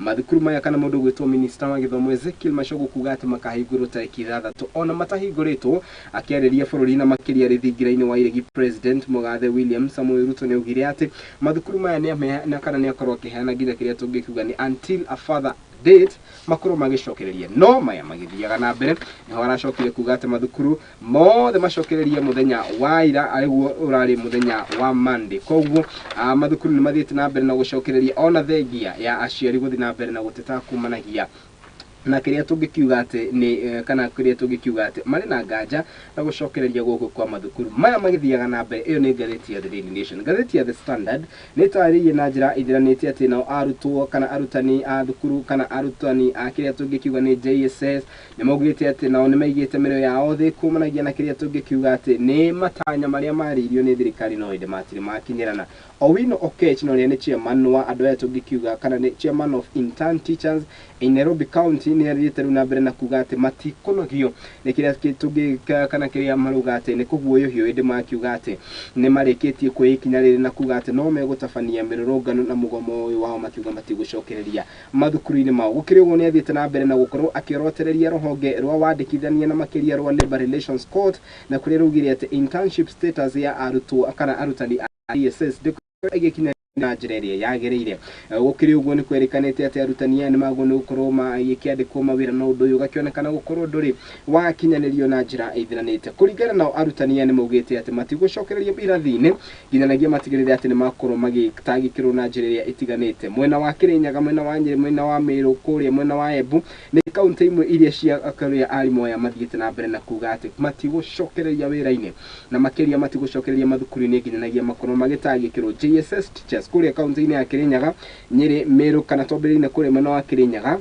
mathukuru maya kana mundu gwitwo minister wa githomo Ezekiel Machogu kuga ati makahingurwo tariki 6 ona matahingũrĩtwo akiarĩria bũrũri na makĩria rĩthingira-inĩ wa iregi president Mugathe William Samoei Ruto nĩ augire ati mathukuru maya na kana nĩ akorwo akiheana nginya kĩrĩa tũngĩkiuga ni until a further date makuru magicokereria no maya magithiaga na mbere niho aracokire kuga ati mathukuru mothe macokererie muthenya wa ira ariguo urari muthenya wa Monday koguo mathukuru ni mathiĩte na mbere na gucokereria ona thengia ya aciari guthi na mbere na guteta kumanagia na kĩrĩa tũngĩkiuga ati ni kana kĩrĩa tũngĩkiuga ati marĩ na nganja na gucokereria gũkũ kwa mathukuru maya magithiaga na mbere iyo ni ngathĩti ya The Daily Nation. Ngathĩti ya The Standard nĩ tarĩirie na njĩra ithiranĩte ati nao arutwo kana arutani a thukuru kana arutani a kĩrĩa tũngĩkiuga ni JSS nĩ maugĩte ati nao nĩ maigĩte mĩrĩo yao thĩ kumanagia na kĩrĩa tũngĩkiuga ati ni matanya marĩa marĩirio nĩ thirikari no ĩndĩ matirĩ makinyĩrana. Owino Okech no nĩ chairman wa andũ aya tũngĩkiuga kana nĩ chairman of intern teachers in Nairobi County ni arĩte rĩu na mbere na kuga ati matikunogio nĩ kĩrĩa tũngĩka kana kĩrĩa maruga ati nĩ kũguoyohio ĩndĩ makiuga ati nĩ marĩkĩtie kwĩikinya rĩrĩ na kuga ati no megũtabania mĩrũrũngano na mũgomo ũyũ wao makiuga matigũcokereria mathukuru-inĩ mao. Gũkĩrĩ ũguo nĩ athiĩte na mbere na gũkorwo akĩorotereria rũhonge rwa wandĩkithania na makĩria rwa Labour Relations Court na kũrĩa rugire ati internship status ya arutwo kana arutani a DSS igikinya na njĩra ĩrĩa yagĩrĩire. Gũkĩrĩ ũguo nĩ kwerikanĩte ati arutani aya nĩ magũrwo gũkorwo magĩkĩandĩkwo mawĩra na ũndũ ũyũ gakĩonekana gũkorwo ndũrĩ wakinyanĩrio na njĩra ithiranĩte. Kũringana nao arutani aya nĩ maugĩte ati matigũcokereria irathi-inĩ nginyanĩgia matigĩrĩre ati nĩ makorwo magĩtagĩkĩrwo na njĩra ĩrĩa itiganĩte. Mwena wa Kĩrĩnyaga, mwena wa Nyĩrĩ, mwena wa Meru, kũrĩa mwena wa Embu nĩ kaunti imwe iria cia akũrĩa arimũ aya mathiĩte na mbere na kuga ati matigũcokereria wĩra-inĩ na makĩria matigũcokereria mathukuru-inĩ nginyanĩgia makorwo magĩtagĩkĩrwo. JSS teachers kũrĩa kaunti-inĩ ya Kĩrĩnyaga, Nyĩrĩ, Meru kana Twambĩrĩria kũrĩa mwena wa Kĩrĩnyaga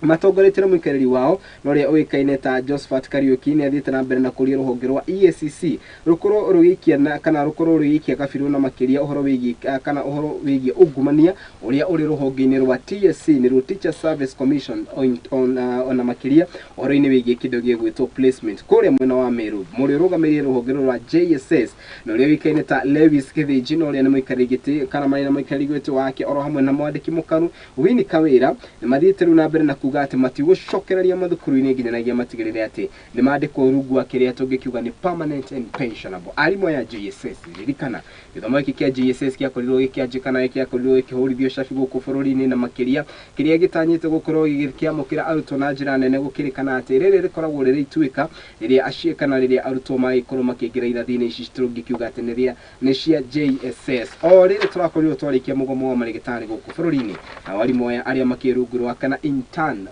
matongoretie na mũikarĩri wao no rĩa ũĩkaine ta Josephat Kariuki nĩ athiĩte na mbere na kũria rũhonge rwa EACC rũkorwo rũgĩikia kana rũkorwo rũgĩikia kabirũ na makĩria ũhoro wĩgiĩ kana ũhoro wĩgiĩ ungumania ũrĩa ũrĩ rũhonge-inĩ rwa TSC nĩ rwo Teacher Service Commission ona makĩria ũhoro-inĩ wĩgiĩ kĩndũ gĩgwĩtwo placement kũrĩa mwena wa Meru. Mũrĩa ũrũgamĩrĩire rũhonge rwa JSS no rĩa ũĩkaine ta Lewis Githinji no rĩa nĩ mũikarĩri gĩtĩ kana marĩ na mũikarĩri gĩtĩ wake oro hamwe na mwandĩki mũkaru Winnie Kawĩra nĩ mathiĩte rĩu na mbere na kuga ati matigũcokereria mathukuru-inĩ nginyanĩgia matigĩrĩre ati nĩ mandĩkwo rungu wa kĩrĩa tũngĩkiuga ni permanent and pensionable. Arimũ ya JSS ririkana gĩthomo gĩkĩ kĩa JSS gĩakorirwo gĩkĩanjĩkana gĩakorirwo gĩkĩhũrithio cabi gũkũ bũrũri-inĩ na makĩria kĩrĩa gĩtanyĩte gũkorwo gĩkĩamũkĩra arutwo na njĩra nene gũkĩrĩkana ati rĩrĩ rĩkoragwo rĩrĩ ituĩka rĩrĩa aciĩkana rĩrĩa arutwo magĩkorwo makĩingĩra irathi-inĩ ici tũngĩkiuga ati nĩ cia JSS. O rĩrĩ tũrakorirwo twarĩkia mũgomo wa marĩgĩtarĩ gũkũ bũrũri-inĩ na arimũ aya arĩa makĩrungũrwo kana intern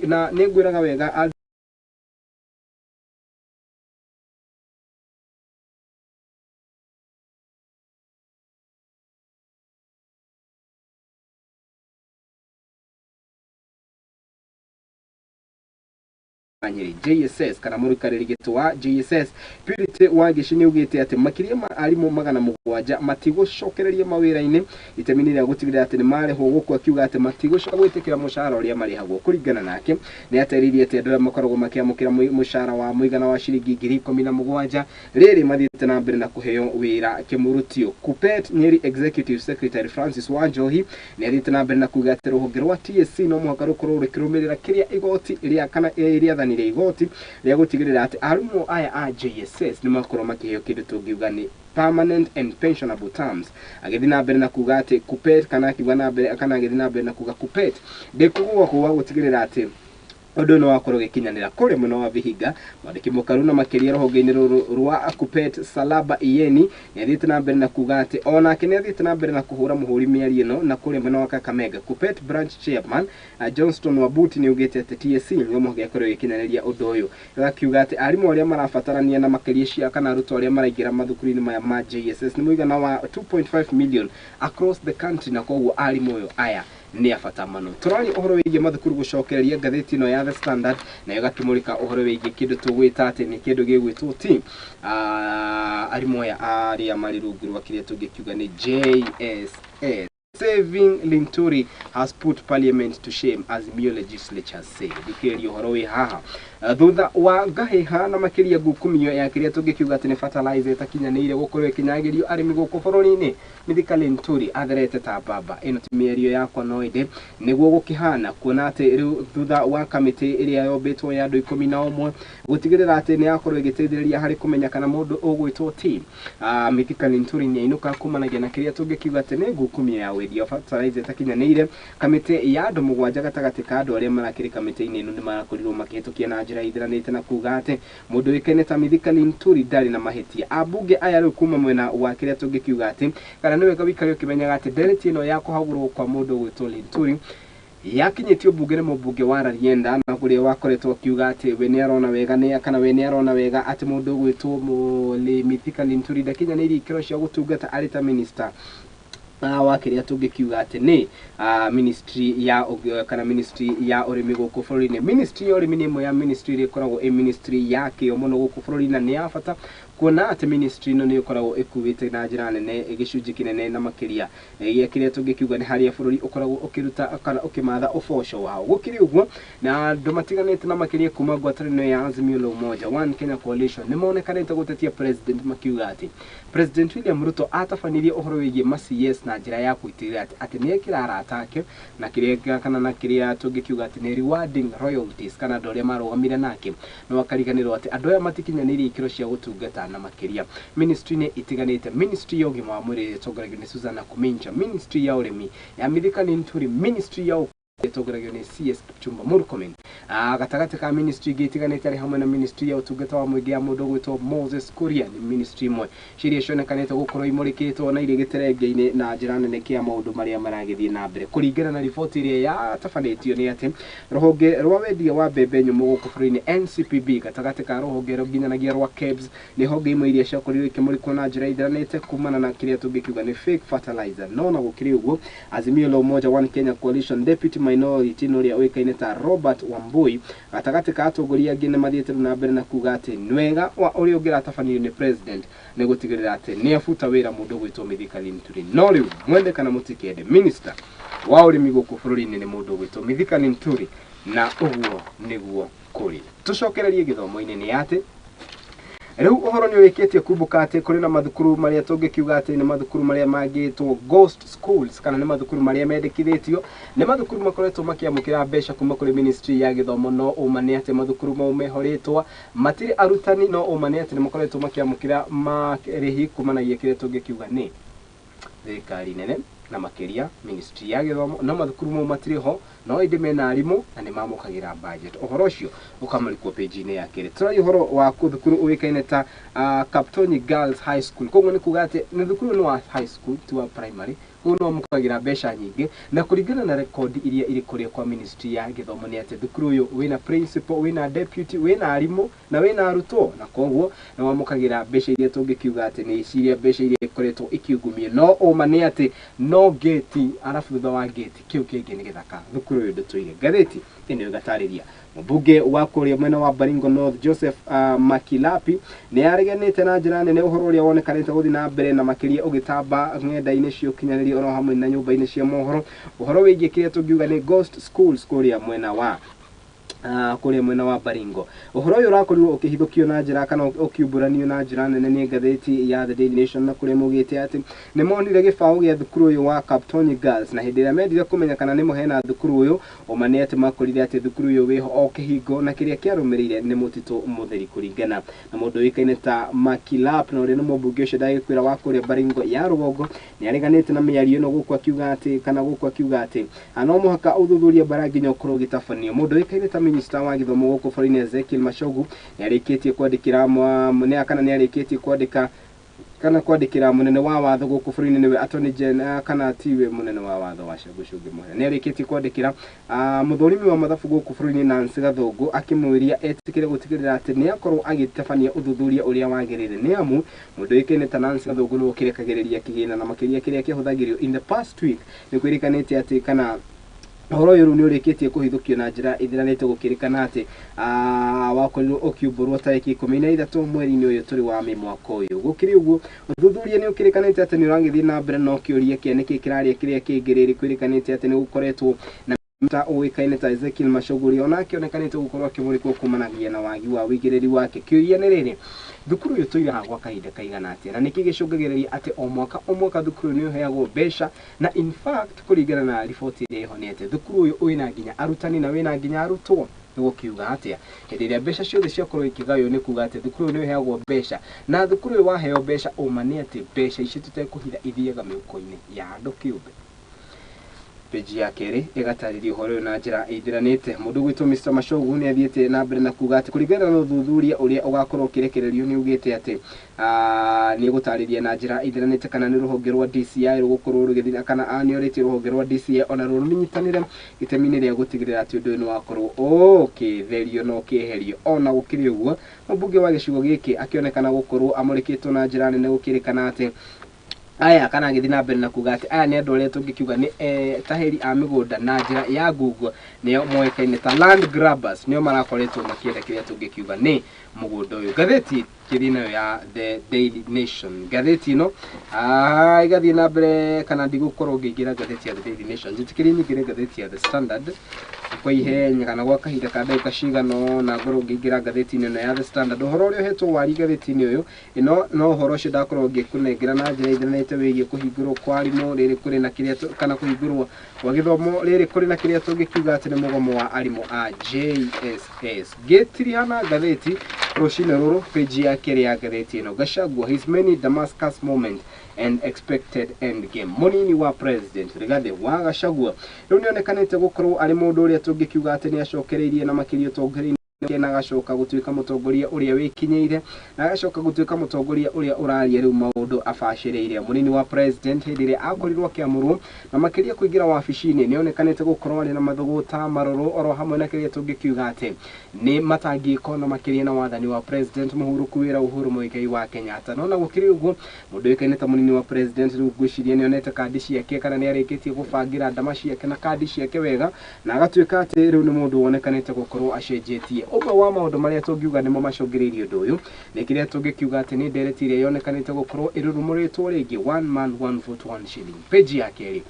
na nĩ ngwĩraga wega JSS kana mũikarĩri gĩtĩ wa JSS Purity Wangici nĩ ugĩte ati makĩria ma arimũ 700 matigũcokereria mawĩra-inĩ itemi rĩa gũtigĩrĩra ati nĩ marĩhwo gũkũ akiuga ati matigũcoka gwĩtĩkĩra mũcara ũrĩa marĩhagwo. Kũringana nake nĩ atarĩirie ati andũ arĩa makoragwo makĩamũkĩra mũcara wa mũigana wa ciringi 17,000 rĩrĩ mathiĩte na mbere na kũheo wĩra kĩmurutio. Kuppet Nyeri Executive Secretary Francis Wanjohi nĩ athiĩte na mbere na kuga ati rũhonge rwa TSC no mũhaka rũkorwo rũkĩrũmĩrĩra kĩrĩa igoti rĩa kana rĩathani rĩa igoti rĩa gũtigĩrĩra ati arimũ aya a JSS nĩ makorwo makĩheo kĩndũ tũngiuga ni permanent and pensionable terms. Agĩthiĩ na mbere na kuga ati Kuppet kana akiuga na mbere kana agĩthiĩ na mbere na kuga Kuppet ndĩkũgũa kwa gũtigĩrĩra ati ũndũ no wakorwo gĩkinyanĩra kũrĩa mwena wa Vihiga. Mwandĩki mũkaru na makĩria rũhonge-inĩ rwa Kuppet Salaba Iyeni nĩ athiĩte na mbere na kuga ati onake nĩ athiĩte na mbere na kũhũra mũhũri mĩario ĩno na kũrĩa mwena wa Kakamega. Kuppet branch chairman Johnston Wabuti nĩ ugĩte ati TSC nĩ mũhaka akorwo gĩkinyanĩria ũndũ ũyũ. Agakiuga ati arimũ arĩa marabatarania na makĩria cia kana arutwo arĩa maraingĩra mathukuru-inĩ maya ma JSS nĩ mũigana wa 2.5 million across the country na koguo arimũ aya nĩ abata mũno. Tũrari ũhoro wĩgiĩ mathukuru gũcokereria ngathĩti ĩno ya The Standard na ĩgakĩmũrĩka ũhoro wĩgiĩ kĩndũ tũgwĩta atĩ nĩ kĩndũ gĩgwĩtwo ti arimũ aya arĩa marĩ rungu rwa kĩrĩa tũngĩkiuga nĩ JSS. Saving Linturi has put parliament to shame, as Azimio legislature say. Dikeri horowe haha. Thutha wa gaheha na makiria gukumio ya kiria tugikiuga ati ni fertilizer takinyanire gukorwo kinyagirio arimi guku bururi-ini Mithika Linturi atherete ta baba ino timierio yakwa no inde niguo gukihana kuona ati riu thutha wa kamiti iria yombitwo ya andu 11 gutigirira ati ni yakorwo igiteithiriria hari kumenya kana mundu ugwitwo team Mithika Linturi ni inuka kumanagia na kiria tugikiuga ati ni gukumio ya wendia fertilizer takinyanire kamiti ya andu 7 gatagati ka andu aria marakiri kamiti-ini ino ni marakorirwo makihitukia na njira ithiranite na kuga ati mundu wikaine ta Mithika Linturi ndari na mahitia abunge aya riu kuma mwena wa kiria tugikiuga ati kana niwe gawikario kimenyaga ati dereti ino ya kuhagurwo kwa mundu gwitwo Linturi yakinyitio bunge ni mubunge wa Rarienda na kuria wakoretwo kiuga ati we ni arona wega ni kana we ni arona wega ati mundu gwitwo Mithika Linturi ndakinyanire ikiro cia gutungata ari ta minister wa kiria tugikiuga ati ni ministry ya kana ministry ya urimi guku bururi-ini. Ministry ya urimi ni imwe ya ministry iri koragwo ministry ya kio muno guku bururi na ni ya bata kuona ati ministry ino ni ikoragwo ikuwite na njira nene igicunji kinene na makiria ya kiria tugikiuga ni haria bururi ukoragwo ukiruta kana ukimatha uboco wao gukiri uguo na andu matiganite na makiria kuma ngwataniro ya Azimio la Umoja One Kenya Coalition ni monekanite gutetia president makiuga ati President William Ruto atafanirie uhoro wigie CS na njira ya kuitirira ati ni ekira atake na kiria kana na kiria tugikiuga ati ni rewarding royalties kana doria marugamire nake no wakariganirwo ati andu aya matikinyanire ikiro cia gutungata na makiria. Ministry ne itiganite, ministry ya ugima wa mwiri togoragio ni Susanna Kuminja, ministry ya urimi ya Mithika Linturi, ministry ya togoragio ni CS Kipchumba Murkomen. Gatagati ka ministry gitiganite ari hamwe na ministry ya utungata wa mwigi ya mundu gwitwo Moses Kuria ni ministry imwe ciria cionekanite gukorwo imurikitwo na iri giterenge-ini na njira nene kia maundu maria maragithie na mbere kuringana na riboti iria ya tafanitio ni ati ruhonge rwa wendia wa mbembe nyumu guku bururi-ini NCPB gatagati ka ruhonge ruginyanagia rwa KEBS ni honge imwe iria ciakorirwo ikimurikwo na njira ithiranite kumana na kiria tungikiuga ni fake fertilizer no na gukiri uguo Azimio la Umoja One Kenya Coalition Deputy Minority Noria wikaine ta Robert Wambui gatagati ka atongoria angi ni mathiete na mbere na kuga ati nwega wa uria ungira tafanio ni president ni gutigirira ati ni afuta wira mundu gwitwo Mithika Linturi no riu mwende kana mutikende minister wa urimi guku bururi-ini ni mundu gwitwo Mithika Linturi na uguo niguo kuri tucokererie githomo-ini ni ati riu uhoro ni wikitie kumbuka ati kuri na mathukuru maria tungikiuga ati ni mathukuru maria magitwo ghost schools kana ni mathukuru maria mendekithitio ni mathukuru makoretwo makiamukira mbeca kuma kuri ministry ya githomo no umane ati mathukuru mau mehoritwo matiri arutani no umane ati ni makoretwo makiamukira marihi kumanagia kiria tungikiuga ni thirikari nene na makiria ministry ya githomo na mathukuru mau matiri ho no inde mena arimu na ni mamukagira budget uhoro ucio ukamarikwo page-ini ya kire turi uhoro wa thukuru uwikaine ta Kaptoni Girls High School koguo ni kuga ati ni thukuru no wa high school tu wa primary no mukagira mbeca nyingi na kuringana na record iria iri kuria kwa ministry ya githomo ni ati thukuru uyu wina principal wina deputy wina arimu na wina arutwo na koguo na wamukagira mbeca iria tungikiuga ati ni ciria mbeca iria ikoretwo ikiugumie no uma ni ati no gate arafu thutha wa gate kiu kingi ni githaka thukuru uyu ndutuige gatheti ino gatariria mbunge wa kuria mwena wa Baringo North Joseph Makilapi ni yareganite na njira nene uhoro uria wonekanite guthi na mbere na makiria ugitamba ng'enda-ini cio kinyaniria oro hamwe na nyumba-ini cia mohoro uhoro wigie kiria tungiuga ni ghost schools kuria mwena wa Baringo uhoro uyu urakorirwo ukihithukio na njira kana ukiumburanio na njira nene ni ngatheti ya The Daily Nation na kuria mugite ati ni monire gibao gia thukuru uyu wa Kaptoni Girls na hindi ria mendire kumenya kana ni muhena thukuru uyu umane ati makorire ati thukuru uyu wiho o kihingo na kiria kiarumirire ni mutitu mutheri kuringana na mundu wikaine ta Makilap na uri ni mubunge ucio ndagikwira wa kuria Baringo ya rugongo ni areganite na miario no guku akiuga ati no muhaka uthuthuria baranginya ukorwo gitafanio mundu wikaine ta Minister wa githomo guku bururi-ini Ezekiel Machogu ni arikitie kwandikira kwandikira munene wa watho guku bururi-ini niwe Attorney General kana tiwe munene wa watho wa Shagushungi Muhera ni arikitie kwandikira muthurimi wa mathabu guku bururi-ini Nancy Gathungu akimwiria etikire gutigirira ati ni akorwo agitafania uthuthuria uria wagirire ni amu mundu wikaine ta Nancy Gathungu no kirekagiriria kigina na makiria kiria kihuthagirio in the past week ni kwirikanite ati kana horo yuru ni ureketie kuhithukio na njira ithiranite gukirikana ati wakorirwo ukiumburwo tariki 13 mweri-ini uyu turi wa mwaka uyu gukiri uguo uthuthuria ni ukirikanite ati ni urangithie na mbere no kiuria kia niki kiraria kiria kingiriri kwirikanite ati ni gukoretwo na mta uikaine ta Ezekiel Machoguri onake onekanite gukorwo akimurikwo kumanagia na wagi wa wigiriri wake kiuria ni riri thukuru uyu tuira gwa kahinda kaigana atia na niki gicungagireria ati o mwaka thukuru ni uheagwo besha na in fact kuringana na riboti iri honete thukuru uyu wina nginya arutani na wina nginya arutwo nugukiuga atia hindi ria besha ciothe ciakorwo ikigayo ni kuga ati thukuru ni uheagwo besha na thukuru uyu waheo besha umani ati besha ici tutekuhitha ithiaga miuko-ini ya andu kiumbe peji ya keri igatariria uhoro na njira ithiranite mundu gwitu Mr Machogu ni athiete na mbere na kuga ati kuringana na uthuthuria uria ugakorwo kirekererio ni ugite ati ni gutariria na njira ithiranite kana ni ruhonge rwa DCI rugukorwo rugithina kana ni oriti ruhonge rwa DCI ona runyitanire itemini ria gutigirira ati undu ni wakorwo therio no kieherio ona gukiri uguo mubunge wa gicigo giki akionekana gukorwo amurikitwo na njira nene gukirikana ati aya kana githina mbere na kuga ati aya ni andu aria tungikiuga ni tahiri a migunda na njira ya Google nio moikaine ta land grabbers nio marakoretwo makienda kiria tungikiuga ni mugunda uyu gatheti kirina ya The Daily Nation gatheti no igathie na mbere kana ndigukorwo ngigira gatheti ya The Daily Nation jitikiri nyingire gatheti ya The Standard kwa ihenya kana gwa kahinda ka ndagika cigano na ngorwo ngigira gatheti-ini ino ya The Standard uhoro uria uhetwo wari gatheti-ini uyu ino no uhoro ucio ndakorwo ngikunengera na njira ithiranite wigie kuhingurwo kwa arimu riri kuri na kiria kana kuhingurwo kwa githomo riri kuri na kiria tungikiuga ati ni mugomo wa arimu a JSS getirihana gatheti rucini ruru peji ya keri ya gatheti ino Gachagua his many Damascus moment and expected end game munini wa president Rigathi wa Gachagua riu nionekanite gukorwo ari mundu uria tungikiuga ati ni acokereirie na makirio tongereini na agacoka gutuika mutongoria uria wikinyeire na agacoka gutuika mutongoria uria uraria riu maundu abaciriire munini wa president hindi ria akorirwo akiamurwo na makiria kuingira wabici-ini nionekanite gukorwo ari na mathuguta maroro oro hamwe na kiria tungikiuga ati ni matangiko na makiria na wathani wa president Muhuru kuwira Uhuru Muigai wa Kenyatta no na gukiri uguo mundu wikaine ta munini wa president riu ngwiciria nionete kandi ciake kana ni arikitie gubangira ndama ciake na kandi ciake wega na agatuika ati riu ni mundu wonekanite gukorwo acenjetie umwe wa maundu maria tungiuga nimo macongiririe undu uyu ni kiria tungikiuga ati ni ndereti iria yonekanite gukorwo irurumuritwo ringi one man one vote one shilling peji ya keri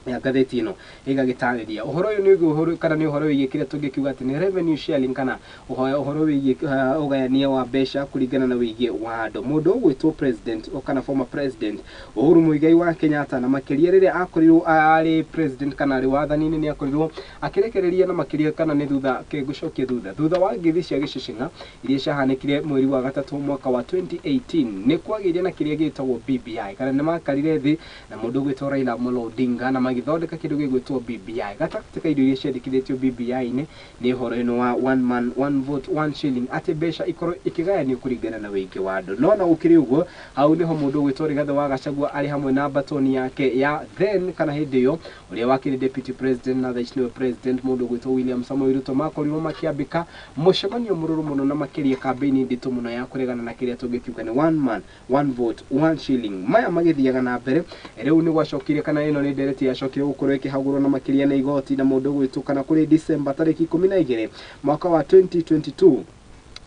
ya gatheti ino igagitariria uhoro uyu ni uhoro kana ni uhoro wigie kiria tungikiuga ati ni revenue sharing kana uhoro wigie ugayania wa besha kuringana na wigie wa andu mundu gwitwo president kana former president Uhuru Muigai wa Kenyatta na makiria riria akorirwo ari president kana ari wathani-ini ni akorirwo akirekereria na makiria kana ni thutha gucokia thutha wa ngithi cia gicecenga iria ciahanikire mweri wa gatatu mwaka wa 2018 ni kwagiria na kiria gitagwo BBI kana ni makarire thi na mundu gwitwo Raila Amolo Odinga na magithondeka kindu gigwitwo BBI gatagatĩ indo iria ciandikithĩtio BBI-ini ni horo ino wa one man one vote one shilling ati besha ikorwo ikigayanio kuringana na wingi wa andu no na gukiri uguo hau niho mundu gwitwo Rigathi wa Gachagua ari hamwe na batoni yake ya then kana hindi iyo uria wakiri deputy president na the new president mundu gwitwo William Samoei Ruto makorirwo makiambika mucemanio mururu muno na makiria campaign nditu muno ya kuregana na kiria tungikiuga ni one man one vote one shilling maya magithiaga na mbere riu ni gwacokire kana ino ni ndereti ya cokire gukorwo ikihagurwo na makiria na igoti na mundu gwitwo kana kuri December tariki 12 mwaka wa 2022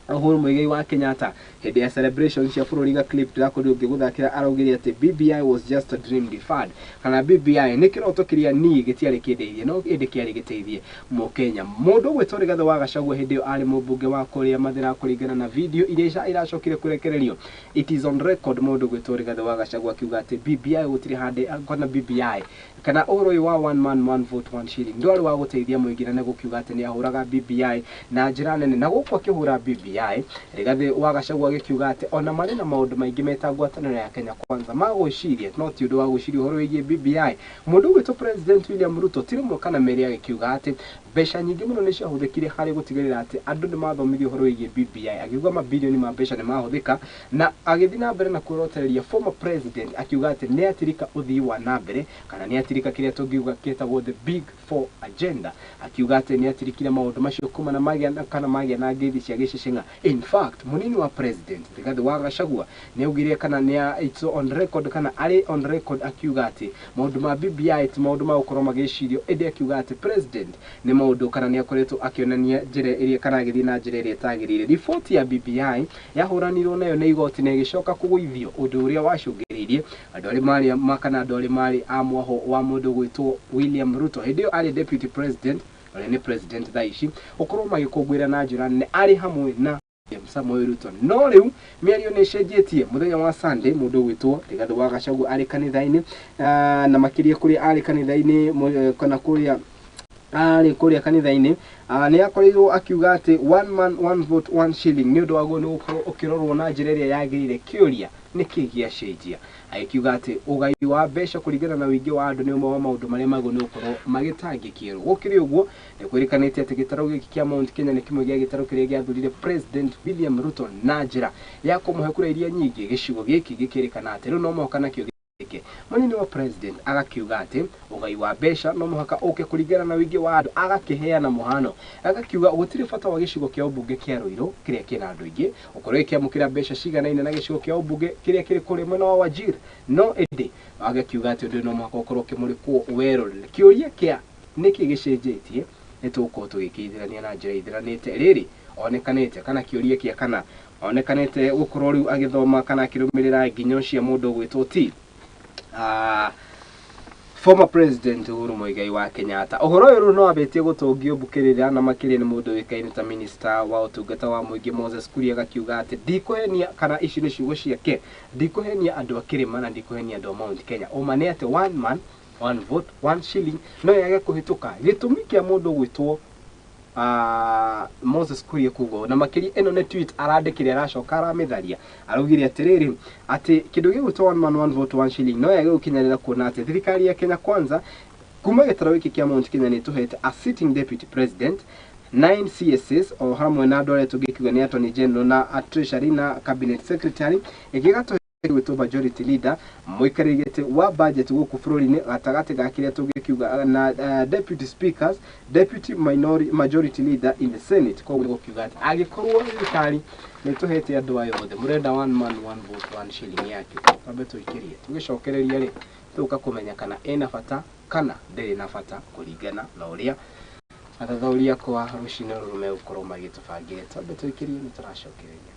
Uhuru Muigai wa Kenyatta hindi ya celebration cia bururi ga clip tirakorirwo ngiguthakira araugiria ati BBI was just a dream deferred kana BBI ni kiroto kiria ni gitiari kindeirie no indi kiari giteithie mu Kenya mundu gwitwo Rigathi wa Gachagua hindi yo ari mubunge wa kuria mathira kuringana na video iria iracokire kurekererio it is on record mundu gwitwo Rigathi wa Gachagua kiuga ati BBI gutiri hande kana BBI kana uhoro wa one man one vote one shilling ndwari wa guteithia muingira na gukiuga ati ni ahuraga BBI na njira nene na gukwa kihura BBI Rigathi wa Gachagua gikiuga ati ona mari na maundu maingi metangwataniro ya Kenya kwanza magwiciria no ti undu wa gwiciria uhoro wigie BBI mundu gwitwo president William Ruto tirimwo kana meri agikiuga ati mbeca nyingĩ mũno nĩ ciahũthĩkire harĩ gũtigĩrĩra atĩ andũ nĩ mathomithio ũhoro wĩgiĩ BBI, akiuga mabilioni ma mbeca nĩ mahũthĩka, na agĩthiĩ na mbere na kwĩrotereria former president akiuga atĩ nĩ atirika ũthii wa na mbere kana nĩ atirika kĩrĩa tũngiuga kĩtagwo the big four agenda, akiuga atĩ nĩ atirikire maũndũ macio kumana magĩa na ngeithi cia gĩcicing'a. In fact, munini wa president Rigathi wa Gachagua nĩ augire kana nĩ it's on record kana arĩ on record akiuga atĩ maũndũ ma BBI ti maũndũ ma gũkorwo magĩcirio, ĩndĩ akiuga atĩ president nĩ maũndũ kana nĩ akoretwo akĩonania njĩra ĩrĩa kana agĩthiĩ na njĩra ĩrĩa ĩtagĩrĩire. Riboti ya BBI yahũranirwo nayo nĩ igoti na ĩgĩcoka kũgũithio, ũndũ ũrĩa wacũngĩrĩirie andũ arĩa marĩ makana andũ arĩa marĩ amwaho wa mũndũ gwĩtwo William Ruto, hĩndĩ ĩyo arĩ deputy president, arĩ nĩ president thaa ici, ũkorwo magĩkũngũĩra na njĩra nene arĩ hamwe na Samuel Ruto. No rĩu mĩario nĩ cenjetie. Mũthenya wa Sunday mũndũ gwĩtwo Rigathi wa Gachagua arĩ kanitha-inĩ, na makĩria kũrĩa arĩ kanitha-inĩ kana kũrĩa arĩ kũrĩa kanitha-inĩ, nĩ akorirwo akiuga atĩ one man one vote one shilling nĩ ũndũ waguo nĩ gũkorwo ũkĩrorwo na njĩra ĩrĩa yagĩrĩire. Kĩũria nĩ kĩĩ gĩacenjia? Akiuga atĩ ũgai wa mbeca kũringana na ũingĩ wa andũ nĩ ũmwe wa maũndũ marĩa magwo nĩ gũkorwo magĩtangĩkĩrwo. Gũkĩrĩ ũguo nĩ kwĩrĩkanĩte atĩ gĩtarũ gĩkĩ kĩa Mount Kenya nĩ kĩmwe gĩa gĩtarũ kĩrĩa gĩathurire president William Ruto na njĩra ya kũmũhe kura iria nyingĩ. Gĩcigo gĩkĩ gĩkĩrĩkana atĩ rĩu no mũhaka nakĩo gĩkĩ. Munini wa president agakiuga atĩ ũgai wa mbeca no mũhaka ũke kũringana na ũingĩ wa andũ, agakĩheana mũhano. Agakiuga gũtirĩ bata wa gĩcigo kĩa ũmbunge kĩa Ruiru kĩrĩa kĩna andũ aingĩ ũkorwo gĩkĩamũkĩra mbeca ciganaine na gĩcigo kĩa ũmbunge kĩrĩa kĩrĩ kũrĩa mwena wa Wajir. No ĩndĩ agakiuga atĩ ũndũ no mũhaka ũkorwo ũkĩmũrĩkwo werorere. Kĩũria kĩa nĩkĩ gĩcenjetie? Nĩ tũgũkorwo tũgĩkĩithĩrania na njĩra ithiranĩte. Rĩrĩ onekanĩte kana kĩũria kĩa kana onekanĩte gũkorwo rĩu agĩthoma kana akĩrũmĩrĩra nginyo cia mũndũ gwĩtwo ti former president Uhuru Muigai wa Kenyatta. Ũhoro ũyũ no abetie gũtũngio mbukĩrĩra na makĩria nĩ mũndũ wĩkaine ta minister wa ũtungata wa mũingĩ Moses Kuria agakiuga atĩ ndikũhenia kana ici nĩ ciugo ciake, ndikũhenia andũ a Kĩrĩma na ndikũhenia andũ a Mount Kenya. Ũma nĩ atĩ one man one vote one shilling no yage kũhĩtũka. Gĩtũmi kĩa mũndũ gwĩtwo Moses Kuria kugo na makĩria ĩno nĩ tweet arandĩkire aracoka aramĩtharia, araugire atĩrĩrĩ atĩ kĩndũ gĩgwĩtwo one man one vote one shilling no yage gũkinyanĩra kuona atĩ thirikari ya Kenya Kwanza kuma gĩtarũ gĩkĩ kĩa Mount Kenya nĩ tũhete a sitting deputy president, 9 CSS o hamwe na andũ arĩa tũngĩkiuga nĩ attorney general na a treasury na cabinet secretary, ĩgĩgatũhe gwĩtwo majority leader, mũikarĩri gĩtĩ wa budget gũkũ bũrũri-inĩ gatagatĩ ga kĩrĩa tũngĩkiuga na deputy speakers, deputy majority leader in the senate. Koguo nĩ gũkiuga atĩ agĩkorwo thirikari nĩ tũhete andũ aya othe mũrenda one man one vote one shilling yake, twambe tũikĩrie tũgĩcokereria rĩ tũka kũmenya kana ĩna bata kana ndĩrĩ na bata kũringana na ũrĩa athathaũri akwa rũcinĩ rũrũ megũkorwo magĩtũbangĩre. Twambe tũikĩrie nĩ tũracokereria.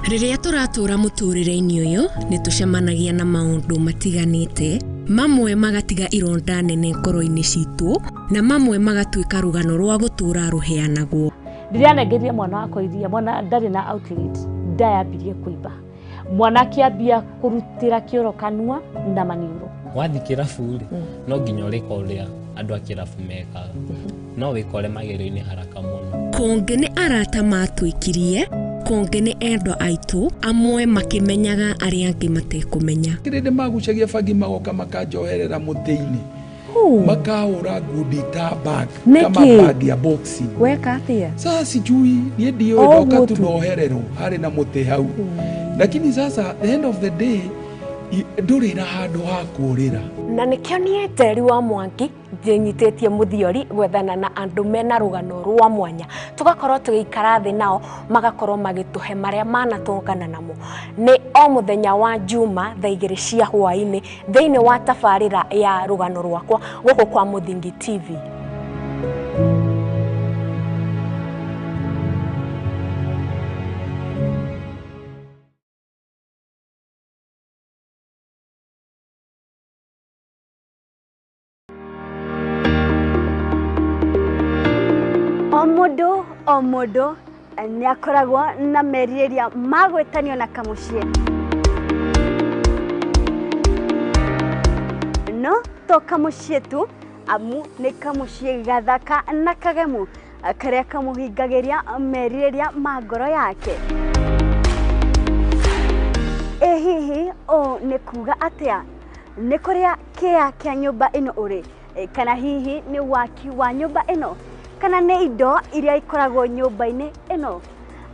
Rĩrĩa tũratũra mũtũrĩre-inĩ ũyũ nĩ tũcemanagia na maũndũ matiganĩte, mamwe magatiga ironda nene ngoro-inĩ citũ na mamwe magatuĩka rũgano rwa gũtũra rũheanagwo. Ndĩranengeria mwana wakwa iria, mwana ndarĩ na outlet, ndayambirie kũimba, mwana akĩambia kũrutĩra kĩoro kanua na maniũrũ. Wathi kĩrabu no nginya ũrĩka ũrĩa andũ a kĩrabu mekaga, no wĩkore magerio-inĩ haraka mũno. Kũngĩ nĩ arata matwĩkirie, kũngĩ nĩ endwa aitũ, amwe makĩmenyaga arĩa angĩ matekũmenya. Kĩrĩndĩ magucagia bangi magoka makanjoherera mũtĩ-inĩ, makahũra ngundi ta bag kama bag ya boxing. Weka atĩa? Sasa sijui niĩ ndiũĩ ndoka tu nohererwo harĩ na mũtĩ hau, lakini sasa the end of the day ndũrĩ na handũ ha kũrĩra. Na nĩkĩo niĩ Njeri wa Mwangi njĩnyitĩtie mũthiori gwethana na andũ mena rũgano rwa mwanya, tũgakorwo tũgĩikara thĩ nao magakorwo magĩtũhe marĩa manatũngana namo. Nĩ o mũthenya wa Juma thaa 2 cia hwaĩ-inĩ thĩinĩ wa tabarĩra ya rũgano rwakwa gũkũ kwa Mũthingi TV. o mundu nĩ akoragwo na merirĩria magwĩtanio na kamuciĩ. No to kamuciĩ tu, amu nĩ kamuciĩ gathaka na kagemu karĩa kamũhingagĩria merirĩria ma ngoro yake. Hihi o nĩ kuga atĩa? Nĩ kũrĩa kĩa kĩa nyũmba ĩno ũrĩ, kana hihi nĩ waki wa nyũmba ĩno, kana nĩ indo iria ikoragwo nyũmba-inĩ ĩno?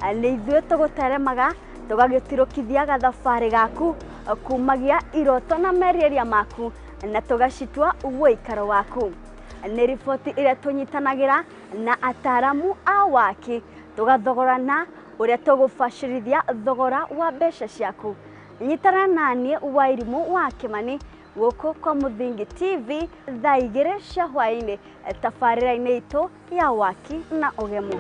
Nĩ ithuĩ tũgũteremaga tũgagĩtirũkithia gathabarĩ gaku kumagia iroto na merirĩria maku na tũgacitua ũikaro waku. Nĩ riboti ĩrĩa tũnyitanagĩra na ataaramu a waki, tũgathogorana ũrĩa tũgũbacĩrithia thogora wa mbeca ciaku. Nyitana naniĩ Wairimũ wa Kĩmani gũkũ kwa Mũthingi TV thaa 2 cia hwaĩ-inĩ tabarĩra-inĩ itũ ya waki na ũgemu.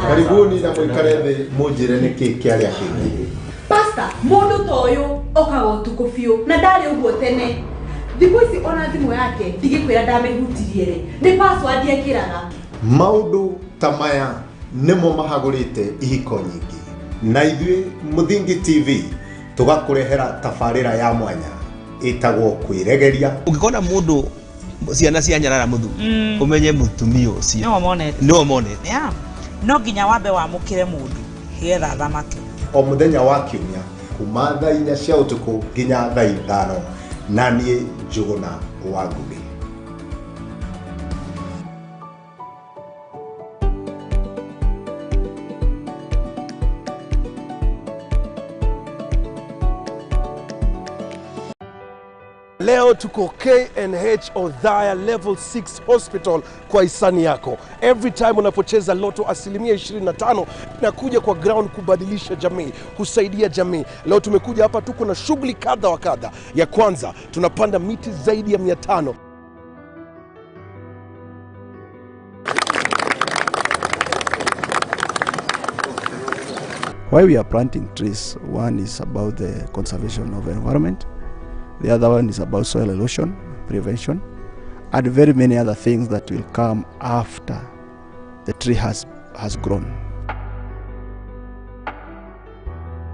Karibuni na mwikare thĩ mũnjĩre nĩkĩ kĩarĩa kĩngĩ. Pastor, mũndũ ta ũyũ okaga ũtukũ biũ na ndarĩ ũguo tene. Thikũ ici ona thimũ yake ndigĩkwĩra ndamĩhutirie rĩ, nĩ password ekĩraga. Maũndũ ta maya nĩmo mahagũrĩte ihiko nyingĩ. Na ithuĩ Mũthingi TV tũgakũrehera tabarĩra ya mwanya ĩtagwo kwĩregeria. Ũngĩkona mũndũ ciana cia nyarara muthu umenye mutumia ucio no monete no nginya wambe wamũkĩre mũndũ getha thamake. O mũthenya wa kiumia kuma thaa 4 cia ũtukũ nginya thaa 5 na niĩ Njũgũna wa Ngugi. Leo tuko KNH Othaya Level 6 Hospital kwa hisani yako. Every time unapocheza loto 25% na kuja kwa ground kubadilisha jamii, kusaidia jamii. Leo tumekuja hapa, tuko na shughuli kadha wa kadha. Ya kwanza, tunapanda miti zaidi ya 500. Why we are planting trees, one is about the conservation of the environment. The other one is about soil erosion prevention, and very many other things that will come after the tree has grown.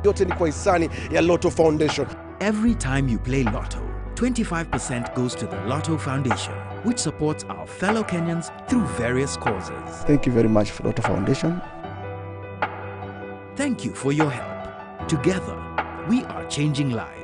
Yote ni kwa hisani ya Lotto Foundation. Every time you play Lotto, 25% goes to the Lotto Foundation, which supports our fellow Kenyans through various causes. Thank you very much for Lotto Foundation. Thank you for your help. Together, we are changing lives.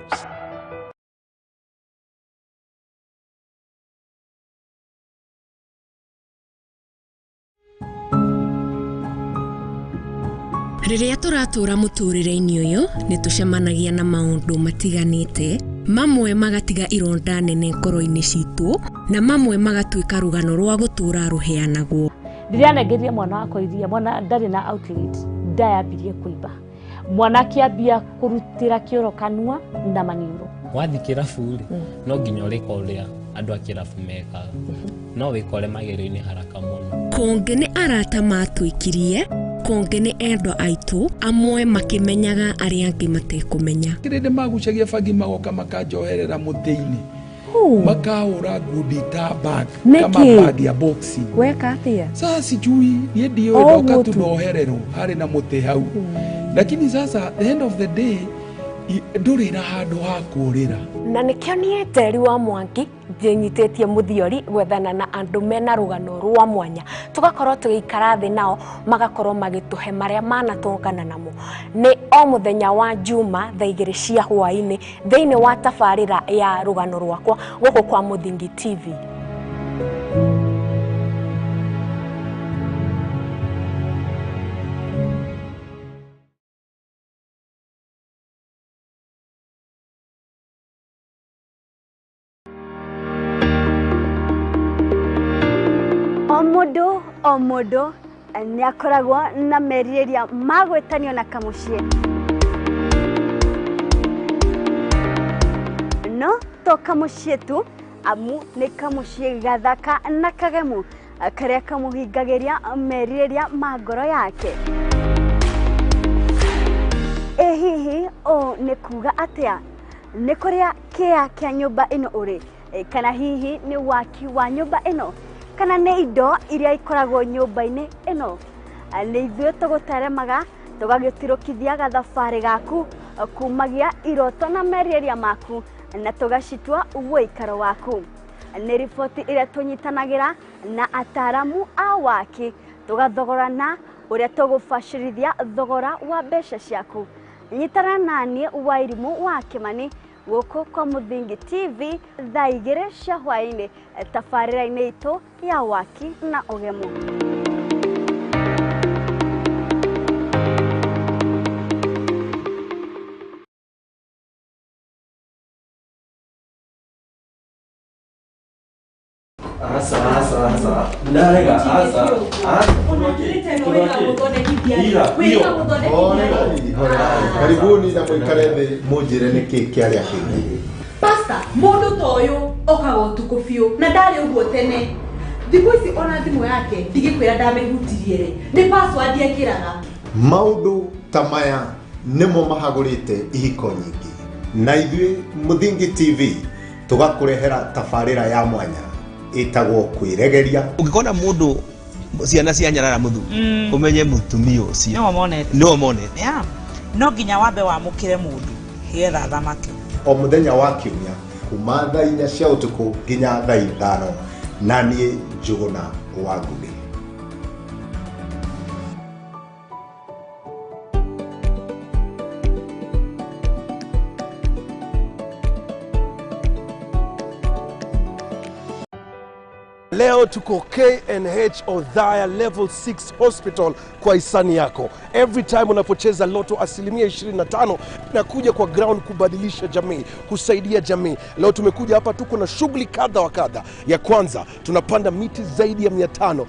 Rĩrĩa tũratũra mũtũrĩre-inĩ ũyũ nĩ tũcemanagia na maũndũ matiganĩte, mamwe magatiga ironda nene ngoro-inĩ citũ na mamwe magatuĩka rũgano rwa gũtũra rũheanagwo. Rĩrĩa nengeria mwana wakwa iria, mwana ndarĩ na outlet, nda yambirie kũimba. Mwana akĩambia kũrutĩra kĩoro kanua na maniũrũ. Wathi kĩrabu rĩ, no nginya ũrĩka ũrĩa andũ a kĩrabu mekaga. No wĩkore magerio-inĩ haraka mũno. Kũngĩ nĩ arata matwĩkirie, kũngĩ nĩ endwa aitũ, amwe makĩmenyaga arĩa angĩ matekũmenya. Kĩrĩndĩ magucagia bangi magoka makanjoherera mũtĩ-inĩ. Makahũra ngundi ta bag, kama bag ya boxing. Weka atĩa? Sasa sijui, niĩ ndiũĩ ndoka tu ndohererwo harĩ na mũtĩ hau. Lakini sasa the end of the day ndũrĩ na handũ ha kũũrĩra. Na nĩkĩo niĩ Teri wa Mwangi njĩnyitĩtie mũthiori gwethana na andũ mena rũgano rwa mwanya, tũgakorwo tũgĩikara thĩ nao magakorwo magĩtũhe marĩa manatũngana namo. Nĩ o mũthenya wa Juma thaa 2 cia hwaĩ-inĩ thĩinĩ wa tabarĩra ya rũgano rwakwa gũkũ kwa Mũthingi TV. O mũndũ nĩ akoragwo na merirĩria magwĩtanio na kamuciĩ. No to kamuciĩ tu, amu nĩ kamũciĩ gathaka na kagemu karĩa kamũhingagĩria merirĩria ma ngoro yake. Ĩ hihi ũũ nĩ kuga atĩa? Nĩ kũrĩa kĩa kĩa nyũmba ĩno ũrĩ, kana hihi nĩ waki wa nyũmba ĩno, kana nĩ indo iria ikoragwo nyũmba-inĩ ĩno? Nĩ ithuĩ tũgũteremaga tũgagĩtirũkithia gathabarĩ gaku kumagia iroto na merirĩria maku na tũgacitua ũikaro waku. Nĩ riboti ĩrĩa tũnyitanagĩra na ataaramu a waki tũgathogorana ũrĩa tũgũbacĩrithia thogora wa mbeca ciaku. Nyitana naniĩ Wairimũ wa Kĩmani gũkũ kwa Mũthingi TV thaa 2 cia hwaĩ-inĩ tabarĩra-inĩ itũ ya waki na ũgemu. Karibuni na mwikare thĩ mũnjĩre nĩkĩ kĩarĩa kĩngĩ. Pastor, mũndũ ta ũyũ okaga ũtukũ biũ na ndarĩ ũguo tene. Thikũ ici ona thimũ yake ndigĩkwĩra ndamĩhutirie rĩ, nĩ password ekĩraga. Maũndũ ta maya nĩmo mahagũrĩte ihiko nyingĩ, na ithuĩ Mũthingi TV tũgakũrehera tabarĩra ya mwanya ĩtagwo kwĩregeria. Ũngĩkona mũndũ ciana cia nyarara muthu umenye mutumia ucio no monete no nginya wambe wamũkĩre mũndũ getha thamake. O mũthenya wa kiumia kuma thaa 4 cia ũtukũ nginya thaa 5 na niĩ Njũgũna wa Ngugi. Leo tuko KNH Othaya Level 6 Hospital kwa hisani yako. Every time unapocheza loto 25% na kuja kwa ground kubadilisha jamii, kusaidia jamii. Leo tumekuja hapa tuko na shughuli kadha wa kadha. Ya kwanza tunapanda miti zaidi ya 500.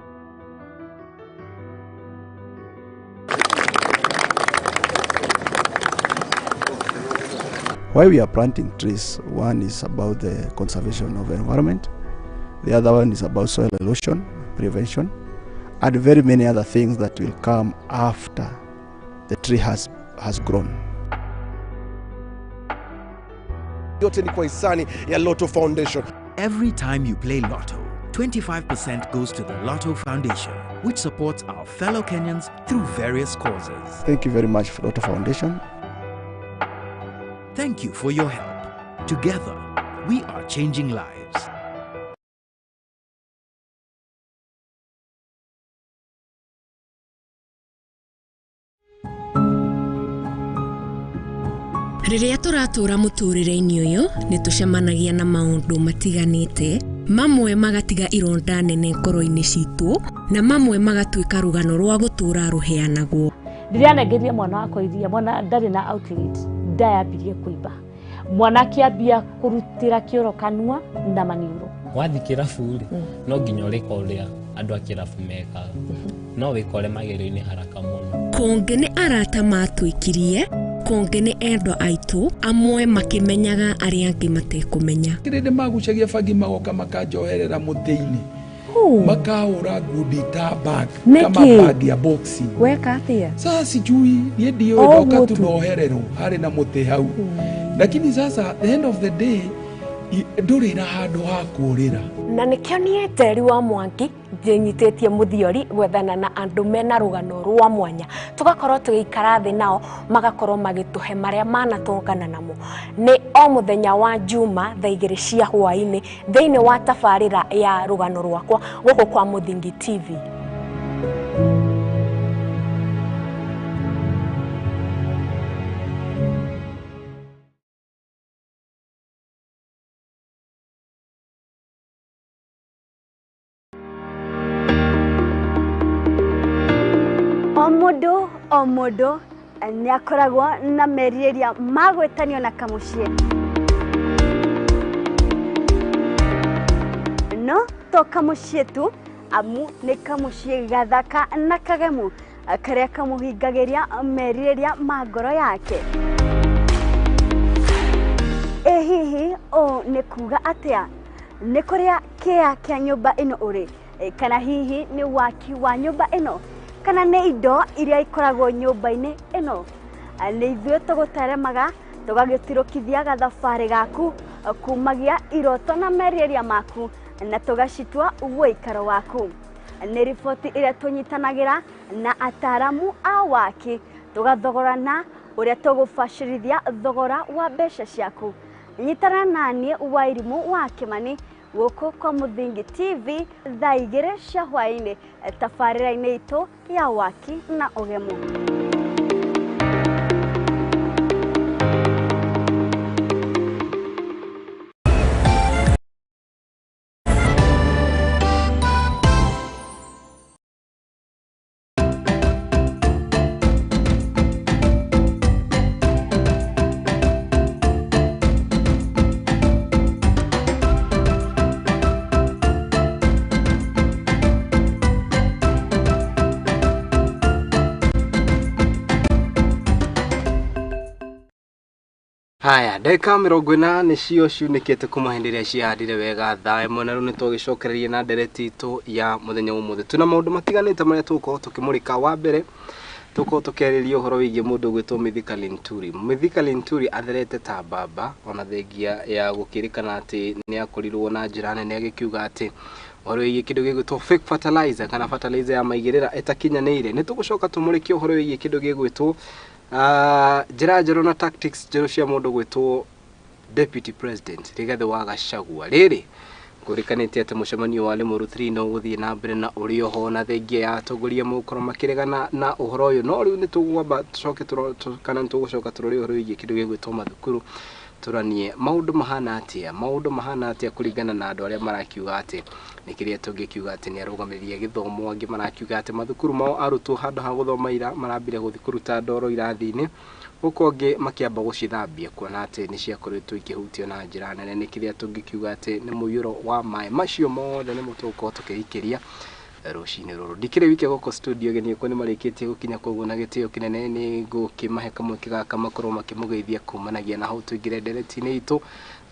Why we are planting trees, one is about the conservation of the environment. The other one is about soil erosion prevention and very many other things that will come after the tree has grown. Yote ni kwa hisani ya Lotto Foundation. Every time you play Lotto, 25% goes to the Lotto Foundation, which supports our fellow Kenyans through various causes. Thank you very much for Lotto Foundation. Thank you for your help. Together, we are changing lives. Rĩrĩa tũratũra mũtũrĩre-inĩ ũyũ nĩ tũcemanagia na maũndũ matiganĩte, mamwe magatiga ironda nene ngoro-inĩ citũ na mamwe magatuĩka rũgano rwa gũtũra rũheanagwo. Rĩrĩa nengeria mwana wakwa iria, mwana ndarĩ na outlet, nda yambirie kũimba. Mwana akĩambia kũrutĩra kĩoro kanua na maniũrũ. Wathi kĩrabu rĩ, no nginya ũrĩka ũrĩa andũ a kĩrabu mekaga, no wĩkore magerio-inĩ haraka mũno. Kũngĩ nĩ arata matwĩkirie, kũngĩ nĩ endwa aitũ, amwe makĩmenyaga arĩa angĩ matekũmenya. Kĩrĩndĩ magucagia bangi magoka makanjoherera mũtĩ-inĩ, makahũra ngundi ta bag kama bag ya boxing. Weka atĩa? Sasa sijui niĩ ndiũĩ ndoka tu ndohererwo harĩ na mũtĩ hau, lakini sasa the end of the day ndũrĩ na handũ ha kũũrĩra. Na nĩkĩo niĩ Teri wa Mwangi njĩnyitĩtie mũthiori gwethana na andũ mena rũgano rwa mwanya, tũgakorwo tũgĩikara thĩ nao magakorwo magĩtũhe marĩa manatũngana namo. Nĩ o mũthenya wa Juma thaa 2 cia hwaĩ-inĩ thĩinĩ wa tabarĩra ya rũgano rwakwa gũkũ kwa Mũthingi TV. O mũndũ nĩ akoragwo na merirĩria ma gwĩtanio na kamũciĩ. No to kamũciĩ tu, amu nĩ kamũciĩ gathaka na kagemu karĩa kamũhingagĩria merirĩria ma ngoro yake. Ĩ hihi ũũ nĩ kuga atĩa? nĩ kũrĩa kĩa kĩa nyũmba ĩno ũrĩ, kana hihi nĩ waki wa nyũmba ĩno, kana nĩ indo iria ikoragwo nyũmba-inĩ ĩno. Nĩ ithuĩ tũgũteremaga tũgagĩtirũkithia gathabarĩ gaku kumagia iroto na merĩria maku na tũgacitua ũikaro waku. Nĩ riboti ĩrĩa tũnyitanagĩra na ataaramu a waki tũgathogorana ũrĩa tũgũbacĩrithia thogora wa mbeca ciaku. Nyitana naniĩ Wairimu wa Kĩmani gũkũ kwa Mũthingi TV thaa 2 cia hwaĩ-inĩ tabarĩra-inĩ itũ ya waki na ũgemu. Haya, ndeka 40 nĩcio ciunĩkĩte kuma hĩndĩ ĩrĩa ciahandire wega thaa ĩmwe, na rĩu nĩtũgĩcokereria na ndereti itũ ya mũthenya ũmũthĩ. Tuna maũndũ matiganĩte marĩa tũgũkorwo tũkĩmũrĩka. Wa mbere tũkorwo tũkĩarĩria ũhoro wĩgiĩ mũndũ ũgwĩtwo Mithika Linturi. Mithika Linturi atherete ta mbamba ona thengia ya gũkĩrĩkana atĩ nĩakorirwo na njĩra nene agĩkiuga atĩ ũhoro wĩgiĩ kĩndũ gĩgwĩtwo fake fertilizer kana fertilizer ya maigĩrĩra ĩtakinyanĩire. Nĩtũgũcoka tũmũrĩkie ũhoro wĩgiĩ kĩndũ gĩgwĩtwo njĩra njerũ na tactics njerũ cia mũndũ gwĩtwo Deputy President Rigathi wa Gachagua. Rĩrĩ kũrĩkanĩtie atĩ mũcemanio wa Limuru 3 no gũthiĩ na mbere na ũrĩ oho na thengia ya atongoria mũkorwo makĩregana na ũhoro ũyũ. No rĩu nĩtũgwamba tũgũcoka tũrore ũhoro wĩgiĩ kĩndũ gĩgwĩtwo mathukuru, tũranie maũndũ mahana atĩa kũringana na andũ arĩa marakiuga atĩ nĩ kĩrĩa tũngĩkiuga atĩ nĩ arũgamĩrĩria gĩthomo, angĩ marakiuga atĩ mathukuru mao arutwo handũ ha gũthoma ira marambire gũthiĩ kũruta ndoro irathi-inĩ, gũkũ angĩ makĩamba gũcithambia kuona atĩ nĩ ciakoretwo ikĩhutio na njĩra nene. Nĩ kĩrĩa tũngĩkiuga atĩ nĩ mũiyũro wa maĩ macio mothe nĩmo tũgũkorwo tũkĩhikĩria rũcinĩ rũrũ. Ndikĩrĩ wike gũkũ studio geni ko nĩ marĩkĩtie gũkinya koguo na gĩtĩo kĩnene. Nĩ ngũkĩmahe kamwe kĩgaka makorwo makĩmũgeithia kumanagia na hau tũingĩre ndereti-inĩ itũ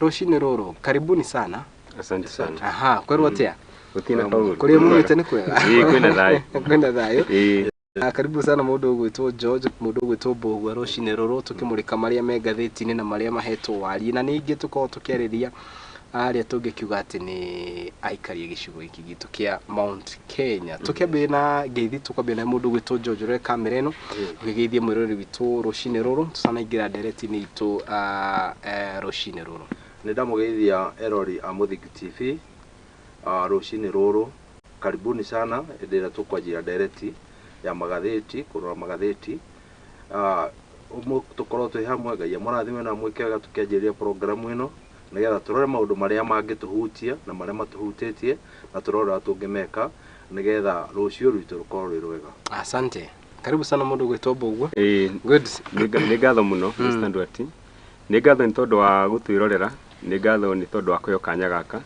rũcinĩ rũrũ. Karibuni sana. Asante sana. Aha, kwerwo atia? Gutina Paulo. Kũrĩa mumĩte nĩ kwega? Kwĩna thayũ. Kwĩna thayũ. Karibu sana mũndũ ũgwĩtwo George, mũndũ ũgwĩtwo Mbũgua rũcinĩ rũrũ tũkĩmũrĩka marĩa me ngathĩti-inĩ na marĩa mahetwo warie, na ningĩ tũkorwo tũkĩarĩria arĩa tũngĩkiuga atĩ nĩ aikari gĩcigo gĩkĩ gitũ kĩa Mount Kenya. Tũkĩambia na ngeithi, tũkambia na mũndũ ũgwĩtwo George ũrĩa kamera ĩno ũgĩgeithia mwĩrori witũ rũcinĩ rũrũ tũtanaingĩra ndereti-inĩ itũ rũcinĩ rũrũ. Nĩ ndamũgeithia erori a Mũthingi TV rũcinĩ rũrũ. Karibuni sana hĩndĩ ĩrĩa tũkwanjia ndereti ya magathĩti, kũrora magathĩti. Tũkorwo twĩ hamwe, Ngai amũrathime na mwĩke wega tũkĩanjĩrĩria programu ĩno nĩgetha tũrore maũndũ marĩa mangĩtũhutia na marĩa matũhutĩtie na tũrore ũrĩa tũngĩmeka nĩgetha rũciũ rwitũ rũkorwo rwĩ rwega. Asante. Karibu sana mũndũ ũgwĩtwo Mbũgua. Good. Nĩ ngatho mũno Mr. Ndwati. Nĩ ngatho nĩ tondũ wa gũtwĩrorera, nĩ ngatho nĩ tondũ wa kũheo kanya gaka.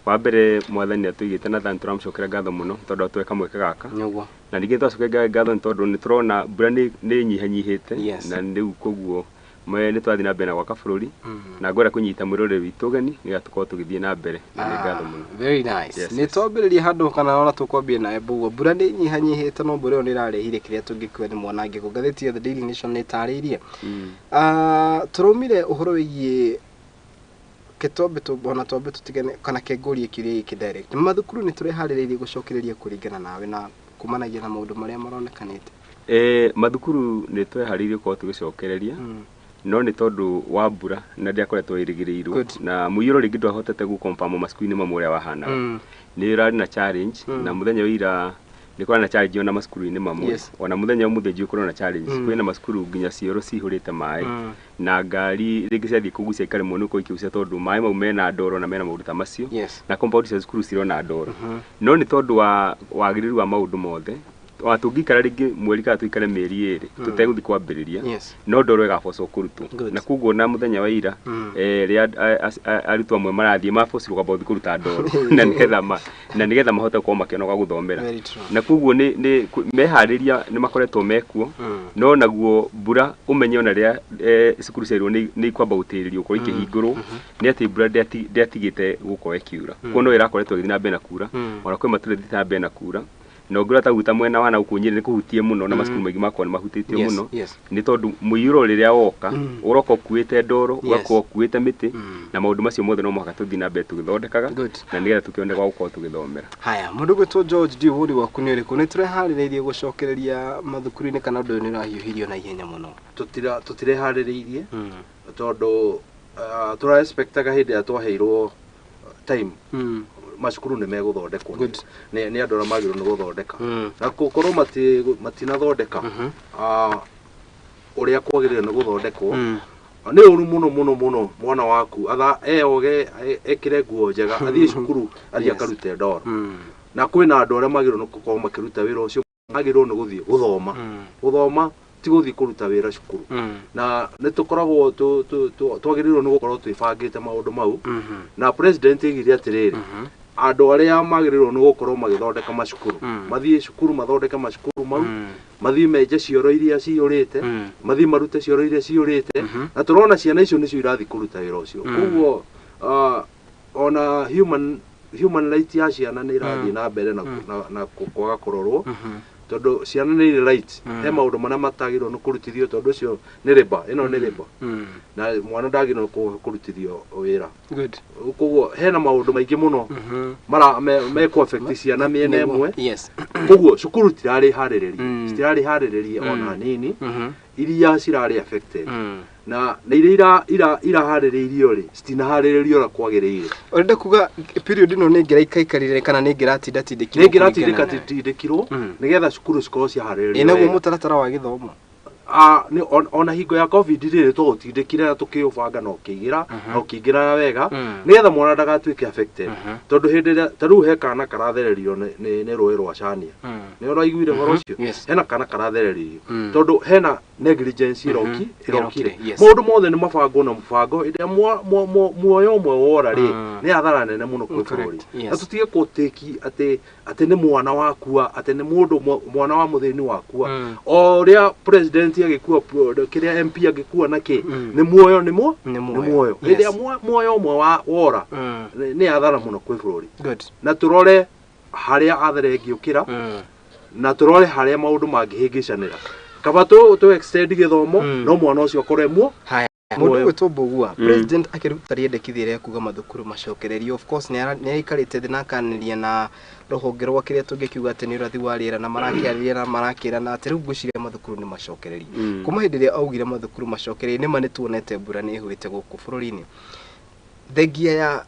Wa mbere Mwathani atũigĩte na thanĩ tũramũcokera ngatho mũno tondũ wa tweka mweke gaka. Nĩguo. Na ningĩ twacokeria ngatho nĩ tondũ nĩ tũrona mbura nĩ nyihanyihĩte na rĩu koguo nĩ twathiĩ na mbere na gwaka bũrũri na ngwenda kũnyita mwĩroreri witũ ũgeni nĩgetha tũkorwo tũgĩthiĩ na mbere. Nĩ ngatho mũno. Very nice. Nĩ twambĩrĩria handũ kana ona tũkwambia nawe Mbũgua, mbura nĩ nyihanyihĩte no mbura ĩyo nĩ ĩrarehire kĩrĩa tũngĩkiuga nĩ mwanangĩko. Ngathĩti ya The Daily Nation nĩ ĩtarĩirie tũraumire ũhoro wĩgiĩ Ketombe ona twambe tũtigane kana kengũrie kĩrĩa gĩkĩ direct. Mathukuru nĩ tũreharĩrĩirie gũcokereria kũringana nawe na kumanagia na maũndũ marĩa maronekanĩte. Mathukuru nĩ tweharĩirie gũkorwo tũgĩcokereria no nĩ tondũ wa mbura na ndiakoretwo ĩrĩgĩrĩirwo na mũiyũro rĩngĩ ndwahotete gũconfirm macukuru-inĩ mamwe ũrĩa wahanaga. Nĩ rarĩ na challenge na mũthenya wa ira nĩ kwarĩ na challenge ona macukuru-inĩ mamwe. Ona mũthenya ũmũthĩ nĩgũkorwo na challenge. Kwĩna macukuru nginya cioro cihũrĩte maĩ na ngari rĩngĩ ciathiĩ kũgucia ikaremwo nĩ gũkorwo ikĩgucia tondũ maĩ mau mena ndoro na mena maũndũ ta macio na compound cia cukuru cirona ndoro. No nĩ tondũ wa wagĩrĩru wa maũndũ mothe watungikara ringi mweri kana tuikare mieri 2 tuteguthi kwambiriria no ndoro igaboco kurutwo na kuguo na muthenya wa ira ria arutwo amwe marathie mabocirwo kwamba guthi kuruta ndoro na nigetha mahote gũkorwo makĩonoga gũthomera na kuguo ni mehariria ni makoretwo mekuo no naguo mbura umenye ona ria cukuru ciairwo ni kwamba gũtĩrĩrio gũkorwo ikĩhingũrwo ni atĩ mbura ndiatigĩte gũkorwo ĩkiura kuo no ĩrakoretwo ĩgĩthiĩ na mbere na kuura ona kwĩ matũre thiĩ na mbere na kuura na ngura ta guta mwena wana ukunyire ni kuhutie muno na macukuru maingi makwa ni mahutitio muno ni tondu muiyuro riria woka uroka kuite ndoro ugakwo kuite miti na maundu macio mothe no muhaka tuthi na mbere tugithondekaga na nigetha tukioneka gukorwo tugithomera. Haya mundu gwitwo George Ndiuburi waku ni uriku ni turehaririirie gucokereria mathukuru-ini kana undu ni urahiuhirio na ihenya muno? Tutirehaririirie tondu tura expectaga hindi ya twaheirwo time macukuru ni meguthondekwo ni andu ara magirwo ni guthondeka na gukorwo matinathondeka uria kwagirire ni guthondekwo ni uru muno mwana waku atha eoge ekire nguo njega athie cukuru athie akarute ndoro na kwina andu aria magirwo ni gukorwo makiruta wira ucio magirwo ni guthie guthoma ti guthie kuruta wira cukuru na ni tukoragwo twagirirwo ni gukorwo twibangite maundu mau na president igire atiriri andu aria magirirwo ni gukorwo magithondeka macukuru mathie cukuru mathondeka macukuru mau mathie menje cioro iria ciurite mathie marute cioro iria ciurite na turona ciana icio nicio irathi kuruta wira ucio koguo ona human right ya ciana ni irathi na mbere na kwaga kurorwo tondu ciana ni right he maundu mana matagirwo ni kurutithio tondu cio ni riba ino ni riba na mwana ndagirwo kurutithio wira koguo hena maundu maingi muno mara me affect ciana miena imwe koguo cukuru tirari hariririe ona nini iria cirari affected na iria irahaririirio ri citinaharirio ra kwagiriire urenda kuga period ino ni ngiraikaikarire kana ni ngiratindekirwo nigetha cukuru cikorwo ciahariririo inaguo mutaratara wa githomo ni ona hingo ya covid riri tugutindikire na tukiyubanga no kigira wega nigetha mwana ndagatuike affected tondu hindi taru he kana karathererio ni roi rwa Chania ni uraiguire horo ucio hena kana karathererio tondu hena negligence irokire mundu mothe ni mabango na mubango inde muoyo umwe wora ri ni athara nene muno kwi bururi na tutige kuteki ati ni mwana wakua ati ni mundu mwana wa muthini wakua oria president agikua kiria MP agikua naki ni muoyo ni muoyo inde muoyo umwe wora ni athara muno kwi bururi na turore haria athere ngiukira na turore haria maundu mangihingicanira kaba tu extend githomo no mwana ucio akoremwo mundu gwitwo Mbugua president akiruta riendekithia ria kuga mathukuru macokererio of course ni aikarite thina akaniria na ruhonge rwa kiria tungikiuga ati ni urathi wa riera na marakiariria na marakira na ati riu ngwiciria mathukuru ni macokererio kuma hindi ria augire mathukuru macokererio ni mani tuonete mbura ni huite guku bururi-ini thengia ya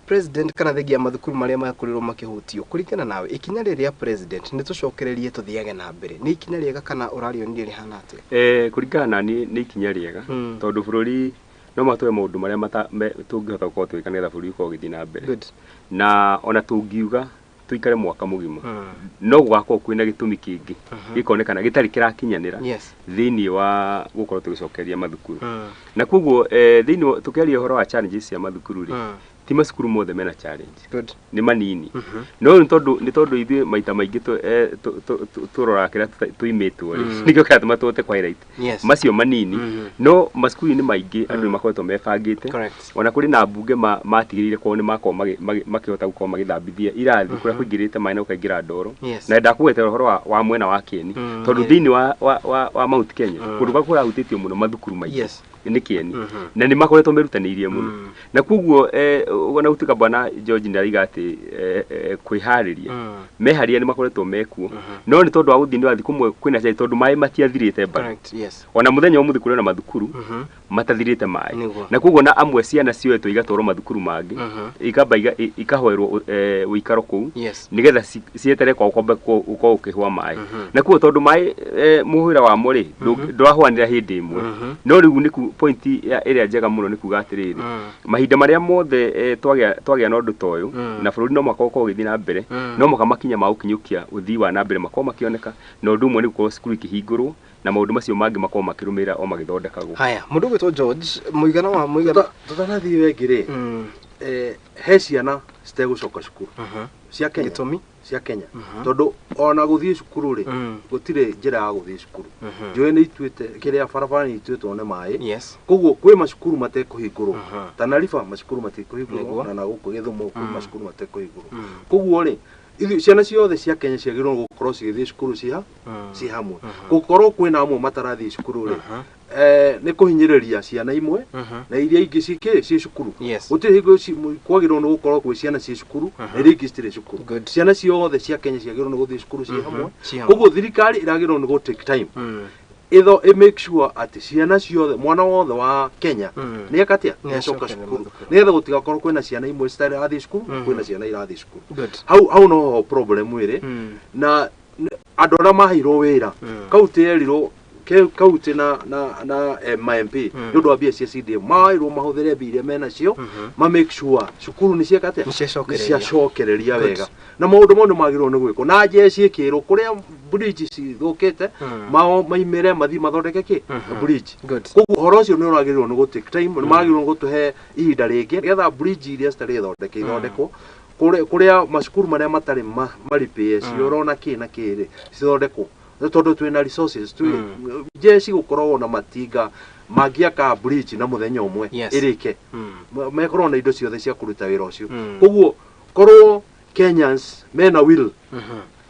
president kana thengia mathukuru maria makurirwo makihutio kuringana nawe ikinya riria president ni tucokererie tuthiage na mbere ni ikinya riega kana urario ni rihana ati kuringana ni ikinya riega tondu bururi no matwe maundu maria tungihota gukorwo twikana bururi ko githii na mbere na ona tungiuga tuikare mwaka mugima no gwakorwo kwina gitumi kingi gikonekana gitari kirakinyanira thiini wa gukorwo tugicokereria mathukuru na kuguo thiini tukiaria horo wa challenges cia mathukuru ri ti macukuru mothe mena challenge ni manini no ni tondu ithuĩ maita maingi turora kira tuimitwo ri nikio kana tumatote kwa right macio manini no macukuru ni maingi andu makoretwo mebangite ona kuri na mbunge matigirire kwa ni makorwo makihota gukorwo magithambithia irathi kuria kuingirite maina ukaingira ndoro na ndakugwetera horo wa mwena wa Kieni tondu thiini wa Mount Kenya kundu gwa hutitio muno mathukuru maingi ni Kieni na ni makoretwo merutaniirie muno na kuguo ona utuka bwana George ndariga ati kwihariria meharia ni makoretwo mekuo no ni tondu wa uthini wa thikumwe kwina cai tondu mai matiathirite bara ona muthenya umuthi kuri na mathukuru matathirite mai na kuguo na amwe ciana cioetwo igatwarwo mathukuru mangi ikamba ikahoerwo uikaro kuu nigetha cietere kwa ukombe uko ukihwa mai na kuguo tondu mai muhira wa muri ndwahwanira hindi imwe no riu ni point ĩrĩa njega mũno nĩ kuga atĩrĩrĩ mahinda marĩa mothe twagĩa na ũndũ ta ũyũ na bũrũri no makorwo gũthiĩ na mbere no mũhaka makinya ma gũkinyũkia ũthii wa na mbere makorwo makĩoneka na ũndũ ũmwe nĩ gũkorwo cukuru ikĩhingũrwo na maũndũ macio mangĩ makorwo makĩrũmĩrĩra o magĩthondekagwo. Haya mũndũ gwĩtwo George mũigana tũtanathiĩ wengĩ rĩ he ciana citegũcoka cukuru cia Kenya cia Kenya tondu ona guthii cukuru ri gutire njira ya guthii cukuru njũĩ nĩ ituĩte kĩrĩa barabara nĩ ituĩtwo nĩ maĩ koguo kwĩ macukuru matekũhingũrwo Tana River macukuru matekũhingũrwo na gũkũ Gĩthumo kwĩ macukuru matekũhingũrwo koguo ri ciana ciothe cia Kenya ciagĩrĩirwo gũkorwo cigĩthiĩ cukuru ci hamwe gũkorwo kwĩna amwe matarathiĩ cukuru ri nĩ kũhinyĩrĩria ciana imwe na iria ingĩ ci cukuru gũtirĩ hingo kwagĩrĩirwo nĩ gũkorwo kwĩ ciana ci cukuru na iria ingĩ citirĩ cukuru ciana ciothe cia Kenya ciagĩrĩirwo nĩ gũthiĩ cukuru ci hamwe koguo thirikari ĩragĩrĩirwo nĩ take time make sure atĩ ciana ciothe mwana wothe wa Kenya nĩ ekatia nĩ acoka cukuru nĩgetha gũtigakorwo kwĩna ciana imwe citarathiĩ cukuru kwĩna ciana irathiĩ cukuru hau no problem ĩrĩ na andũ arĩa maheirwo wĩra kauntĩ yerirwo kauntĩ na MP nĩ ũndũ wa mbia cia CDM maheirwo mahũthĩre mbia iria mena cio make sure cukuru nĩ ciekatia ciacokereria wega na maũndũ mau nĩ magĩrĩirwo nĩ gwĩkwo na njeci ĩkĩrwo kũrĩa bridge cithũkĩte maimĩre mathi mathondeke bridge koguo ũhoro ũcio nĩ ũragĩrĩirwo nĩ take time nĩ magĩrĩirwo nĩ gũtũhe ihinda rĩngĩ nĩgetha bridge iria citarĩ thondeke ithondekwo kũrĩa macukuru marĩa matarĩ maripie cioro na kĩ na kĩrĩ cithondekwo tondu twĩna resources njeci gũkorwo na matinga mangĩaka bridge na mũthenya ũmwe ĩrĩke mekorwo na indo ciothe cia kũruta wĩra ũcio koguo korwo Kenyans mena will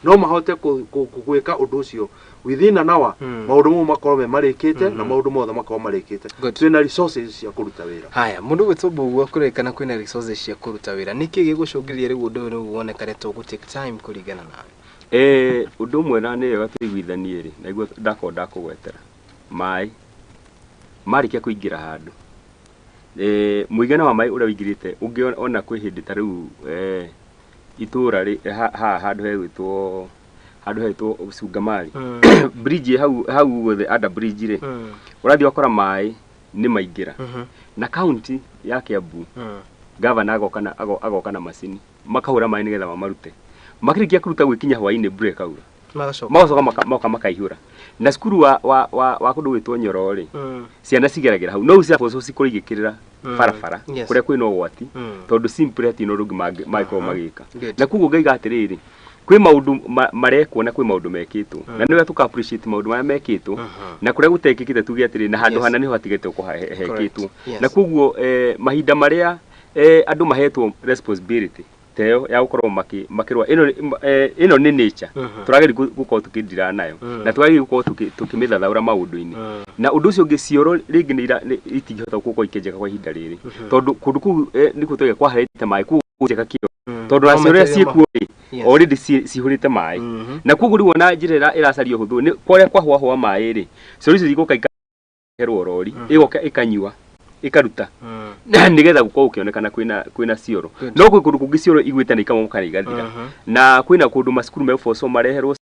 no mahote gwĩka ũndũ ũcio within an hour maũndũ mau makorwo marĩkĩte na maũndũ mothe makorwo marĩkĩte twĩna resources cia kũruta wĩra. Haya mũndũ gwĩtwo Mbugua kũrĩkana kwĩna resources cia kũruta wĩra nĩkĩ gĩgũcũngĩrĩria rĩu ũndũ ũyũ wonekane take time kũringana nawe? Ũndũ ũmwe na nĩ wega tũiguithanie rĩ na igua ndakũgwetera maĩ marĩkia kũingĩra handũ mũigana wa maĩ ũrĩa ũingĩrĩte ũngĩona kwĩ hĩndĩ ta rĩu itũra handũ hetwo Cungamari bridge hau guothe under bridge rĩ ũrathiĩ wakora maĩ nĩ maingĩra na county ya Kiambu governor agoka na macini makahũra maĩ nĩgetha mamarute makirikia kuruta gwikinya hwainĩ break aura magacoka makaihũra na cukuru wa kũndũ gwĩtwo Nyoro rĩ ciana cigeragĩra hau no ciaboco cikũrĩgĩkĩrĩra barabara kũrĩa kwĩna ũgwati tondũ simple ati no rũngĩ mangĩkorwo magĩka na koguo ngaiga atĩrĩrĩ kwĩ maũndũ marekwo na kwĩ maũndũ mekĩtwo na nĩwe tuka appreciate maũndũ marĩa mekĩtwo na kũrĩa gũtekĩkĩte tuge atĩrĩrĩ na handũ hana nĩho hatigĩte kũhekĩtwo na koguo mahinda marĩa andũ mahetwo responsibility teo ya gukorwo makirwa ino ni nature turageri gukorwo tukindira nayo na turageri gukorwo tukimithathaura maundu-ini na undu ucio ngicioro ringi ni itingihota gukorwo ikenjeka kwa ihinda riri tondu kundu ku niko twege kwa harite mai ku njeka kio tondu raciore ciekuo already cihurite mai na koguo ri wona njira iracario huthu ni kwaria kwa hwa mai ri cio icio igukaika herwo rori igoka ikanyua ikaruta nigetha gukorwo ukionekana kwina cioro no kwĩ kũndũ kũngĩ cioro igwĩte na ikamomoka igathira na kwĩna kũndũ macukuru mefoco mareherwo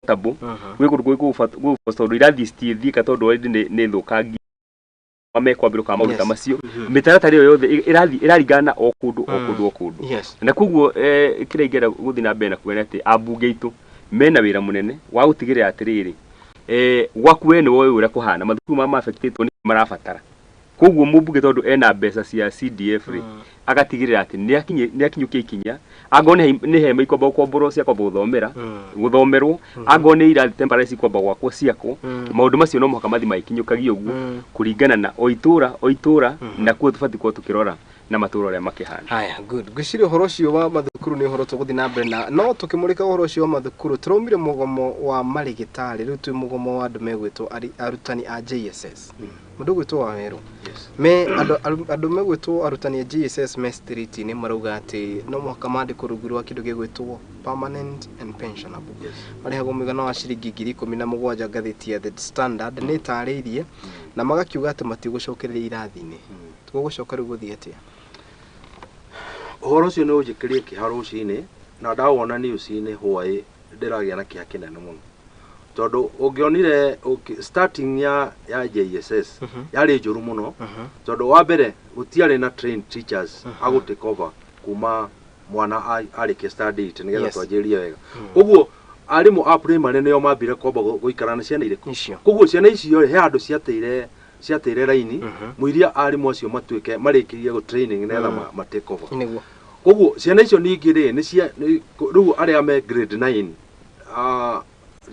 tabu gwĩ kũndũ gũfoco irathi citithika tondũ already nĩ thũkangi mamekwambĩrwo kama maruta macio mĩtaratara ĩyo yothe ĩraringana o kũndũ na koguo kĩraingĩra gũthiĩ na mbere na kuona atĩ ambunge aitũ mena wĩra mũnene wa gũtigĩrĩra atĩrĩrĩ gwaku we nĩ woĩ ũrĩa kũhana mathukuru ma affectĩtwo nĩ marabatara koguo mũmbunge tondũ ena mbeca cia CDF rĩ agatigĩrĩra atĩ nĩ akinyũkia ikinya angoo nĩ hema ikwamba gũkomborwo cia kwamba gũthomerwo angoo nĩ irathi temporary ikwamba gwakwo ciakwo maũndũ macio no mũhaka mathi maikinyũkagia ũguo kũringana na o itũra na kuo tũbatiĩ gũkorwo tũkĩrora na matũra ũrĩa makĩhana. Haya good ngwĩciria ũhoro ũcio wa mathukuru nĩ ũhoro tũgũthiĩ na mbere na no tũkĩmũrĩka ũhoro ũcio wa mathukuru tũraumire mũgomo wa marigĩtarĩ rĩu twĩ mũgomo wa andũ megwĩtwo arutani a JSS mũndũ gwĩtwo Waweru me andũ megwĩtwo arutani a JSS me street-inĩ marauga atĩ no mũhaka mandĩkwo rungu rwa kĩndũ gĩgwĩtwo permanent and pensionable marĩhagwo mũigana wa ciringi 17,000 ngathĩti ya The Standard nĩ ĩtarĩirie na magakiuga atĩ matigũcokereria irathi-inĩ tũgũcoka rĩu gũthiĩ atĩa? Ũhoro ũcio nĩ ũnjĩkĩrie kĩharo ũcinĩ na ndawona news-inĩ hwaĩ ndĩragĩa na kĩeha kĩnene mũno tondu ungionire starting ya JSS yari njuru muno tondu wa mbere gutiari na trained teachers agu take over kuma mwana arike study nigetha twanjirie wega uguo arimu a primary nio mambire kwamba guikarana ciana iriku kuguo ciana icio he andu ciateire raini muiria arimu acio matuike marikirie go training nigetha ma take over niguo kuguo ciana icio ningi ri ni cia riu aria me grade 9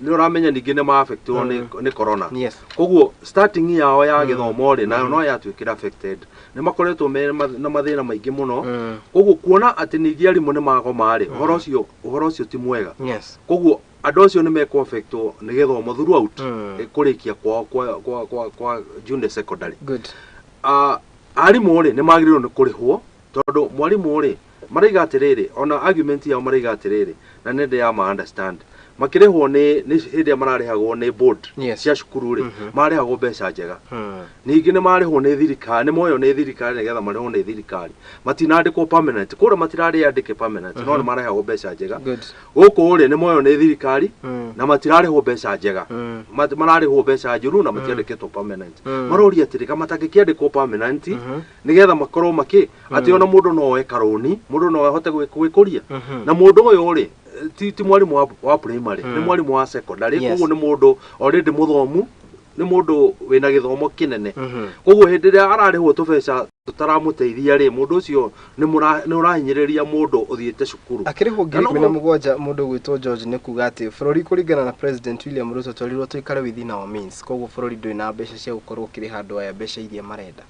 ni uramenya ningi ni ma affectwo ni corona kuguo starting yao ya githomo ri nayo no yatuikira affected ni makoretwo na mathina maingi muno kuguo kuona ati ningi arimu ni magoma ri uhoro ucio ti mwega kuguo andu acio ni meko affectwo ni githomo throughout kurikia kwa junior secondary arimu ri ni magiriro ni kurihwo tondu mwarimu ri mariga atiriri ona argument yao mariga atiriri na nende ya ma understand makirehwo ni hindi mararehagwo ni board cia cukuru ri marehagwo mbeca njega ningi ni marehwo ni thirikari ni moyo ni thirikari nigetha marehwo ni thirikari matinandikwo permanent kura matirari andike permanent no ni marehagwo mbeca njega guku ri ni moyo ni thirikari na matirarehwo mbeca njega mararehwo mbeca njuru na matiandikitwo permanent marori atirika matangikiandikwo permanent nigetha makorwo maki ati ona mundu no ekaroni mundu no ahote gwikuria na mundu uyu ri ti mwarimu wa primary ni mwarimu wa secondary kuguo ni mundu already muthomu ni mundu wina githomo kinene kuguo hindi ria ararihwo tubeca tutaramuteithia ri mundu ucio ni urahinyiriria mundu uthiite cukuru akirihwo ngiri 17 mundu gwitwo George ni kuga ati bururi kuringana na President William Ruto twarirwo tuikare within our means kuguo bururi ndui na mbeca cia gukorwo kiri handu aya mbeca iria marenda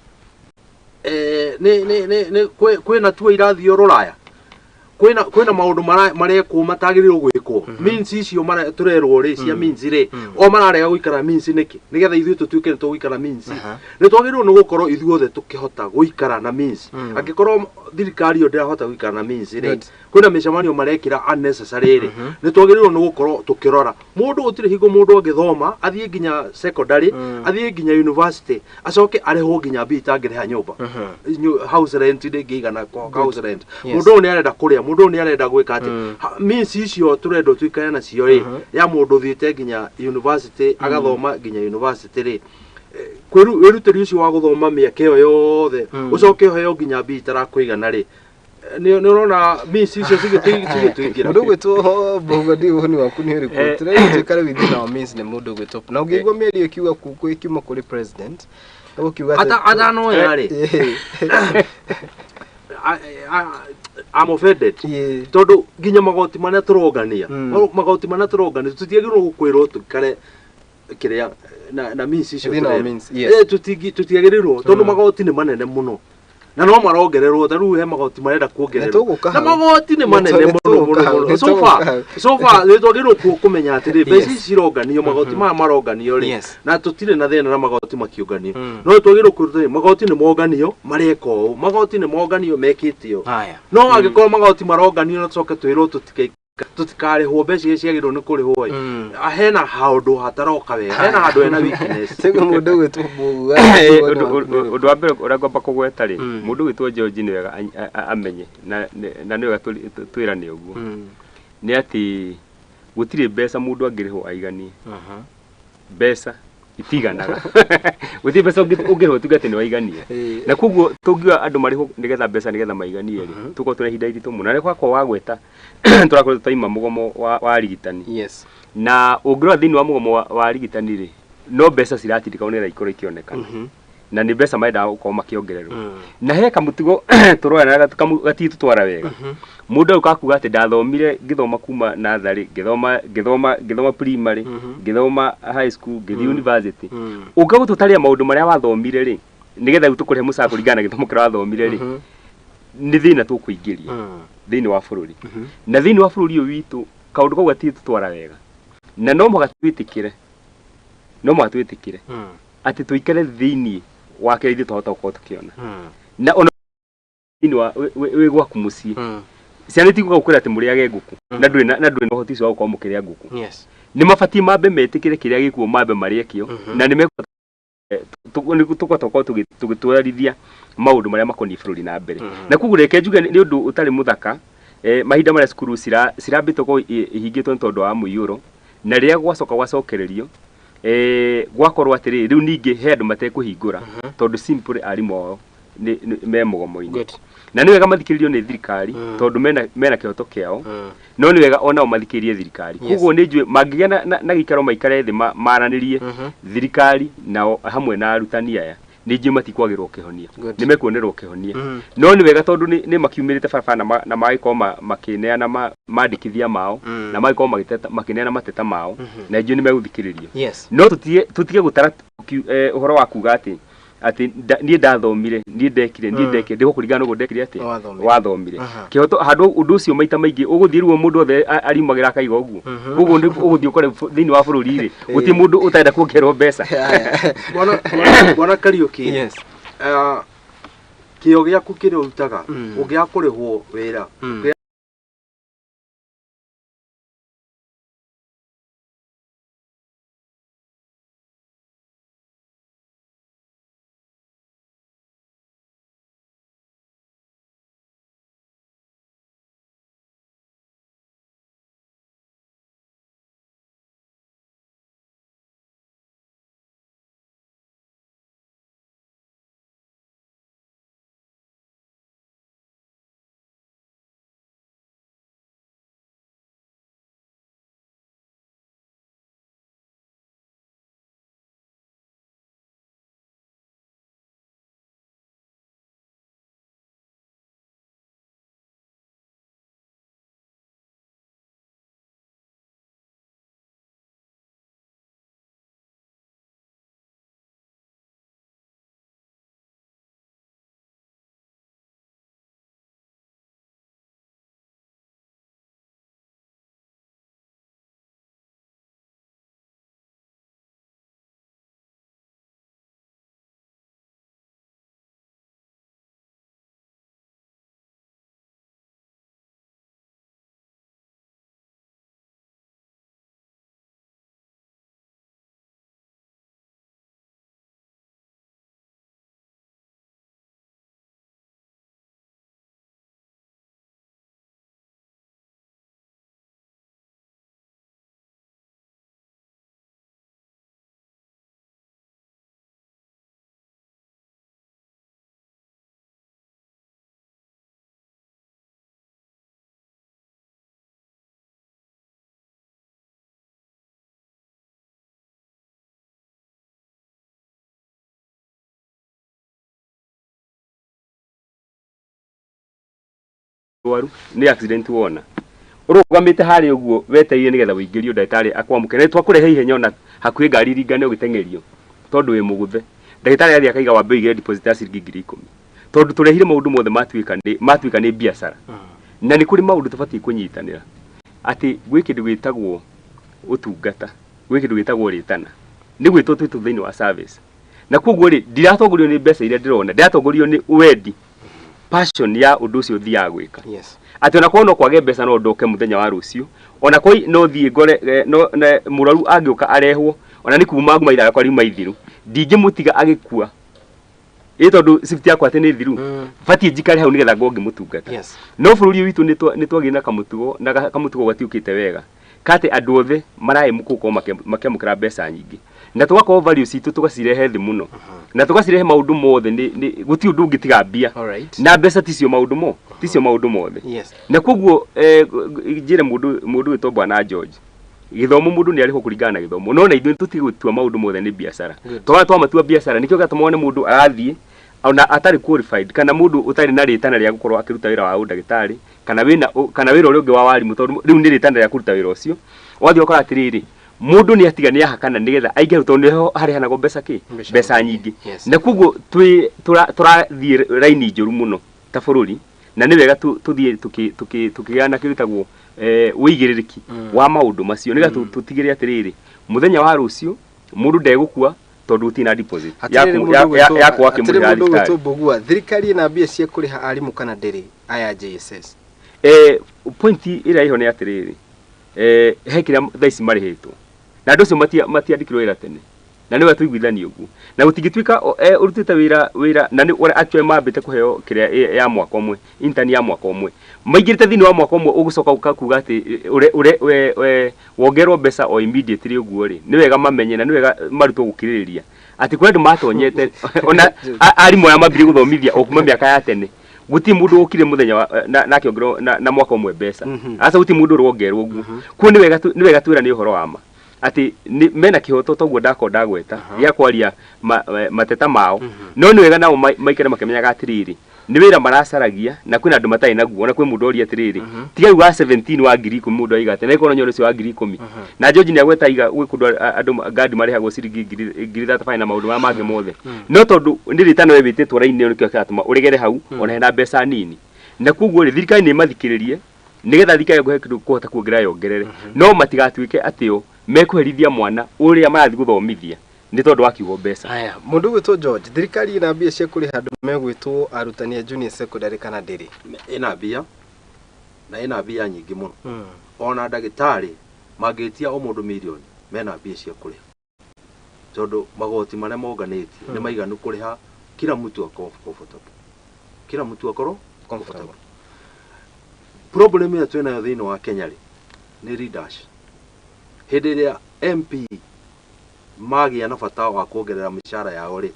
kwina tuo irathio ruraya kwina maundu marekwo matagirirwo gwikwo means icio turerwo ri cia means ri o mararega guikara means niki nigetha ithuĩ tutuike tuguikara means ni twagirirwo ni gukorwo ithuothe tukihota guikara na means angikorwo thirikari yo ndirahota guikara na means ri kwina micemanio marekira unnecessary ri ni twagirirwo ni gukorwo tukirora mundu gutire hingo mundu agithoma athie nginya secondary athie nginya university acoke arehwo nginya bita ngireha nyumba house rent ndigigana house rent mundu ni arenda kuria mundu ni arenda gwika ati means icio turendo tuikaya na cio ri ya mundu thiite nginya university agathoma nginya university ri kwirutiri ucio wa guthoma miaka iyo yothe ucoke heo nginya bita ra kuigana ri ni urona means icio cigituingira mundu gwitwo bogodi honi waku ni uri kutre tuikare within our means ni mundu gwitwo na ungigwa meri ikiuga kukiuma kuri president ukiuga ata no yari I'm offended tondu nginya magoti mana turongania magoti mana turongania tutiagirwo gukwirwo tukare kiria na means icio tutiagirwo tondu magoti ni manene muno na no marongererwo taru he magoti marenda kuongererwo na magoti ni manene muno so far ni twagirwo kumenya atiri mbeca cironganio magoti maronganio ri na tutire na thina na magoti makionganio no twagirwo kuruta magoti ni monganio mareko magoti ni monganio mekitio no agikorwo magoti maronganio na tucoke twirwo tutikarihwo mbeca ciagirwo ni kurihwo hena handu hataroka wega hena handu hena weakness tego mundu gwitwo undu wa mbere uria ngomba kugweta ri mundu gwitwo George ni wega amenye na ni wega twirane uguo ni ati gutire mbeca mundu angirihwo aiganie mbeca itiganaga gutire mbeca ungirihwo tugate ni waiganie na kuguo tungiwa andu marihwo nigetha mbeca nigetha maiganie ri tuko tuna hinda iritu muno na kwako wagweta turakorwo taima mugomo wa rigitani na ungirwa thini wa mugomo wa rigitani ri no mbeca ciratindika unira ikoro ikionekana na ni mbeca maenda gukorwo makiongererwo na he kamutigo turora na gatitu twara wega mundu ukakuga ati ndathomire ngithoma kuma nathari ngithoma primary ngithoma high school ngithi university ukagu tutaria maundu maria wathomire ri nigetha tukurihe mucara kuringana githomo kira wathomire ri ni thina tukuingiria thini wa bururi na thini wa bururi uyu witu kaundu kau gatitu twara wega na no mugatwitikire ati tuikare thini wa kire tuhota gukorwo tukiona na ona thini wa we gwaku mucii ciana tiguka gukwira ati muriage nguku na nduri na uhoti ucio wa gukorwo mukiria nguku ni mabati mambe metikire kiria gikuo mambe mariekio na ni meko tuko tugitwarithia maundu maria makoni bururi na mbere na kugu reke njuge ni undu utari muthaka mahinda maria cukuru cirambitwo ko ihingitwo tondu wa muiyuro na rĩrĩa gwacoka gwacokererio gwakorwo atĩrĩ rĩu ningĩ he andũ matekũhingũra tondũ simple arimũ ao me mũgomo-inĩ na nĩ wega mathikĩrĩrio nĩ thirikari tondũ mena kĩhoto kĩao no nĩ wega onao mathikĩrĩrie thirikari koguo nĩ njũĩ mangĩgĩa na gĩikaro maikare thĩ maranĩrie thirikari nao hamwe na arutani aya nĩ njũĩ matikwagĩrwo kĩhonia nĩ mekuonerwo kĩhonia no nĩ wega tondũ nĩ makiumĩrĩte barabara na magĩkorwo makĩneana mandĩkithia mao na magĩkorwo makĩneana mateta mao na njũĩ nĩ megũthikĩrĩrio no tũtige gũtara ũhoro wa kuga atĩ niĩ ndathomire niĩ ndekire ndĩgo kũringana ũguo ndekire atĩ wathomire kĩhoto handũ ũndũ ũcio maita maingĩ ũgũthiĩ ruo mũndũ othe ariumagĩra akaiga ũguo ũguo ũgũthiĩ ũkore thĩinĩ wa bũrũri-rĩ gũtirĩ mũndũ ũtarenda kuongererwo mbeca Bwana Kariuki kĩo gĩaku kĩrĩa ũrutaga ũngĩaga kũrĩhwo wĩra nĩ accident wona ũrũgamĩte harĩa ũguo wetereire nĩgetha ũingĩrio ndagĩtarĩ akwamũkĩre twakũrehe ihenya ona hakuhĩ ngari ringane ũgĩteng'erio tondũ wĩ mũgũthe ndagĩtarĩ athiĩ akaiga wambe ũigĩre deposit ya ciringi 10,000 tondũ tũrehire maũndũ mothe matuĩka nĩ biacara na nĩ kũrĩ maũndũ tũbatiĩ kũnyitanĩra atĩ gwĩ kĩndũ gwĩtagwo ũtungata gwĩ kĩndũ gwĩtagwo rĩtana nĩ gwĩtwo twĩtũ thĩinĩ wa service na koguo rĩ ndiratongorio nĩ mbeca iria ndĩrona ndiratongorio nĩ wendi passion ya ũndũ ũcio thiaga gwĩka atĩ ona korwo no kwage mbeca no ndoke mũthenya wa rũciũ ona korwo no thiĩ ngore mũrwaru angĩũka arehwo ona nĩ kuma nguma ithara kwa riuma ithiru ndingĩmũtiga agĩkua tondũ shift yakwa atĩ nĩ thiru batiĩ njikare hau nĩgetha ngonge mũtungata no bũrũri witũ nĩ twagĩe na kamũtugo gatiũkĩte wega kate andũ othe maraĩ mũkũko makĩamũkĩra mbeca nyingĩ na tũgakorwo values citũ tũgacirehe thĩ mũno na tũgacirehe maũndũ mothe gũtirĩ ũndũ ũngĩtiga mbia na mbeca ticio maũndũ mothe na koguo njĩre mũndũ wĩtwo Bwana George gĩthomo mũndũ nĩ arĩho kũringana na gĩthomo no na ithuĩ tũtige gũtua maũndũ mothe nĩ biacara twamatua biacara nĩkĩo gatũmone mũndũ arathiĩ ona atarĩ qualified kana mũndũ ũtarĩ na rĩtana rĩa gũkorwo akĩruta wĩra wa ũndagĩtarĩ kana wĩra ũrĩa ũngĩ wa warimũ tondũ rĩu nĩ rĩtana rĩa kũruta wĩra ũcio wathiĩ ũkora atĩrĩrĩ mũndũ nĩ atiga nĩ ahakana nĩgetha aingĩre tondũ nĩho harehanagwo mbeca nyingĩ na koguo tũrathiĩ raini njũru mũno ta bũrũri na nĩ wega tũthiĩ tũkĩgĩa na kĩrutagwo wĩigĩrĩrĩki wa maũndũ macio nĩgetha tũtigĩre atĩrĩrĩ mũthenya wa rũciũ mũndũ ndegũkua tondũ ũtina deposit ya kwa kĩmũrĩra thirikari thirikari na mbia cia kũrĩha arimũ kana ndĩrĩ aya JSS point ĩrĩa iho nĩ atĩrĩrĩ he kĩrĩa thaa ici marĩhĩtwo na andũ acio matiandĩkirwo wĩra tene na niwe tuiguithani ugu na gutigituika urutite wira na ni actually mambite kuheo kiria ya mwaka omwe intern ya mwaka omwe maigirite thini wa mwaka omwe ugucoka ukakuga ati we wongerwo mbeca o immediately uguo ri ni wega mamenye na ni wega marutwo gukiririria ati kwendu matonyete ona ari moya mabiri guthomithia okuma miaka ya tene guti mundu ukire muthenya na kiongero na mwaka omwe mbeca asa guti mundu ruongerwo uguo ku ni wega twira ni uhoro wama ati mena kihoto toguo ndakonda gweta ya kwaria mateta mao no ni wega nao maikere makemenyaga atiriri ni wira maracaragia na kwina andu matai naguo na kwi mundu ori atiriri tiga wa 17 wa ngiri 10 mundu aigate na ikono nyoro cio wa ngiri 10 na George ni agweta iga gwi kundu andu gadi marehagwo ciringi ngiri 35 na maundu ma mage mothe no tondu ndiritano we bititwo raini ni kio katuma urigere hau ona hena mbeca nini na kuguo ri thirikari ni mathikiririe nigetha thirikari guhe kindu kuhota kuongerera yongerere no matigatuike atio mekuherithia mwana uria marathi guthomithia ni tondu wa kiugo mbeca. Aya mundu gwitwo George thirikari ina mbia cia kuri handu megwitwo arutani a junior secondary kana ndiri ina mbia na ina mbia nyingi muno ona ndagitari magitia o mundu milioni mena mbia cia kuri tondu magoti maria monganĩtie ni maiganu kuriha kila mtu ako comfortable kila mtu akoro comfortable. Problem ya twena thĩinĩ wa Kenya ri ni leaders hĩndĩ ĩrĩa MP magia na bata wa kuongerera mishara yao ri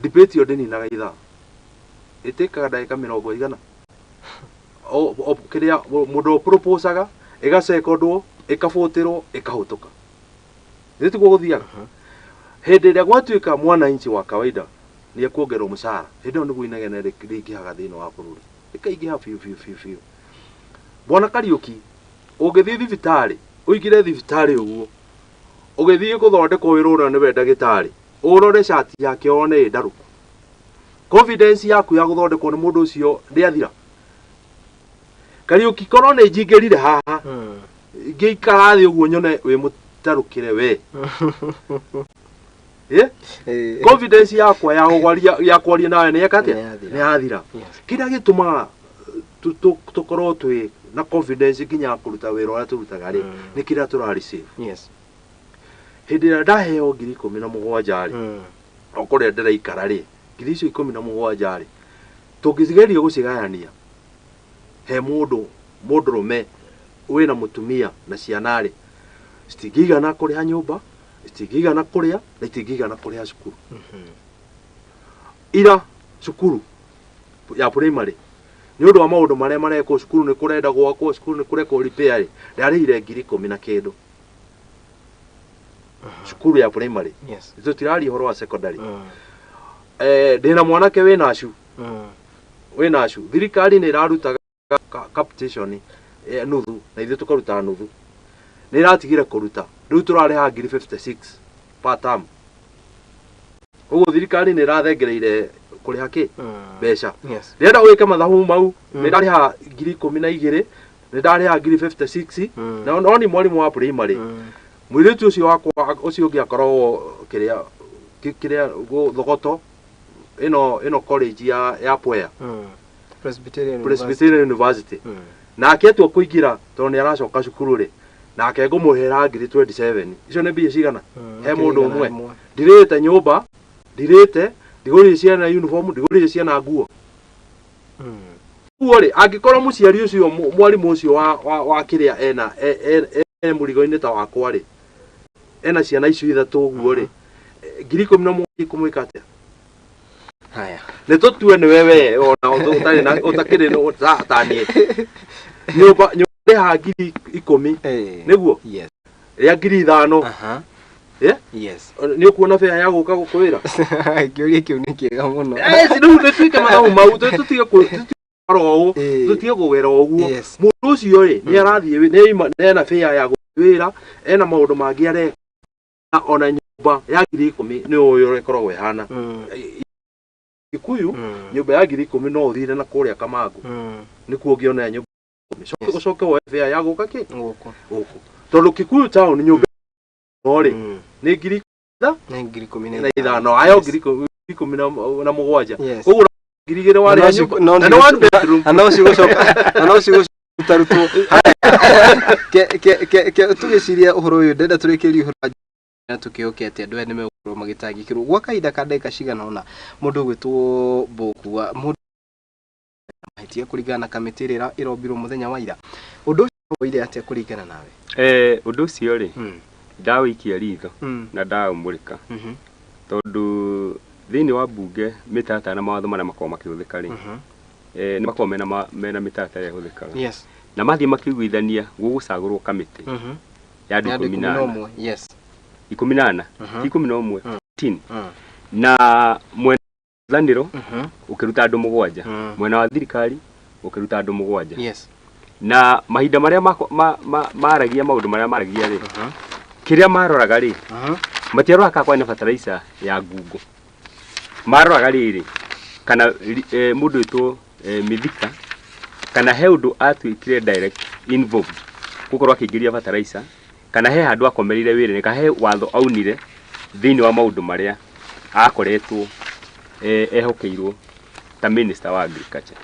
debate yo ndini naga itha itekaga ndagika 100 o kiria mundu proposaga igasekondwo ikafutirwo ikahutuka nditu guthiaga hĩndĩ ĩrĩa gwatuika mwananchi wa kawaida ni kuongerwo mishara hĩndĩ ĩyo nĩguo inegene rĩingĩhaga thĩinĩ wa bũrũri ikaingĩha biũ Bwana Kariuki ũngĩthiĩ thibitarĩ uigire thibitarĩ uguo ugithie guthondekwo wirura ni we ndagitari urore shati yake one ndaruku confidence yaku ya guthondekwo ni mundu ucio ndiathira Kariuki korwo ni njingirire haha ngiikara thi uguo nyone wi mutarukire we confidence yakwa ya kwaria nawe ni yakate ni yathira kira gituma tukorwo twi na confidence kinya kuruta wira uria turutaga ri ni kira turari receive hĩndĩ ĩrĩa ndaheo ngiri 17 rĩ okore ndĩraikara rĩ ngiri icio 17 rĩ tũngĩcigeria gũcigayania he mũndũrũme wĩna mũtumia na ciana rĩ citingĩigana kũrĩha nyũmba citingĩigana kũrĩa na citingĩigana kũrĩha cukuru ira cukuru ya primary nĩ ũndũ wa maũndũ marĩa marekwo cukuru nĩ kũrenda gwakwo cukuru nĩ kũrekwo repair rĩ ndarĩhire ngiri 10 na kĩndũ cukuru ya primary ito tirari horo wa secondary ndina mwanake wina acu thirikari ni iraruta capitation nuthu na ithu tukaruta nuthu ni iratigire kuruta riu turareha ngiri 56 per term uguo thirikari ni irathengereire kuriha ki mbeca ndenda gwika mathabu mau ni ndareha ngiri 12 ni ndareha ngiri 56 na noni mwalimu wa primary mwiritu ucio wakwa ucio ngiakorwo kiria thogoto ino college ya Pwea Presbyterian University na aketwo kuingira tondu ni aracoka cukuru ri na akengumuhera ngiri 27 icio ni mbia cigana he mundu umwe ndirite nyumba ndirite ndigurire ciana uniform ndigurire ciana nguo ri angikorwo muciari ucio mwalimu ucio wa kiria ena murigo-ini ta wakwa ri ena ciana icio ithatu guo ri ngiri 11 kumwika atia haya ne tutue ni wewe ona utari na utakire no tanie nyumba ha ngiri 10 niguo ya ngiri 5 yes ni ukuona fea ya guka gukwira ngiuria kiu ni kiega muno riu twike mathabu mau tutige ro tutige kugwera uguo mundu ucio ri ni arathie ni ena fea ya gukwira ena maundu mangi areka ona nyumba ya ngiri 10 ni uyo rekorwo ehana Kikuyu nyumba ya ngiri 10 no uthire na kuria Kamangu nikuo ngiona nyumba ucoke woe fea ya guka ki guku tondu Kikuyu town nyumba ori ni ngiri 15 ayo ngiri 17 koguo ngiri gire wari nyumba na no one bedroom ana ucio gucoka tarutwo ke tugiciria uhoro uyu ndenda turikirie uhoro tukioke ati andu ene magitangikirwo gwa kaida ka ndeka cigana ona mundu gwitwo Mbũkua mundu mahitia kuringana na kamiti ira irombirwo muthenya wa ira undu ucio atia kuringana nawe undu ucio ri ndawikia ritho na ndaumurika tondu thiini wa bunge mitata na mawatho maria makoo makihuthika ri ni makoo mena mitata ya huthikaga yes na mathie makiguithania gugucagurwo kamiti ya andu 11 yes 18 11 10 na mwenaniro ukiruta andu 7 mwena wa thirikari ukiruta andu 7 yes na mahinda maria maragia maundu maria maragia ri kiria maroraga ri matiaroraga kwa ina fertilizer ya ngungu maroraga riri kana mundu itwo Mithika kana he undu atwikire direct involved gukorwo akigiria fertilizer kana he handu akomerire wire kana he watho aunire thiini wa maundu maria akoretwo ehokeirwo ta minister wa agriculture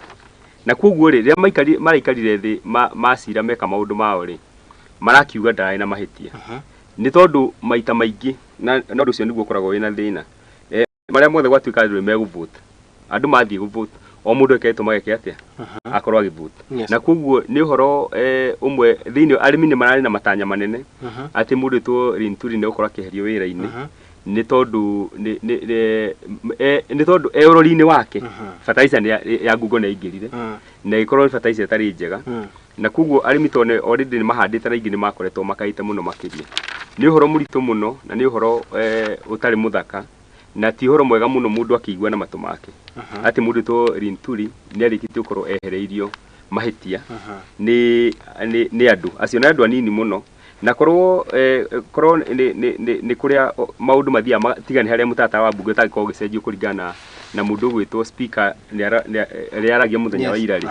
na koguo ri maraikarire thi macira meka maundu mao ri marakiuga ndaĩ na mahitia ni tondu maita maingi na ndu cio niguo koragwo wina thina maria mothe gwatuika andu meguvote andu mathie guvote o mundu eketwo mageke atia akorwo agivote na koguo ni uhoro umwe thiini arimi ni marari na matanya manene ati mundu to Rinturi ni ukorwo akiherio wira-ini ni tondu ni tondu eurori-ini wake fertilizer ya ngungu ni ingirire na ikorwo fertilizer itari njega na koguo arimi tone already ni mahandite na ingi ni makoretwo makaite muno makiria ni uhoro muritu muno na ni uhoro utari muthaka na ti uhoro mwega muno mundu akigwa na matu make ati mundu to Rinturi ni arikite ukorwo ehereirio mahitia ni andu acio na andu anini muno na korwo ni kuria maundu mathia tigani haria mutata wa bunge tagikorwo gicenjio kuringana na mundu gwitwo speaker ni aragia muthenya wa ira ri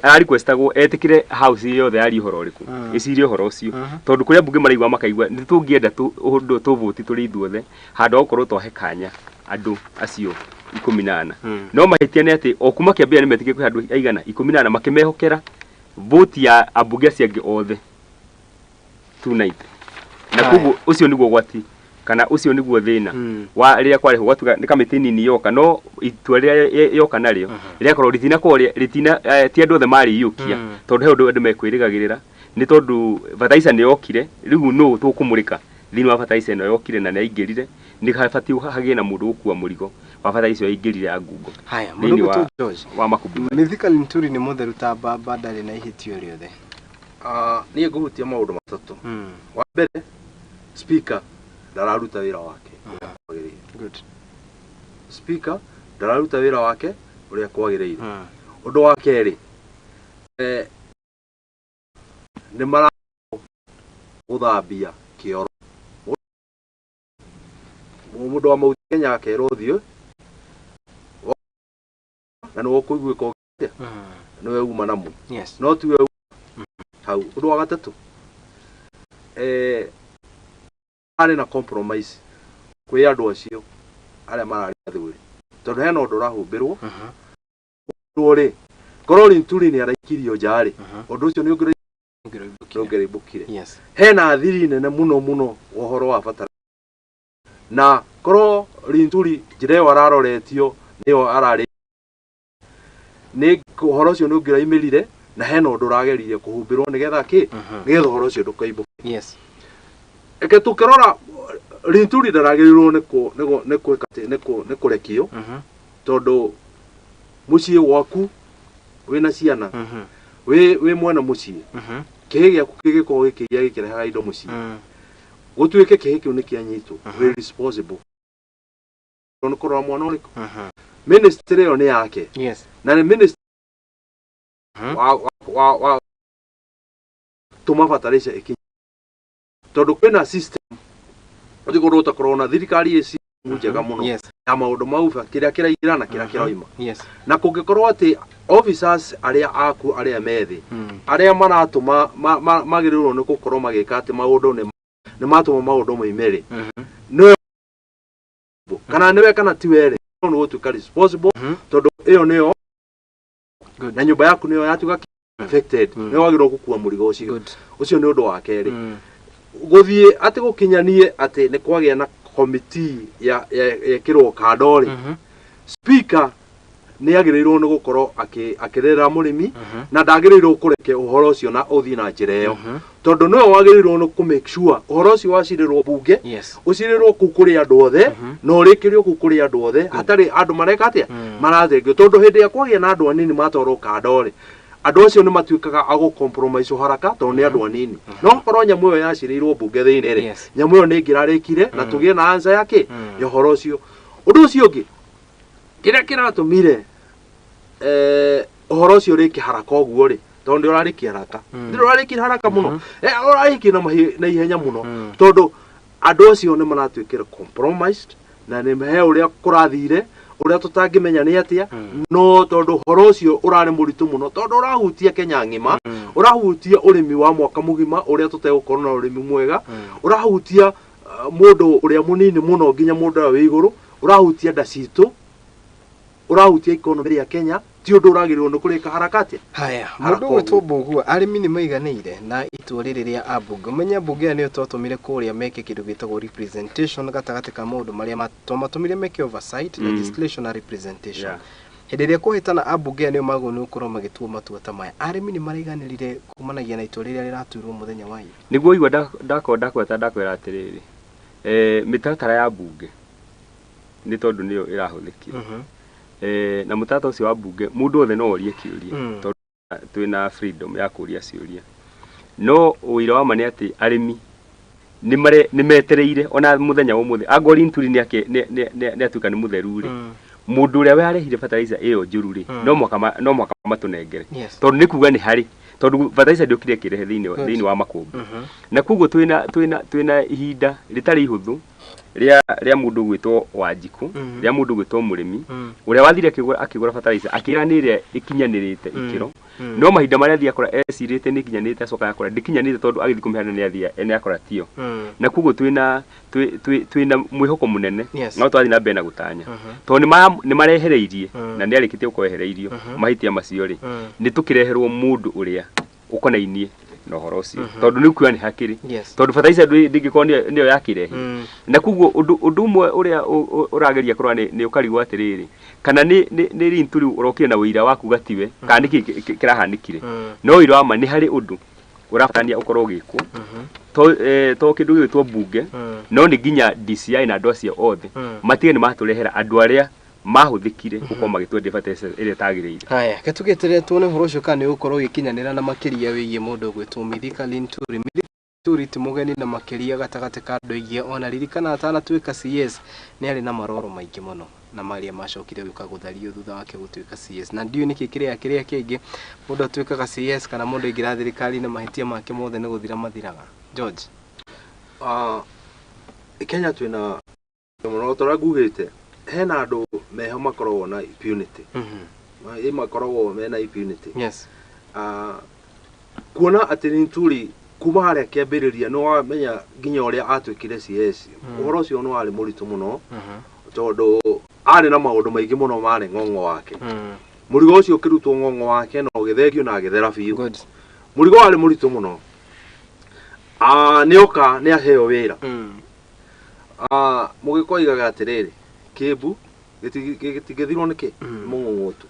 ari kwestagwo etikire house yothe yari uhoro uriku icirie uhoro ucio tondu kuria bunge maraigwa makaigwa ni tungienda undu tuvuti turi ithuothe handu okorwo twahe kanya andu acio 14 no mahitia ni ati okuma kiambia ni metike kwi handu aigana 14 makimehokera vote ya abunge acio angi othe tonight na koguo ucio niguo gwati kana ucio niguo thina wa riria kwari ho gwatuga ni kamiti nini yoka no itua riria yoka nario riria korwo ritina ti andu othe mari yukia tondu he undu mekwirigagirira ni tondu fertilizer ni yokire riu no tukumurika thini wa fertilizer no yokire na naingirire ni habati hagie na mundu ukua murigo wa fertilizer yaingirire ya ngungu haya mundu to George wa makubu Mithika Rinturi ni mutheru ta bandari na ihitio riothe ni nguhutia maundu matatu wa mbere speaker ndararuta wira wake good speaker ndararuta wira wake uria kwagiriire undu wa keri ni mara uthambia kioro mundu wa mauti Kenya akero thio na no kuigwe ko no uma namu yes no tu hau undu wa gatatu ari na compromise kwi andu acio aria marari thuri tondu hena undu rahumbirwo uri korwo Rinturi ni araikirio njari undu ucio ni ungereibukire yes hena thiri nene muno uhoro wa batara na korwo Rinturi njire wararoretio niyo arari ni uhoro ucio ni ungiraimirire na hena undu ragerire kuhumbirwo nigetha ki nigetha uhoro ucio ndukaibuke yes eke tukirora Rinturi ndaragirirwo ni kurekio tondu mucii waku wina ciana wi mwana mucii kihi giaku gigikorwo gikigia gikirehaga indo mucii gutuike kihi kiu ni kianyitwo we responsible no korwa mwana uriku ministry yo ni yake yes na ni ministry wa tuma fertilizer iki tondu kwina system utigoro ta corona thirikari eci njega muno ya maundu maufa kiria kiraira na kiria kiraima na kungikorwo ati officers aria aku aria methi aria maratuma magirirwo ni gukorwo magika ati maundu ni matuma maundu moimere no kana niwe kana tiwere no gutuika responsible tondu iyo niyo na nyumba yaku niyo yatuga affected ni wagirwo gukua murigo ucio ni undu wa keri guthie ati gukinyanie ati ni kwagia na committee ya kirwo kandori speaker nä agä nä gukorwo akirera murimi na ndagä kureke uhoro ucio na uthi na njira iyo tondu no wagä no ku make sure uhoro ucio wacirirwo bunge ucirirwo ku kuri andu othe na urikirio ku kuri andu othe hatari andu mareka atia marathengio tondu hindi ya kwagia na andu anini matwarwo kandori andu acio nä matuikaga ago compromise haraka tondu nä andu anini no korwo nyamu ĩyo yacirirwo bunge thĩinĩ rĩ nyamu ĩyo nĩ ngĩrarĩkire na tũgĩe na answer yake ya uhoro ucio undu ucio ũngĩ kĩrĩa kĩratũmire uhoro ucio rĩke haraka ũguo rĩ tondu ũrarĩkia haraka ndĩrarĩkia haraka mũno ũrarĩkia na ihenya mũno tondu andu acio nĩ maratuĩkire compromised na nĩ mehe ũrĩa kũrathire uria tutangimenya ni atia no tondu horo ucio urari muritu muno tondu urahutia Kenya ngima urahutia urimi wa mwaka mugima uria tutegukorwo na urimi mwega urahutia mundu uria munini muno nginya mundu wa iguru urahutia ndacitu urahutia economy ya Kenya ti undu uragirirwo ni kurika harakati haya mundu gwitwo Mbugua arimi ni maiganire na itua riri ria abunge menya bunge ni utotumire kuria meke kindu gitagwo representation gatagati ka maundu maria matumire meke oversight legislation na representation hindi ria kuhitana abunge ni maguni ukorwo magitua matua ta maya arimi ni maraiganirire kumanagia na itua riria riraturwo muthenya wa ira niguo igwa ndakwira atiriri mitaratara ya bunge ni tondu niyo irahuthikire na mutata ucio wa bunge mundu othe no orie kiuria tondu twina freedom ya kuria ciuria no uira wa mani ati arimi ni metereire ona muthenya wa muthi agori nturi ni atuka ni mutheru ri mundu uria we arehire fertilizer iyo njuru ri no mwaka matunengere tondu ni kuga ni hari tondu fertilizer ndiokire kirehe thiini wa makumbi na kuguo twina ihinda ritari ihuthu ria mundu gwitwo Wanjiku ria mundu gwitwo murimi uria wathire akigura fertilizer akiranire ikinyanirite ikiro no mahinda maria thia akora esirite ni kinyanirite soka yakora ndikinyanirite tondu agithi kumihana ni athia ene akora tio na kuguo twina mwihoko munene no twathi na mbere na gutanya tondu ni marehereirie na ni arikitie ukoehereirio mahitia macio ri ni tukireherwo mundu uria ukonainie no horo ucio tondu ni kuya ni hakiri tondu fertilizer ndingikoo niyo yakirehi na kuguo undu umwe uria urageria kurwa ni ukarigwa atiriri kana ni rinturi urokire na wira waku gatiwe kana niki kirahanikire no wira wa ma ni hari undu urafatania ukorwo gikwo to kindu gitwo bunge no ni ginya DCI na andu acio othe matige ni maturehera andu aria mahuthikire uko magitwendia fertilizer ire tagiriire haya ketugitire tuone horo ucio kana ukorwo gikinyanira na makiria wigie mundu gwitwo Mithika Linturi ti mugeni na makiria gatagati ka andu aingi ona ririkana atanatuika CS ni ari na maroro maingi muno na maria macokire guka guthario thutha wake gutuika CS na ndio niki kiria kingi mundu atuikaga CS kana mundu ingira thirikari na mahitia make mothe ni guthira mathiraga George Kenya twina muno toragugite hena andu meho makorwo na impunity makorwo mena impunity kuona ati Linturi kuma haria kiambiriria no wamenya nginya uria atwikire CS uhoro ucio no wari muritu muno tondu ari na maundu maingi muno mari ng'ong'o wake murigo ucio kirutwo ng'ong'o wake no githegio na githera biu murigo wari muritu muno nioka ni aheo wira mugikoigaga atiriri kibu gitigithirwo niki mung'ung'utu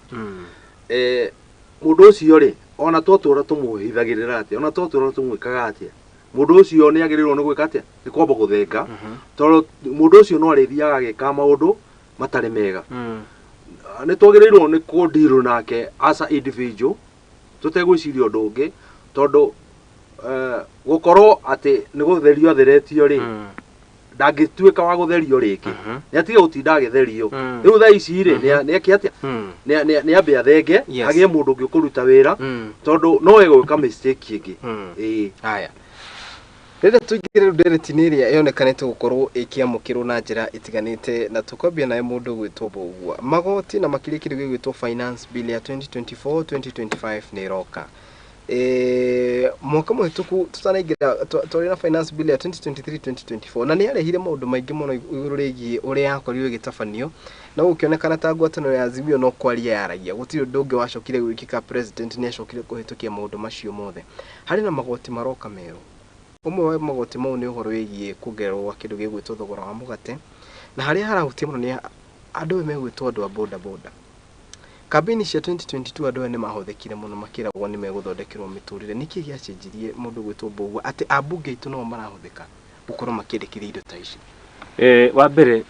mundu ucio ri ona twatura tumuhithagirira atia ona twatura tumwikaga atia mundu ucio ni agirirwo ni gwika atia ni kwamba guthenga tondu mundu ucio no arithiaga agika maundu matari mega ni twagirirwo ni kudiru nake as a individual tutegwiciria undu ungi tondu gukorwo ati ni gutherio atheretio ri ndangituika wa gutherio riki ni atige gutinda agetherio riu tha ici ri ni akiatia ni ambe athenge agie mundu ungi ukuruta wira tondu no wega gwika mistake ingi haya rĩrĩa tũingĩre ndereti-inĩ ĩrĩa yonekanĩte gũkorwo ĩkĩamũkĩrwo na njĩra ĩtiganĩte na tũkwambia nawe mũndũ gwĩtwo Mbugua magoti na makĩria kĩndũ gĩgwĩtwo finance bill ya 2024-2025 nĩ ĩroka mwaka mũhĩtũku tũtanaingĩra twarĩ na finance bill ya 2023-2024 na nĩ yarehire maũndũ maingĩ mũno igũrũ rĩgiĩ ũrĩa yakorirwo ĩgĩtabanio na gũkĩonekana ta ngwatanĩro ya Azimio no kwaria yaragia gũtirĩ ũndũ ũngĩ wacokire gwĩkĩka president nĩ acokire kũhĩtũkia maũndũ macio mothe harĩ na magoti maroka merũ umwe wa magoti mau ni uhoro wigie kugerwo wa kindu gigwitwo thogora wa mugate na haria harahutia muno ni andu megwitwo andu a boda boda. Kambini cia 2022 andu ni mahothekire muno makiragwo ni meguthondekerwo miturire niki giacenjirie mundu gwitwo Mbugua ati abunge itu no marahuthika gukorwo makirikira indo ta ici. Wa mbere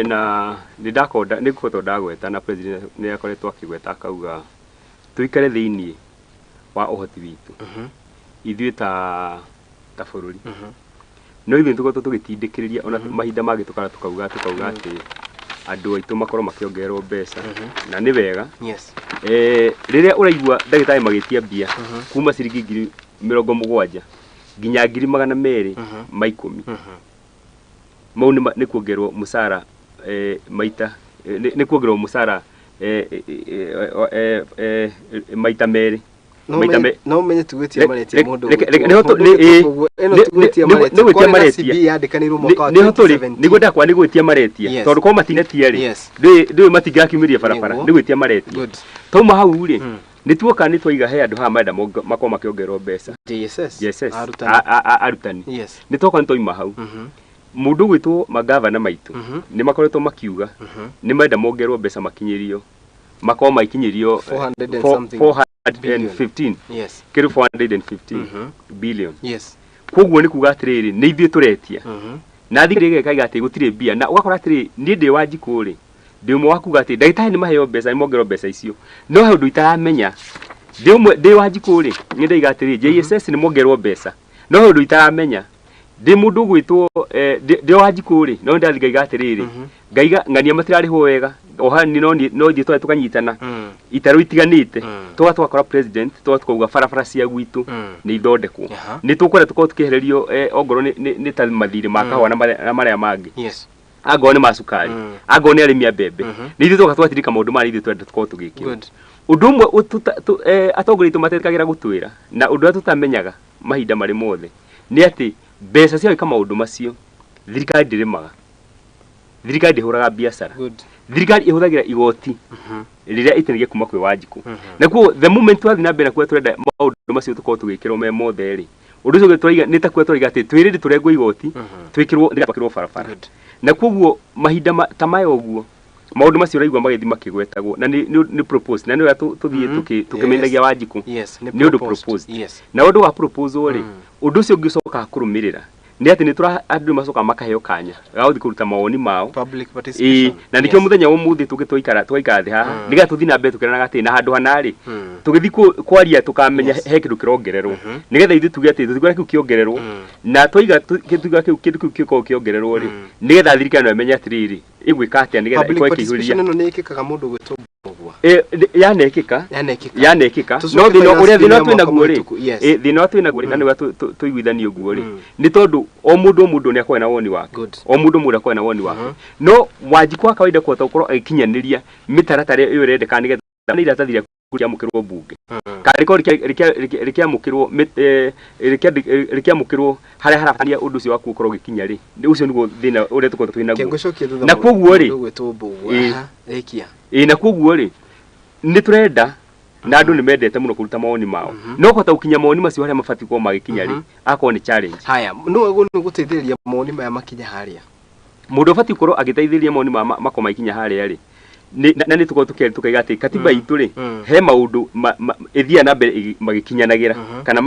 na ndidakonda nikuto ndagweta na president ni akoretwo akigweta akauga tuikare thiini wa uhoti witu ithuĩ ta bururi no ithuĩ tuko tugitindikiriria ona mahinda mangĩ tukara tukauga ati andu aitu makorwo makiongererwo mbeca na ni wega riria uraigua ndagĩtarĩ magĩtia mbia kuma ciringi 70,000 nginya 200,000 ma 10 mau ni kuongererwo musara maita ni kuongererwo musara maita meri no menye tugwetia maretia mundu eno tugwetia maretia yandikanirwo mwaka wa 2017 nigo ndakwa ni gwetia maretia tondu ko matinetia ri ndui matingakiumiria barabara ni gwetia maretia toma hau ri ni tuoka ni twaiga he andu ha maenda makoma makiongerwo mbeca JSS arutani ni toka ni toima hau mundu gwitwo magavana maitu ni makoretwo makiuga ni maenda mongerwo mbeca makinyirio makoma ikinyirio 415 kiri 415 billion koguo ni kuga atiriri ni ithuĩ turetia na thigirige kaiga ati gutire bia na ugakora atiri ni ndi wa njikuri ndi umwe wakuga ati ndagĩtarĩ ni maheo mbeca ni mongerwo mbeca icio no he undu itaramenya ndi wa njikuri ni ndaiga atiri JSS ni mongerwo mbeca no he undu itaramenya ndi mundu gwitwo ndi wa njikuri no ndathiga atiriri ngaiga ngania matirarihwo wega ohani no ndi twa tukanyitana itaro itiganite twakora president twakauga barabara cia gwitu ni ithondekwo ni tukore tukao tukihererio ongoro ni ta mathiri makahwa na maria mangi agone masukari agone arimi abebe ni ithu tuka twatirika maundu mari ithu twenda tukao tugikira undu umwe atongoritu matetikagira gutwira na undu atutamenyaga mahinda mari mothe ni ati mbeca cia kama maundu macio thirikari ndirimaga thirikari ndihuraga biacara thirikari ihuthagira igoti riria itinigie kuma kwi Wanjiku nakuo the moment twathi na mbere kwa turenda maundu macio tukao tugikirwo me mothe ri undu ucio twaiga ni ta kwa twaiga ati twirindi turengwo igoti twikirwo ndikirwo barabara na kuoguo mahinda ta mayo uguo maundu macio raigwa magethi makigwetagwo na ni propose na ni wa tuthie tukimendagia Wanjiku ni undu proposed na undu wa proposal ri undu ucio ngicoka kurumirira ni ati ni tura andu macoka makaheo kanya gauthi kuruta mawoni mao public participation na nikio muthenya umuthi tugitwikara twaika thi haha niga tuthi na mbere tukirana ati na handu hanari tugithi kwaria tukamenya he kindu kirongererwo nigetha ithu tugi ati tutigora kiu kiongererwo na twaiga kituga kiu kiu kiongererwo ri nigetha thirikari no emenya atiriri igwika atia nigetha ikwa kihuria no ni ikikaga mundu gwitwo Mbugua yanekika no thino uria thino twinaguo ri thino twinaguo ri na ni tuiguithania uguo ri ni tondu o mundu ni akoe na woni wake o mundu akoe na woni wake no Wanjiku wa kawaida kwa tokorwo agikinyaniria mitaratara iyo irendeka nigetha ni iratathira kuria mukirwo bunge kariko rikiamukirwo rikiamukirwo haria harafania undu ucio waku ukorwo gikinya ri ucio niguo thina uria tuko twinaguo na koguo ri na koguo ri ni turenda na andu ni mendete muno kuruta mawoni mao no kota ukinya mawoni macio haria mabati kwa magikinya ri akoo ni challenge haya no ego ni guteithiriria mawoni maya makinya haria mundu bati ukorwo agiteithiriria mawoni makoma ikinya haria ri na ni tuko tukaiga ati katiba itu ri he maundu ithia na mbere magikinyanagira kana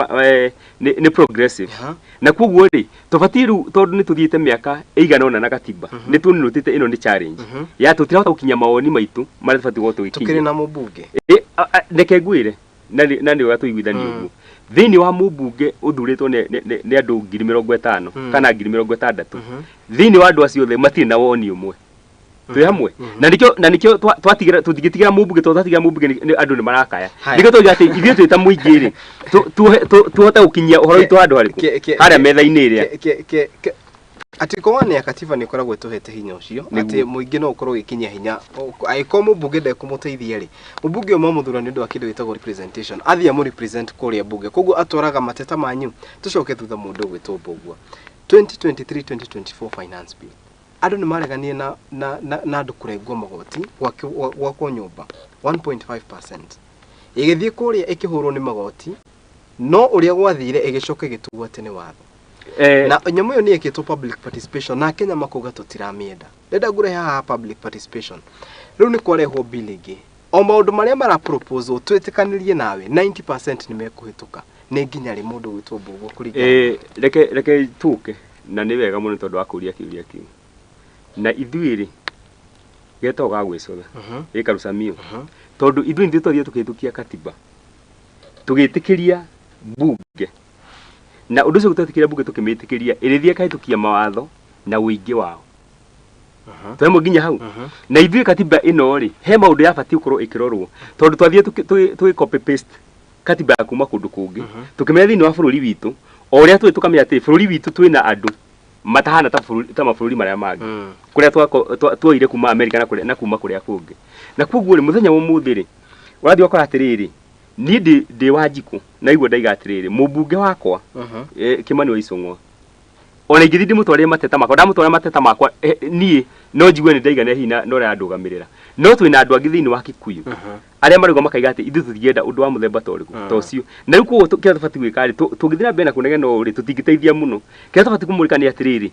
ni progressive na koguo ri tubatiru tondu ni tuthiete miaka eiganona na katiba ni tunirutite ino ni challenge ya tutirahota gukinya mawoni maitu mari tubati go tugikinya tukiri na mubunge ndeke ngwire na ni watuiguithania uguo thiini wa mubunge uthuritwo ni andu 50,000 kana 60,000 thiini wa andu acio othe matiri na woni umwe twi hamwe na nikio twatigira tutigitigira mubunge twatigira mubunge ni andu ni marakaya nikio twiga ati ithuĩ twita muingi ri tuhota gukinyia uhoro itu andu haria metha-ini iria ati kowane ya katiba ni koragwo tuhete hinya ucio ati muingi no ukorwo gikinya hinya aiko mubunge nde kumuteithia ri mubunge o mamuthura ni ndu akindu gitagwo representation athia mu represent kuria bunge koguo atwaraga mateta manyu tucoke thutha mundu gwitwo Mbugua 2023-2024 finance bill andu ni mareganie na andu kurengwo magoti gwakwo nyumba 1.5% igithie kuria ikihurwo ni magoti no uria gwathire igicoke gituo tene watho na nyamå ä yo nä ä public participation na Kenya makuga tũtiramienda ndenda ngũre haha public participation rĩu nĩ kwarehwo bill ĩngĩ o maũndũ marĩa mara propose twĩtĩkanĩrie nawe 90% nĩ mekũhĩtũka nĩ nginya rĩ mũndũ gwĩtwo Mbũgua kũringana reke tuke na nĩ wega mũno tondũ wa kũria kĩũria kĩu na ithuĩ rĩ geto ga gwĩcotha ĩkarucamio tondũ ithuĩ nĩ tũthiĩ tũkĩhĩtũkia katiba tũgĩtĩkĩria bunge na ũndũ ũcio gũtĩkĩria bunge tũkĩmĩtĩkĩria ĩrĩthie kahĩtũkia mawatho na ũingĩ wao twemo nginya hau na ithuĩ katiba ĩno rĩ he maũndũ yabatiĩ gũkorwo ĩkĩrorwo tondũ twathiĩ tũgĩ copy paste katiba ya kuma kũndũ kũngĩ tũkĩmenya thĩinĩ wa bũrũri witũ o ũrĩa tũĩ tũkamenya atĩ bũrũri witũ twĩna andũ matahana ta mabũrũri marĩa mangĩ kũrĩa tuoire kuma Amerika na kuma kũrĩa kũngĩ na kwoguo rĩ mũthenya ũmũthĩ rĩ ũrathiĩ ũkora atĩrĩrĩ niĩ ndĩ Wanjikũ na igua ndaiga atĩrĩrĩ mũmbunge wakwa Kĩmani wa Icũng'wa ona ingĩthiĩ ndĩmũtwarĩre mateta makwa ndamũtwarĩra mateta makwa niĩ no njigue nĩ ndaigana hihi na ũrĩa andũgamĩrĩra no twĩna andũ angĩ thĩinĩ wa Kikuyu arĩa marauga makaiga atĩ ithuĩ tũtingĩenda ũndũ wa mũthemba ta ũcio na rĩu koguo kĩrĩa tũbatiĩ gwĩka rĩ tũngĩthiĩ na mbere na kũnegena ũũ rĩ tũtingĩteithia mũno kĩrĩa tũbatiĩ kũmũrĩka nĩ atĩrĩrĩ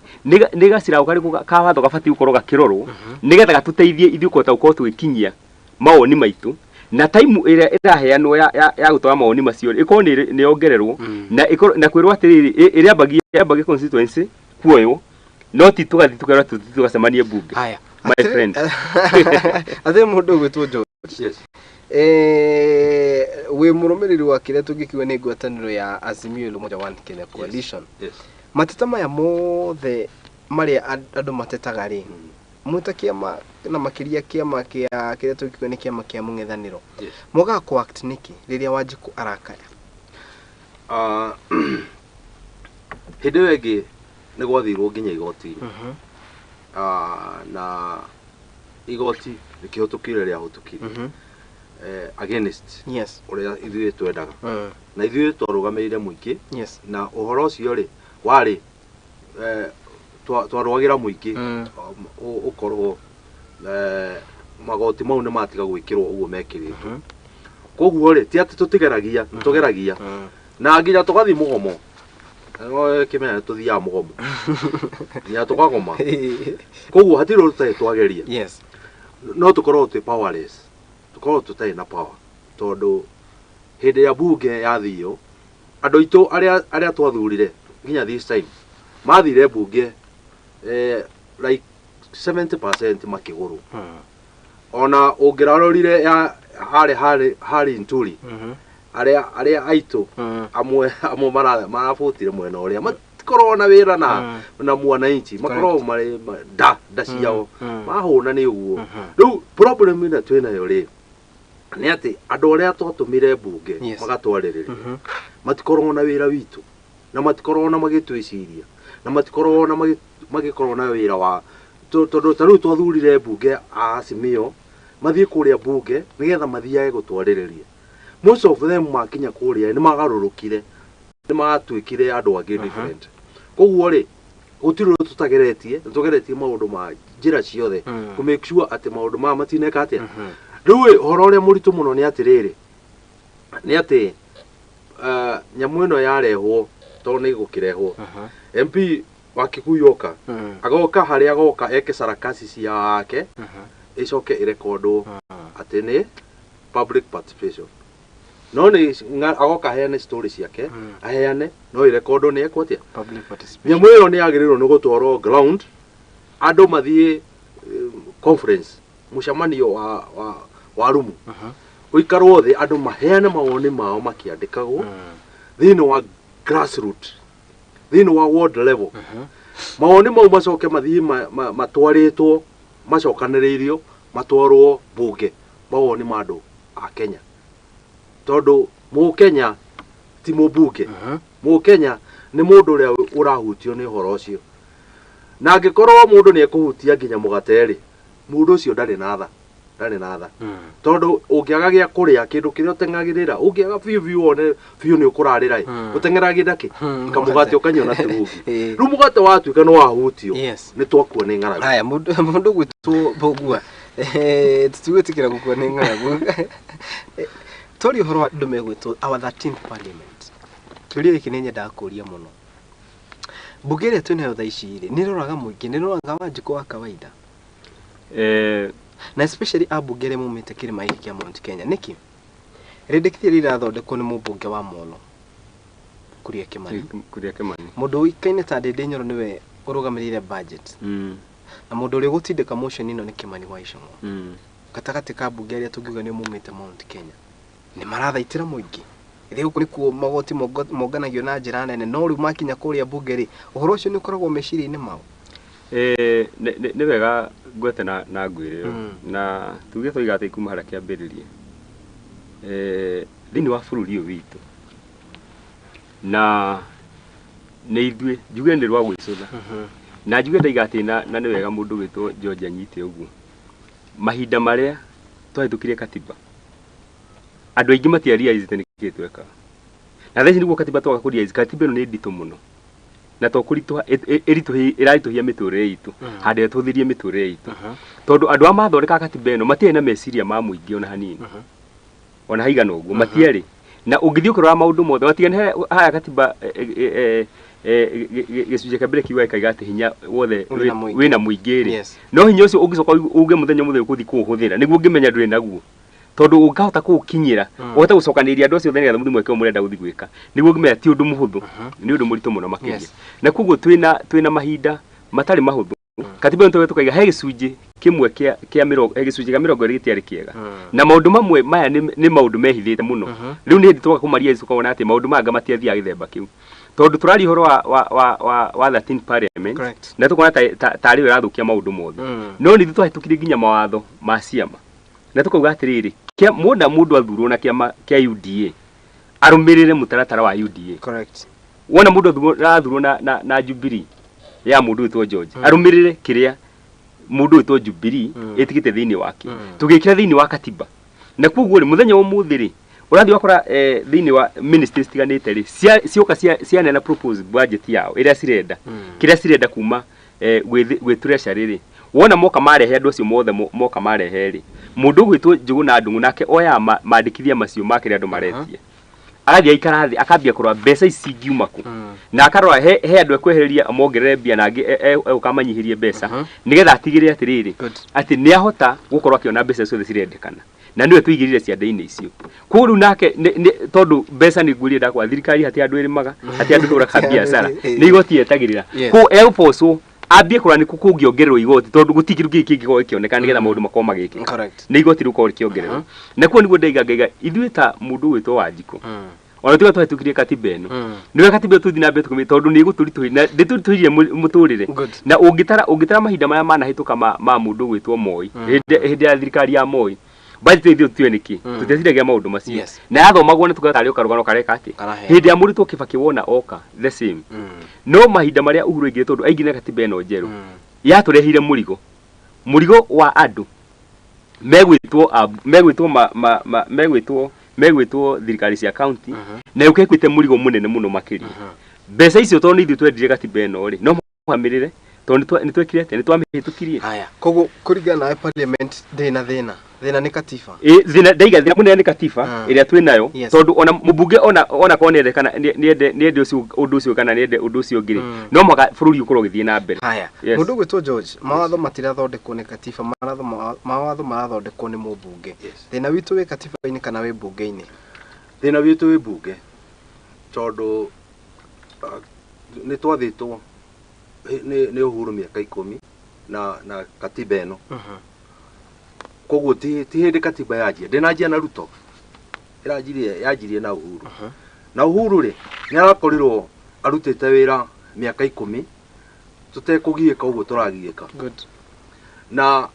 nĩ gaciraũ karĩkũ ka watho gabatiĩ gũkorwo gakĩrorwo nĩgetha gatũteithie ithuĩ kũhota gũkorwo tũgĩkinyia mawoni maitũ na time ĩrĩa ĩraheanwo ya gũtwara mawoni macio ĩkorwo nĩ yongererwo na kwĩrwo atĩrĩrĩ ĩrĩa yambagia constituency kuoywo no ti tũgathiĩ tũkerwo tũgacemanie bunge my friend atĩ mũndũ gwĩtwo George wĩ mũrũmĩrĩri wa kĩrĩa tũngĩkiuga nĩ ngwatanĩro ya Azimio la Umoja One Kenya Coalition mateta maya mothe marĩa andũ matetaga rĩ mũta kĩama na makĩria kĩama kĩrĩa tũngĩkiuga nĩ kĩama kĩa mũng'ethanĩro moga kũ act nĩkĩ rĩrĩa Wanjikũ arakaya hĩndĩ ĩyo ĩngĩ nĩ gwathirwo nginya igoti na igoti rĩkĩhĩtũkire rĩahĩtũkire against ũrĩa ithuĩ twendaga na ithuĩ twarũgamĩrĩire mũingĩ na ũhoro ũcio rĩ warĩ twarũagĩra mũingĩ ũkorwo magoti mau nĩ matiga gwĩkĩrwo ũguo mekĩrĩtwo koguo rĩ ti atĩ tũtigeragia tũgeragia na nginya tũgathiĩ mũgomo kĩmenya tũthiaga mũgomo nginya tũkagoma koguo hatirĩ ũndũ tũtarĩ twageria no tũkorwo twĩ powerless tũkorwo tũtarĩ na power tondũ hĩndĩ ya bunge yathio andũ aitũ arĩa twathurire nginya this time mathire bunge like 70% makĩgũrwo ona ũngĩrarorire ya harĩ Nturi arĩa aitũ amwe marabũtire mwena ũrĩa matikorwo na wĩra na mwananchi makorwo marĩ nda ciao mahũna nĩ ũguo rĩu problem ĩrĩa twĩnayo rĩ nĩ atĩ andũ arĩa twatũmire bunge magatwarĩrĩria matikorwo na wĩra witũ na matikorwo na magĩtwĩciria na matikorwo na magĩkorwo na wĩra wa tondũ ta rĩu twathurire bunge a Azimio mathiĩ kũrĩa bunge nĩgetha mathiage gũtwarĩrĩria most of them makinya kũrĩa nĩ magarũrũkire nĩ magatuĩkire andũ angĩ different koguo rĩ gũtirĩ tũtageretie tũgeretie maũndũ ma njĩra ciothe to make sure atĩ maũndũ maya matineka atĩa rĩu ũhoro ũrĩa mũritũ mũno nĩ atĩrĩrĩ nĩ atĩ nyamũ ĩno yarehwo tondũ nĩ gũkĩrehwo MP wa Kikuyu oka agoka harĩa agoka eke sarakasi ciake icoke irekondwo atĩ nĩ public participation no nĩ agoka heane story ciake aheane no irekondwo nĩ ekwatia public participation nyamũ ĩyo nĩ yagĩrĩirwo nĩ gũtwarwo ground andũ mathiĩ conference mũcemanio wa rumu ũikarwo thĩ andũ maheane mawoni mao makĩandĩkagwo thĩinĩ wa grassroots thĩinĩ wa world level mawoni mau macoke mathiĩ matwarĩtwo macokanĩrĩirio matwarwo bunge mawoni ma andũ a Kenya tondũ Mũkenya ti mũmbunge Mũkenya nĩ mũndũ ũrĩa ũrahutio nĩ ũhoro ũcio na angĩkorwo mũndũ nĩ ekũhutia nginya mũgate rĩ mũndũ ũcio ndarĩ na tha tondũ ũngĩaga gĩa kũrĩa kĩndũ kĩrĩa ũteng'agĩrĩra ũngĩaga biũ one biũ nĩ ũkũrarĩra ũteng'eragĩra kĩ kamũgate ũkanyona tĩrũgi rĩu mũgate watuĩka nĩ wahutio nĩ twakuo nĩ ng'aragu haya mũndũ gwĩtwo Mbũgua tũtigwĩtĩkĩra gũkua nĩ ng'aragu tũrĩ ũhoro andũ megwĩtwo our 13th parliament kĩũria gĩkĩ nĩ nyendaga kũũria mũno Mbunge ĩrĩa twĩnayo thaa ici rĩ nĩ roraga mũingĩ nĩ roraga Wanjikũ wa kawaida na especially ambunge arĩa maumĩte kĩrĩma gĩkĩ kĩa Mount Kenya nĩkĩ rĩndĩkithia rĩrathondekwo nĩ mũmbunge wa Molo Kuria Kimani mũndũ ũikaine ta Ndĩndĩ Nyoro nĩwe ũrũgamĩrĩire budget na mũndũ ũrĩa gũtindĩka motion ĩno nĩ Kimani wa Icũng'wa gatagatĩ ka mbunge arĩa tũngiuga nĩ maumĩte Mount Kenya nĩ marathaitĩra mũingĩ rĩu nĩkuo magoti monganagio na njĩra nene no rĩu makinya kũrĩa mbunge rĩ ũhoro ũcio nĩ ũkoragwo meciria-inĩ mao nĩ wega ngwete na ngwĩrĩro na tuge tũiga atĩ kuma harĩa kĩambĩrĩria thĩinĩ wa bũrũri ũyũ witũ na nĩ ithuĩ njuge nĩ rwa gwĩcũtha na njuge ndaiga atĩ na nĩ wega mũndũ wĩtwo George anyite ũguo mahinda marĩa twahĩtũkire katiba andũ aingĩ matiarealize nĩ kĩĩ twekaga na thaici nĩguo katiba twaga kũrealize katiba ĩno nĩ nditũ mũno na tũkũritũha ĩraritũhia mĩtũrĩre itũ handũ tũthirie mĩtũrĩre itũ tondũ andũ a mathondeka katiba ĩno matiarĩ na meciria ma mũingĩ ona hanini ona haigana ũguo matiarĩ na ũngĩthiĩ ũkĩrora maũndũ mothe watigana haya katiba gĩcunjĩ kĩa mbere kiugaga kaiga atĩ hinya wothe wĩna mũingĩ rĩ no hinya ũcio ũngĩcoka uge mũthenya mũthenya ũgũthiĩ kũũhũthĩra nĩguo ũngĩmenya ndũrĩ naguo tondu ukahota kukinyira uhota gucokanĩria andu acio thani gatha muthimo eke murenda guthi gwika niguo ngimenya ti undu muhuthu ni undu muritu muno makiria na kuguo twina mahinda matari mahuthu katiba nto tukaiga he gicunji kimwe kia gicunji ga 20 gitiari kiega na maundu mamwe maya ni maundu mehithite muno riu ni nditoka kumaria icuka wona ati maundu manga matiathia githemba kiu tondu turari horo wa 13 parliament na tukona tari we rathukia maundu mothe no ni twahĩtũkire nginya mawatho ma ciama na tukauga atiriri kia mundu athurwo na kia UDA arumirire mutaratara wa UDA correct wona mundu athurwo na Jubilee ya mundu witwo George arumirire kiria mundu witwo Jubilee etikite thiini wake tugikira thiini wa katiba na kuguo ri muthenya wa muthiri urathi wakora thiini wa ministries tiganite ri cioka cia nena propose budget yao iria cirenda kiria cirenda kuma gwe treasury ri wona moka marehe andu acio mothe moka marehe ri mundu gwitwo Njugu na Ndung'u nake oya mandikithia macio make andu maretie agathi aikarathi akambia kurwa mbeca ici ngiuma ku na akarora he andu ekwehereria amongerere mbia na angi ukamanyihirie mbeca nigetha atigire atiriri ati ni ahota gukorwa akiona mbeca ciothe cirendekana na niwe tuigirire ciande-ini icio kuru nake tondu mbeca ni ngurie ndakwa thirikari hati andu irimaga hati andu uraga biacara ni igoti yetagirira ku elfoso ambie kura ni kukungiongererwo igoti tondu gutikiru giki kingiko ikioneka nigetha maundu makoma magiki ni igoti ruko rikiongererwo na kuo niguo ndaiga ithuĩ ta mundu witwo Wanjikũ ona tiga twahĩtũkirie katiba ĩno niwe katiba tuthi na mbere tukumĩ tondu ni igũtũritũhia na ndĩtũritũhirie mũtũrĩre na ũngĩtara mahinda marĩa manahĩtũka ma mundu gwitwo Moi hĩndĩ ya thirikari ya Moi budget ithio tuwe niki tutethiragia maundu macio na yathomagwo ni tugatari ukarugano kareka ati hindi ya Mũritũ Kĩbakĩ wona oka the same no mahinda maria Uhuru ingire tondu aingĩ na katiba ĩno njeru yaturehire murigo wa andu megwitwo thirikari cia county na ukekwite murigo munene muno makiria mbeca icio tondu ithu twendire katiba ĩno ri no mwamirire tondu ni twekirete ni twamihitukirie haya koguo kuringana na parliament thina ni katiba thina ndaiga munene ni katiba iria twinayo tondu ona mubunge ona konere kana niende undu ucio kana niende undu ucio ngiri no mwaka bururi ukorwo githie na mbere haya mundu gwitwo George mawatho matirathondekwo ni katiba mawatho marathondekwo ni mubunge thina witu wi katiba-ini kana wi bunge-ini thina witu wi bunge tondu ni twathitwo ni Uhuru miaka 10 na katiba eno koguo ti hindi katiba yajia ndinajia na Ruto yajirie na Uhuru na Uhuru ri ni arakorirwo arutite wira miaka 10 tutekugiika uguo turagiika na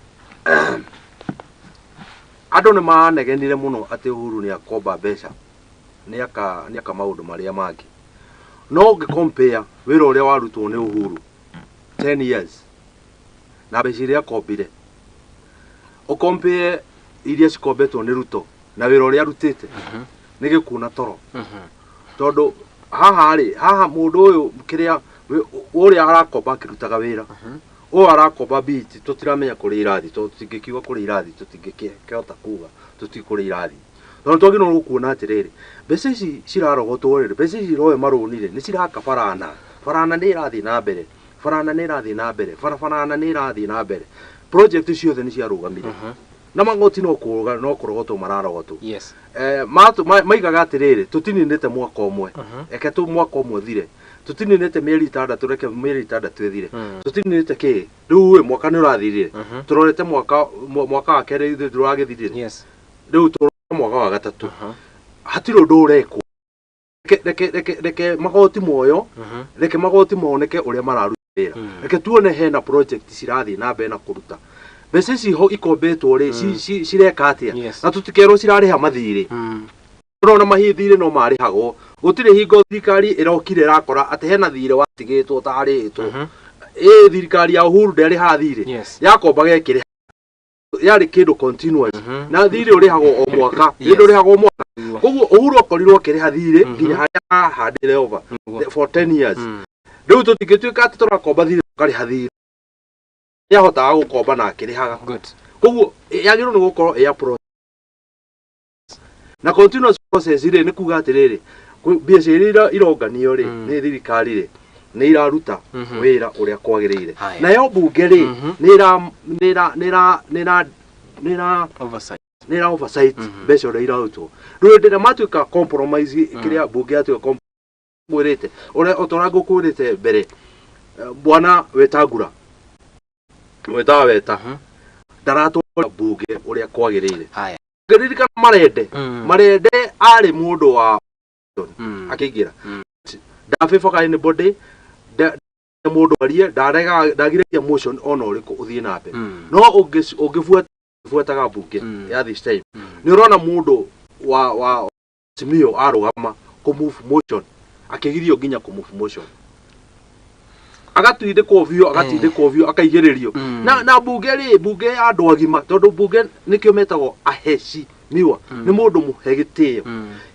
andu ni manegenire muno ati Uhuru ni akomba mbeca ni aka maundu maria mangi no ngicompare wira uria warutwo ni Uhuru 10 years na mbeca iria akombire ukompare iria cikombetwo ni Ruto na wira uria arutite ni gikuna toro tondu haha mundu uyu kiria uria arakomba akirutaga wira o arakomba biti tutiramenya kuri irathi tutingikiuga kuri irathi tutingikihota kuga tutikuri irathi tondu twagino gukuona atiriri mbeca ici cirarogotwo riri mbeca ici roe marunire ni cirakabarana farana nä irathi na mbere farana nä irathi na mbere farana nä irathi na mbere project ciothe nä ciarũgamire na magoti no kũrogotwo mararogotwo maigaga atĩrĩrĩ tũtininĩte mwaka ũmwe eke tu mwaka ũmwe thire tũtininĩte mĩeri 6 reke mĩeri 6 ĩthire tũtininĩte kĩ rĩu mwaka nĩ ũrathirire tũrorete mwaka wa kerĩ ndũragĩthirire rĩu tũrorete mwaka wa gatatũ hatirĩ ũndũ ũrekwo reke magoti moyo reke magoti moneke ũrĩa mararuta wĩra reke tuone hena project cirathiĩ na mbere na kũruta mbeca ici ho ikombetwo rĩ cireka atĩa na tũtikerwo cirarĩha mathirĩ ũrona mathirĩ no marĩhagwo gũtirĩ hingo thirikari ĩrokire ĩrakora atĩ hena thirĩ watigĩtwo tarĩtwo thirikari ya Uhuru ndĩarĩha thirĩ yakombaga ĩkĩrĩha yarĩ kĩndũ continuous na thirĩ ũrĩhagwo o mwaka hĩndĩ ũrĩhagwo o mwaka koguo Uhuru akorirwo akĩrĩha thirĩ nginya harĩa handĩre over for 10 years rĩu tũtingĩtuĩka atĩ tũrakomba thirĩ tũkarĩha thirĩ yahotaga gũkomba na akĩrĩhaga koguo yagĩrĩirwo nĩ gũkorwo ĩya process na continuous process rĩ nĩ kuga atĩrĩrĩ mbeca iria ironganio rĩ nĩ thirikari rĩ nĩ iraruta wĩra ũrĩa kwagĩrĩire nayo mbunge rĩ nĩ ira oversight mbeca ũrĩa irarutwo rĩu hĩndĩ ĩrĩa matuĩka compromise kĩrĩa mbunge yatuĩka mwĩrĩte ũrĩa ũtora ngũkwĩrĩte mbere bwana Wetangula weta ndaratwara mbunge ũrĩa kwagĩrĩire ngiririkana marende arĩ mũndũ wa akĩingĩra ndabĩboka in body mũndũ arie ndagiragia motion ona ũrĩkũ ũthiĩ na mbere no ũngĩbuataga mbunge ya this time nĩ ũrona mũndũ wa Simio arũgama kũ move motion akĩgirio nginya kũ move motion agatindĩkwo biũ akaigĩrĩrio na mbunge ya andũ agima tondũ mbunge nĩkĩo metagwo aheci miwa nĩ mũndũ mũhe gĩtĩo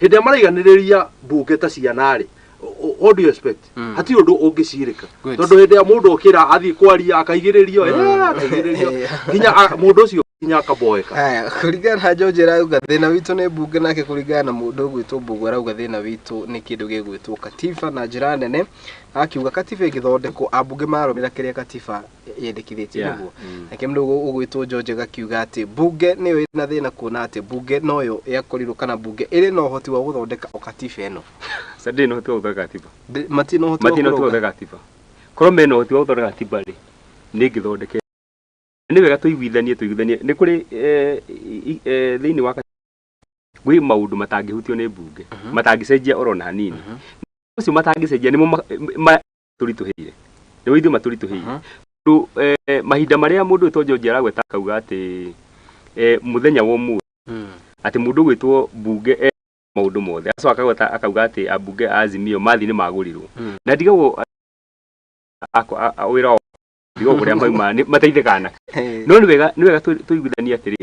hĩndĩ ĩrĩa maraiganĩrĩria mbunge ta ciana rĩ what do you expect hatirĩ ũndũ ũngĩcirĩka tondũ hĩndĩ ĩrĩa mũndũ okĩra athiĩ kwaria akaigĩrĩrio nginya mũndũ ũcio nginya akaboeka kũringana na George arauga thĩna witũ nĩ mbunge nake kũringana na mũndũ ũgwĩtwo Mbũgũ arauga thĩna witũ nĩ kĩndũ gĩgwĩtwo katiba na njĩra nene akiuga katiba ĩgĩthondekwo ambunge marũmĩrĩra kĩrĩa katiba yendekithĩtie nĩguo nake mũndũ ũgwĩtwo George akiuga atĩ mbunge nĩyo ĩna thĩna kuona atĩ mbunge noyo yakorirwo kana mbunge ĩrĩ na ũhoti wa gũthondeka o katiba ĩno sadi no ũhoti wa gũthondeka katiba matino ũhoti wa gũthondeka katiba korwo mena ũhoti wa gũthondeka katiba rĩ nĩ ngĩthondeke nĩ wega tũiguithanie nĩ kũrĩ thĩinĩ wa gwĩ maũndũ matangĩhutio nĩ mbunge matangĩcenjia orona hanini ũcio matangĩcenjia nĩmo tũritũhĩire nĩ wĩithio matũritũhĩire mahinda marĩa mũndũ wĩtwo George aragweta akauga atĩ mũthenya wa ũmũthĩ atĩ mũndũ gwĩtwo mbunge maũndũ mothe acoka akauga atĩ ambunge Azimio mathi nĩ magũrirwo na ndigagwo wĩra ndigagwo kũrĩa mauma mateithĩkana no nĩ wega tũiguithanie atĩrĩ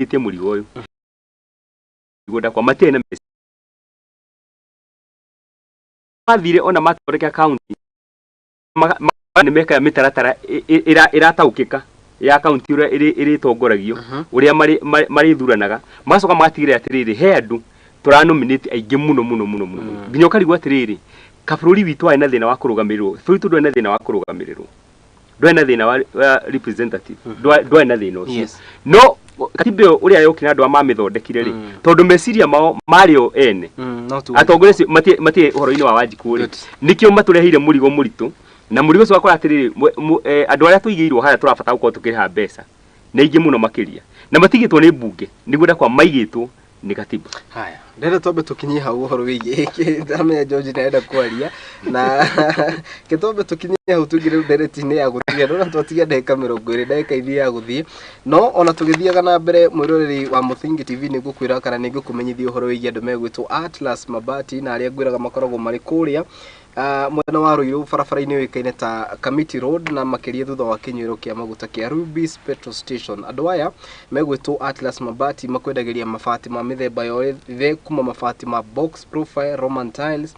tie mũrigo ũyũ igũnda kwa matirĩ na mbeca mathire ona matũrĩka county nĩ meka mĩtaratara ĩrataũkĩka ya county ũrĩa ĩrĩtongoragio ũrĩa marĩthuranaga magacoka magatigĩrĩra atĩrĩrĩ he andũ tũranominate aingĩ mũno nginya ũkarigwo atĩrĩrĩ kabũrũri witũ arĩ na thĩna wa kũrũgamĩrĩrwo bũrũri tũ ndwarĩ na thĩna wa kũrũgamĩrĩrwo ndwarĩ na thĩna wa representative ndwarĩ na thĩna ũcio no katiba ĩyo ũrĩa yokire andũ mamĩthondekire rĩ tondũ meciria mao marĩ o ene atongoria matirĩ ũhoro-inĩ wa Wanjikũ rĩ nĩkĩo matũreheire mũrigo mũritũ na mũrigo ũcio wakora atĩrĩrĩ andũ arĩa tũigĩirwo harĩa tũrabatara gũkorwo tũkĩrĩha mbeca nĩ aingĩ mũno makĩria na matigĩtwo nĩ mbunge nĩguo ndakwa maigĩtwo nĩ katiba haya ndĩrenda twambe tũkinyie hau ũhoro wĩgiĩ ndamenya George nĩarenda kwaria na kĩtombe tũkinyie hau tũgire ndereti-inĩ ya gũthiĩ no twatigia ndagĩka 20 ndagĩka ithia ya gũthiĩ no ona tũgĩthiaga na mbere mwĩroreri wa Mũthingi TV nĩ ngũkwĩra kana nĩ ngũkũmenyithia ũhoro wĩgiĩ andũ megwĩtwo Atlas Mabati na arĩa ngwĩraga makoragwo marĩ kũrĩa mwena wa Ruiru barabara-inĩ yoĩkaine ta Kamiti Road na makĩria thutha wa kĩnyuĩro kĩa maguta kĩa Rubis Petrol Station andũ aya megwĩtwo Atlas Mabati makwendagĩria mabati ma mĩthemba yothe kuma mabati ma box profile Roman tiles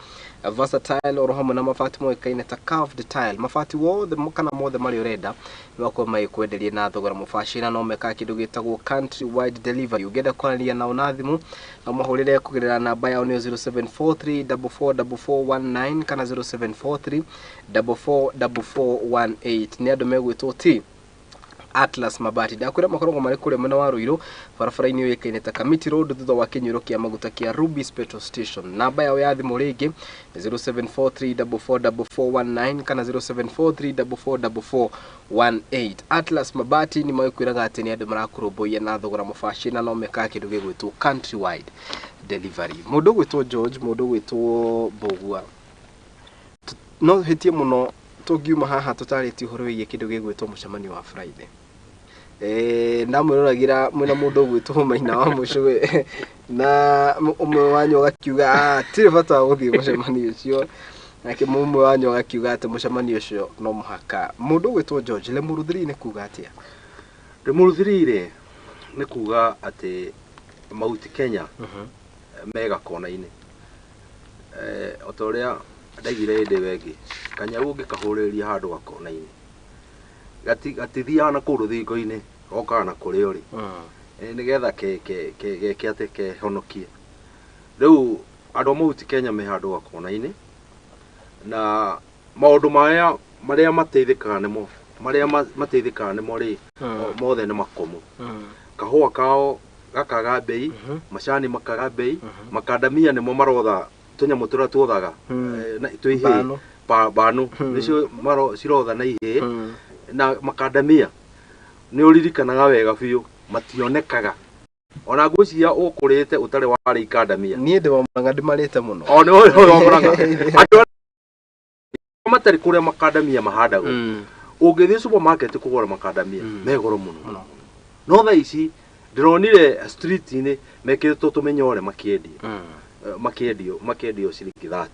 versatile oro hamwe na mabati moikaine ta carved tile mabati wothe kana mothe mari urenda noko mai kwenderia na thogora mubashira no meka kindu gitagwo country wide delivery ugenda kwaria na onathimu na mahurire kugirira namba yao ni 0743444419 kana 0743444418 ni andu megwitwo ti Atlas Mabati ndakwira makorongo mari kure mwena wa Ruiru barabara-ini yoikaine ta Kamiti Road thutha wa kinyuro kia maguta kia Ruby's Petrol Station. Namba yao ya thimu ringi 0743444419 kana 0743444418. Atlas Mabati ni maikwiraga ati ni andu marakuruboia na thogora mubashi na no meka kindu gigwitwo countrywide delivery. Mundu gwitwo George, mundu gwitwo Bogua. No hitie muno tugiuma haha tutareti uhoro wigie kindu gigwitwo mucemanio wa Friday. Ndamururagira mwena mundu gwitwo Maina wa Mucwe na umwe wanyu gakiuga tiri bata guthie mucemanio ucio nake mumwe wanyu gakiuga ati mucemanio ucio no muhaka. Mundu gwitwo George le muruthiri ni kuga atia? Le muruthiri ni kuga ati Mount Kenya mega kona-ini otoria ndaigire ndi wengi Kanyau ngikahuriria handu gakona-ini gatithia na kuru thingo-ini oka na kuri uri nigetha ke ate ke honokie riu andu Mount Kenya me handu gakona-ini na maundu maria mateithikaga nimo ri mothe ni makomu kahua kao gakaga bei macani makaga bei makandamia nimo marotha tunyamu turia tuothaga na twihe banu nicio maro cirotha na ihe na makandamia ni uririkanaga wega biu mationekaga ona ngwiciria ukurite utari wari ikandamia nie ndi wamanga ndimarite muno ona wamanga andu matari kuria makandamia mahadago ungithie supermarket kugura makandamia megoro muno no tha ici ndironire street-ini mekirito tumenyore makiendio ciringi 30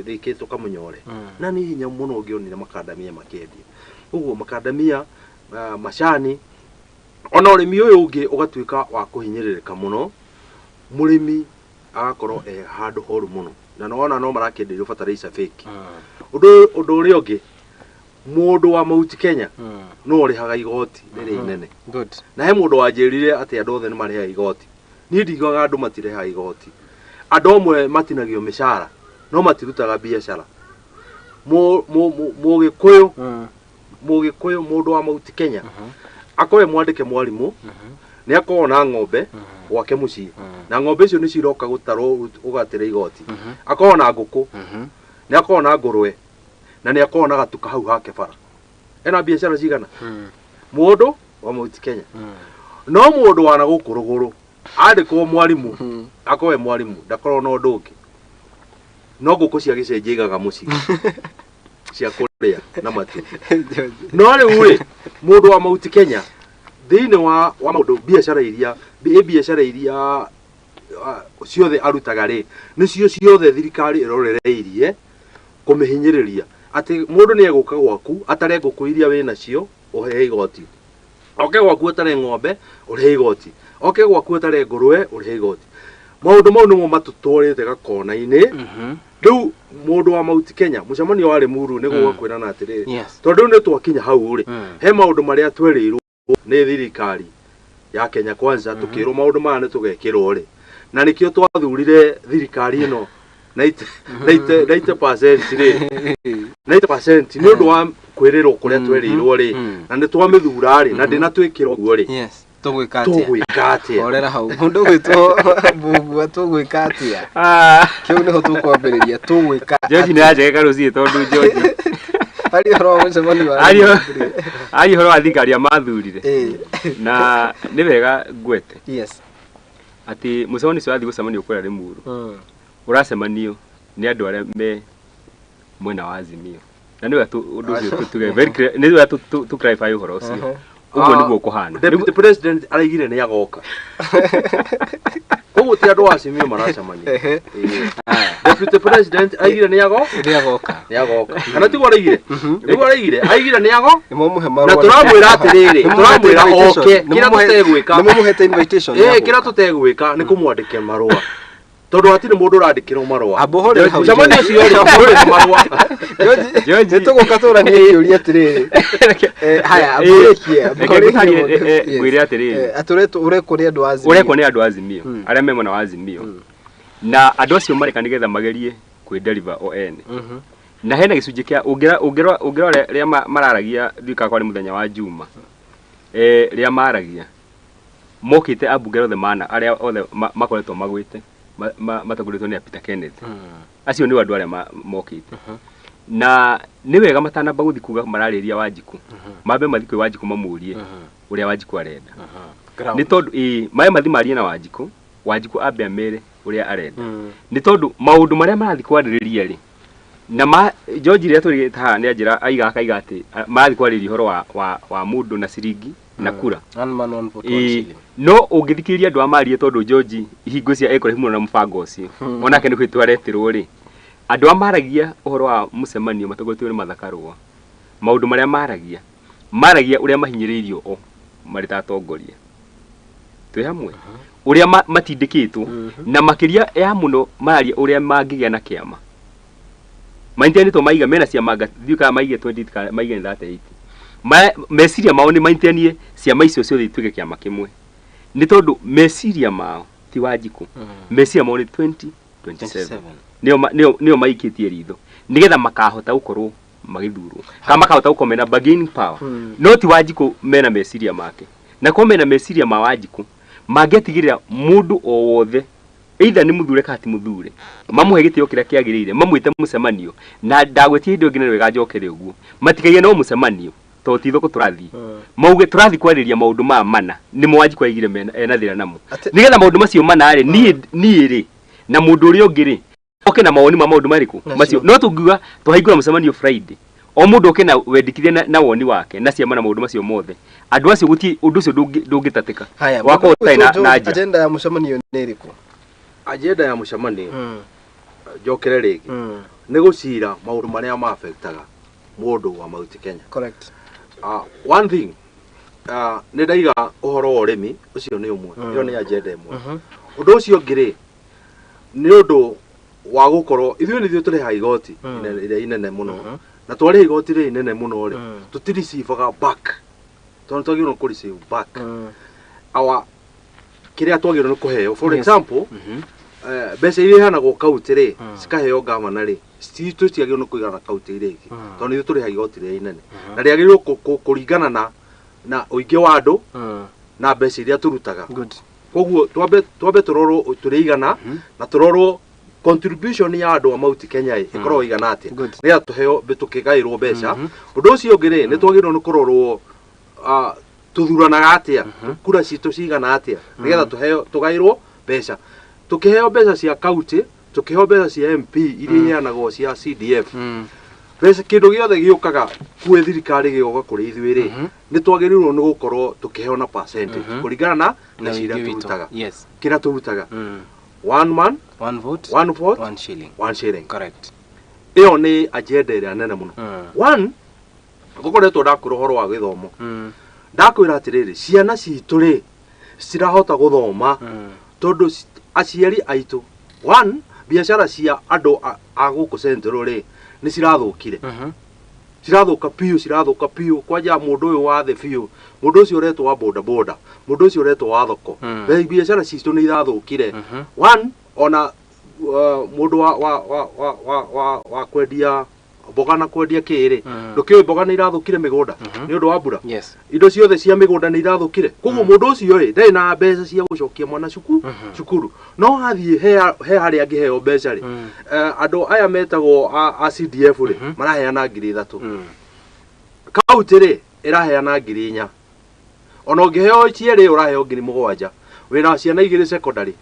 ikito kamunyore na ni hinya muno ungionire makandamia makiendio uguo makandamia macani ona urimi uyu ungi ugatuika wa kuhinyiririka muno murimi agakorwo handu horu muno na no marakenderio fertilizer fake undu uri ungi mundu wa Mount Kenya no rihaga igoti riri inene good na he mundu wanjirire ati andu othe ni mariha igoti ni ndigaga andu matireha igoti andu amwe matinagio mishara no matirutaga biashara mugikuyu mundu wa Mount Kenya akowe mwandike mwarimu ni akorwo na ng'ombe gwake mucii na ng'ombe icio ni ciroka gutarwo ugatire igoti akorwo na nguku ni akorwo na ngurwe na ni akorwo na gatuka hau hake bara ena biashara cigana mundu wa Mount Kenya no mundu wana gukuruguru andikwo mwarimu akowe mwarimu ndakorwo no ndungi no nguku cia gicenjigaga mucii cia kuria na matu no riu ri mundu wa Mount Kenya thiini wa mundu biashara iria ciothe arutaga ri nicio ciothe thirikari irorereirie kumihinyiriria ati mundu ni eguka gwaku atare nguku iria wina cio uhe igoti oke gwaku atare ng'ombe uhe igoti oke gwaku atare ngurwe uhe igoti maundu mau nimo matutwarite gakona-ini riu mundu wa Mount Kenya mucemanio wari muru ni gukwirana atiri tondu ni twakinya hau ri he maundu maria twerirwo ni thirikari ya Kenya Kwanza tukirwo maundu maya ni tugekirwo ri na nikio twathurire thirikari ino 90% ri 90% ni undu wa kwirirwo kuria twerirwo ri na ni twamithura ri na ndina twikirwo guo ri tugwika atia orera hau mundu gwitwo Bugua tugwika atia kiu niho tukwambiriria tugwika George ni ajega rucie tondu George ari horo mucemanio ari horo athikaria mathurire na ni wega ngwete ati mucemanio cio athi gucemanio kwera Limuru uracemanio ni andu aria me mwena wa Azimio na ni wega undu ucio tuge very clear ni wega tu clarify horo ucio uguo niguo kuhana deputy president araigire ni agoka koguo ti andu wa Azimio maracemania deputy president araigire ni agoka kana ti araigire aigire ni ago na turamwira atiriri turamwira oke kira tutegwika ni mumuhete invitation kira tutegwika ni kumwandike marua tondu hatire mundu urandikirwo marua abohore mucemanio ucio ri abohore marua George nitugukatura ni kiuria atiriri haya aborekie gwire atiriri aturetu urekwo ni andu azimio urekwo ni andu azimio aria me mona wa azimio na andu acio mareka nigetha magerie kwi deliver o ene na hena gicunji kia ungira ria mararagia thika kwa muthenya wa Juma ria maragia mokite abungero the mana aria othe makoretwo magwite mataguritwo ni Peter Kenneth acio ni andu aria mokite na ni wega matanamba guthi kuga marariria Wanjiku mambe mathi kwi Wanjiku mamurie uria Wanjiku arenda ni tondu mae mathi marie na Wanjiku ambe amere uria arenda ni tondu maundu maria marathi kwaririria ri na George ria turi ta ni ajira aiga ati marathi kwaririria horo wa mundu na siringi na kura no ungithikiria andu amarie tondu George hingo cia ekore himuno na mbango ucio onake ni kwitwa retirwo ri andu amaragia uhoro wa mucemanio matagotio ni mathakarwa maundu maria maragia uria mahinyiririo o mari tatongoria twi hamwe uria matindikitwo na makiria ya muno mararia uria mangigia na kiama maintain to maiga mena cia manga thiuka maige 20 maige 38 meciria mao ni maintain cia maicio cio thituke kiama kimwe ni tondu meciria mao ti Wanjiku meciria mao ni 2027 nio maikitie ritho nigetha makahota gukorwo magithurwo kama makahota gukomena bargaining power no ti Wanjiku mena meciria make na ko mena meciria ma Wanjiku mangetigirira mundu o wothe either ni muthure kati muthure mamuhe gitio kiria kiagirire mamwite mucemanio na ndagwetie indo ngine wega njokere uguo matikaye no mucemanio to titho kuturathi mauge turathi kwariria maundu ma mana ni Wanjiku aigire ena thira namo nigetha maundu macio mana ri ni ri na mundu uri ungiri oke na mawoni ma maundu mariku macio no tungiuga tuhingura mucemanio Friday o mundu oke na wendikithie na woni wake na ciama na maundu macio mothe andu acio guti undu ucio ndungitatika wako utai na agenda ya mucemanio ni iriku agenda ya mucemanio jokere rigi ni gucira maundu maria ma affectaga mundu wa Mount Kenya correct one thing ni ndaiga uhoro wa urimi ucio ni umwe iyo ni agenda imwe undu ucio ngiri ni undu wa gukorwo ithuĩ nithio tũrĩha igoti inene muno na twarĩha igoti rĩ inene muno rĩ tũtiricibaga back tondũ twagĩrĩirwo kũ receive back our kĩrĩa twagĩrĩirwo nĩ kũheo for example mbeca iria iheanagwo kaunti rĩ cikaheo gavana rĩ tũtiagĩrĩirwo nĩ kũigana kaunti iria ingĩ tondũ nithio tũrĩha igoti rĩa inene na rĩagĩrĩirwo kũringana na ũingĩ wa andũ na mbeca iria tũrutaga koguo twambe tũrorwo tũrĩigana na tũrorwo contribution ya andu a Mount Kenya ikorwo igana atia niya tuheo tukigairwo mbeca undu ucio ngire ni twagirwo ni kurorwo tuthuranaga atia kura citu cigana atia nigetha tuheo tugairwo mbeca tukiheo mbeca cia county tukiheo mbeca cia MP iria iheanagwo cia CDF mbeca kindu giothe giukaga kwĩ thirikari gioka kuri ithuĩ ri ni twagĩrĩirwo ni gukorwo tukiheo na percentage kuringana na cira turutaga kira turutaga one man one vote one shilling correct iyo ni agenda ĩrĩa nene muno one gukoretwo ndakwĩra ũhoro wa gĩthomo ndakwĩra atirĩrĩ ciana citũ rĩ cirahota guthoma tondu aciari aitu one biashara cia andu a gũkũ central rĩ ni cirathũkire cirathuka piu kwanja mundu uyu wa the piu mundu ucio uretwo wa boda boda mundu ucio uretwo wa thoko biashara citu ni irathukire one ona mundu wa kwendia mboga na kwendia kiri ndukiwe mboga ni irathukire migunda ni undu wa mbura indo ciothe cia migunda ni irathukire koguo mundu ucio ri ndai na mbeca cia gucokia mwana cukuru no hathie he haria angiheo mbeca ri andu aya metagwo a CDF ri maraheana 3,000 kaunti ri iraheana 4,000 ona ungiheo icie ri uraheo 7,000 wina ciana 2 secondary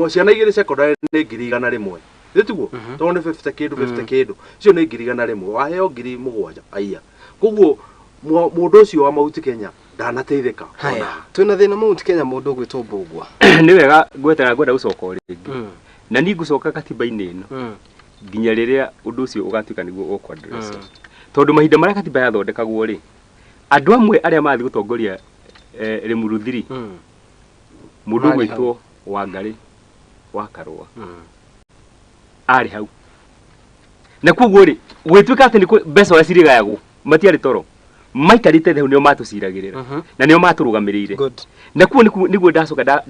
ciana 2 secondary ni 100,000 nitugo tondu 50 kindu cio ni 100,000 waheo 7,000 aya koguo mundu ucio wa Mount Kenya ndanateithika twina thina Mount Kenya mundu gwitwo Mbugua ni wega gwetera gwenda gucoka ringi na ni gucoka katiba-ini ino nginya riria undu ucio ugatuika niguo ukwadress tondu mahinda maria katiba yathondekagwo ri andu amwe aria mathi gutongoria Limuru 3 mundu gwitwo Wangari wa Karua ari hau na kuguo ri gwituika ati ni mbeca wa cirigayagwo matiari toro maikarite theu nio matuciragirira na nio maturugamirire na kuo niguo ndacoka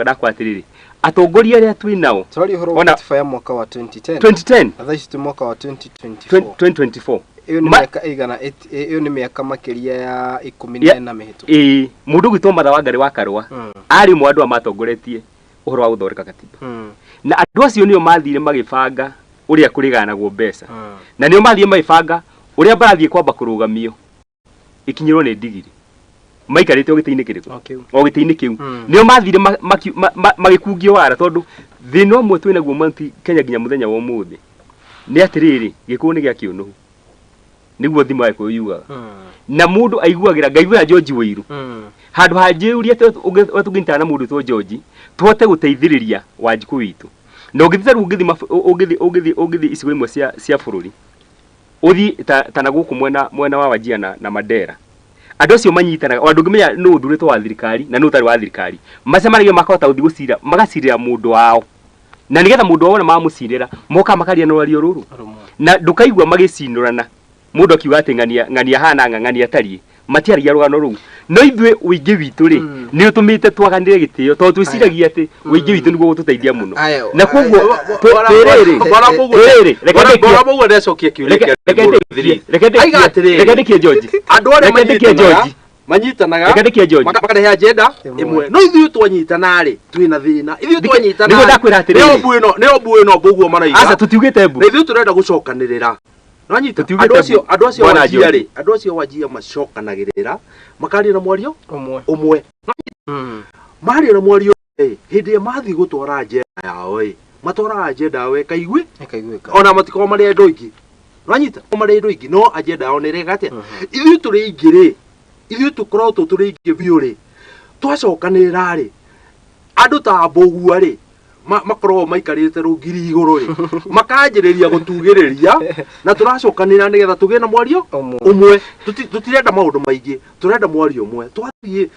ndakwatiriri atongoria aria twi nao ona ya mwaka wa 2010 athaici mwaka wa 2024 iyo ni miaka igana iyo ni miaka makiria ya 14 mihito mundu gwitwo Martha Wangari wa Karua ari mwandu amatongoretie uhoro wa guthoreka katiba na andu acio nio mathire magibanga uria kuriganagwo mbeca na nio mathire magibanga uria barathie kwamba kurugamio ikinyirwo ni ndigiri maikarite ogitiini kiriku ogitiini kiu nio mathire magikungio wara tondu thino mwe twina guo manti Kenya ginya muthenya wa umuthi ni atiriri gikuni gia kiunuhu niguo thima yako yuga na mundu aiguagira ngaigua George Wairu handu hanjiuria tugintana mundu to George twote guteithiriria Wanjiku witu na ugithita rugithima ugithi icigo imwe cia bururi uthi tana guku mwena wa Wajia na Mandera andu acio manyitanaga andu ngimenya no uthuritwo wa thirikari na no utari wa thirikari macemanagia makahota uthi gucira magacirira mundu wao na nigetha mundu wao na mamucirira moka makaria no ario ruru na ndukaigua magicinurana mundu akiuga ati ngania hana ngania tari matiaria rugano ru no ithwe uingi witu ri ni utumite twaganire gitio to twiciragia ati uingi witu niguo gututeithia muno na koguo bora bora ndecokia kiuria rekete George andu aria manyitanaga makarehe agenda imwe no ithuĩ twanyitana ri twina thina ithuĩ twanyitana niguo ndakwira ati nio mbuino mbuguo maraiga asa tutiugite mbu na ithuĩ turenda gucokanirira nanyita andu acio wajia macokanagirira makaria na mwario umwe maria na mwario hindi mathi gutwara njera yao matwara agenda yawe kaigwe ona matiko mari endo ingi nanyita mari endo ingi no agenda yao nire gatia ithuĩ turi ingiri ithuĩ tukorwo turi ingi biu ri twacokanirira ri andu ta mbugua ri makorwo maikarite rungiri iguru ri makanjiriria gutugiriria na turacokanira nigetha tugie na mwario umwe tutirenda maundu maingi turenda mwario umwe twathie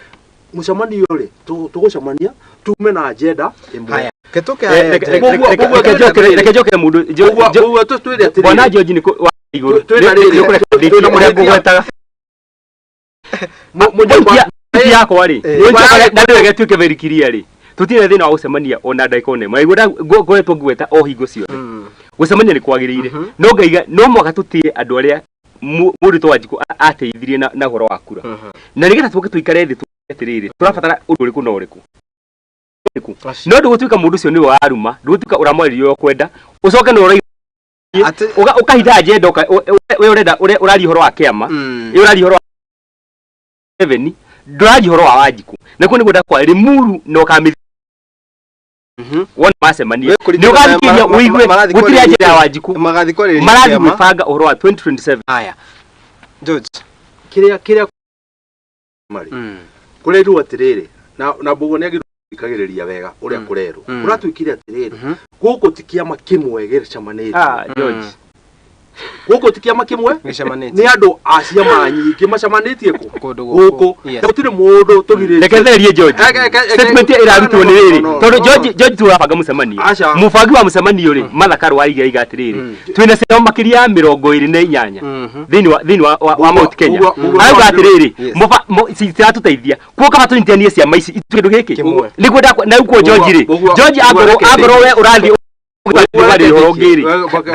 mucamanio ri tugucamania tume na agenda imwe ketuke reke joke mundu bugua twire atiri bwana George ni wa iguru twina riri muria ngugwetaga yako wari na ndege tuke verikiria ri tutire thina wa gucemania ona ndaika one maigura ngoretwo ngweta o hingo ciothe gucemania ni kwagirire no ngaiga no mwaka tutie andu aria mundu to Wanjiku ateithirie na horo wa kura na nigetha tuke tuikare thi tutiriri turabatara undu uriku na uriku no ndugutuika mundu cio ni wa aruma ndugutuika uramwaririo kwenda ucoke no ukahitha agenda we urenda urari horo wa kiama urari horo wa 7 ndurari horo wa Wanjiku na kuo niguo ndakwa rimuru no kami wona macemania ni ugathikiria uigwe gutiri ajira ya Wanjiku marathi gwibanga uhoro wa 2027 haya George kiria mari kureru atiriri na mbugo ni agikagiriria wega uria kureru uratwikire atiriri guku tikiama kimwe gicamanite George guku tikiama kimwe ni andu aciama nyingi macamanitie guku gutire mundu tugirire reketherie George statement irarutwo ni riri tondu George turabanga mucemanio mubangi wa mucemanio ri Martha Karua iga atiriri twina cero makiria 28 thini wa Mount Kenya auga atiriri citatuteithia kuo kaba tunyitanie ciama ici ikindu giki niguo na uko George ri George agoro we urathi wari horo ngiri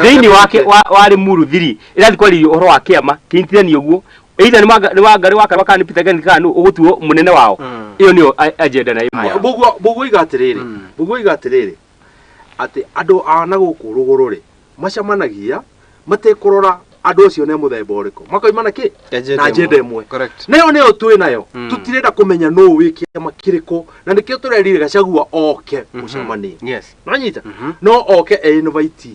thini wake wari muru thiri irathi kwari horo wa kiama kintirani uguo either ni Wangari wa Karua kana Peter Kanu ugutuo munene wao iyo niyo agenda na imwe bugu igatiriri ati andu ana guku ruguru ri macamanagia matekurora andu acio ne muthemba uriko makoimana ki na agenda imwe nayo twi nayo tutirenda kumenya no wiki makiriko na nikio turerire Gachagua oke mucamani nanyita no oke invite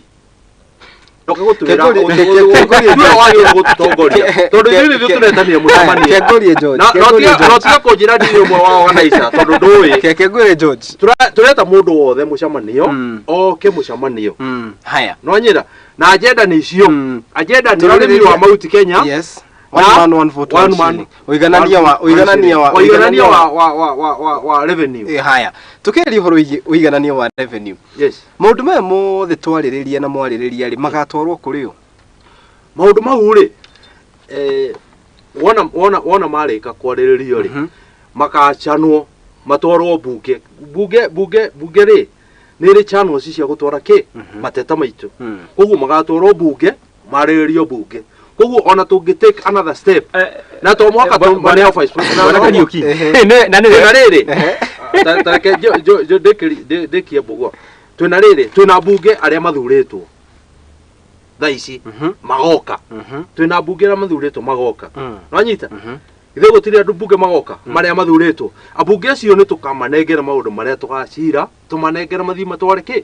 oke gutwira wagä gutongoria tondu ithuĩ nĩthuĩ tũretania mucamania no tiga kũnjĩra ndini ũmwe wa organizer tondu ndũĩ tureta mũndũ wothe mucamanio oke mucamanio haya no nyira na agenda nĩ icio agenda nĩ ũrĩmi wa Mount Kenya One man, one vote, one shilling. Uiganania wa revenue. Haya. Tukiri horo uiganania wa revenue. Yes. Maundu me mothe twaririria na mwaririria ri magatwarwo kuri yo. Maundu mau ri wona marika kwariririo ri makachanwo matwarwo bunge ri niri channel cia gutwara ki mateta maitu koguo magatwarwo bunge mariririo bunge koguo ona tungitake another step na to mwaka to mane of vice president na Kariuki na riri tareke jo dekie bugo twina riri twina bunge aria mathuritwo thaici magoka twina bunge aria mathuritwo magoka no nyita ithe gutiri andu bunge magoka maria mathuritwo abunge acio ni tukamanengera maundu maria tugacira tumanengera mathima tware ki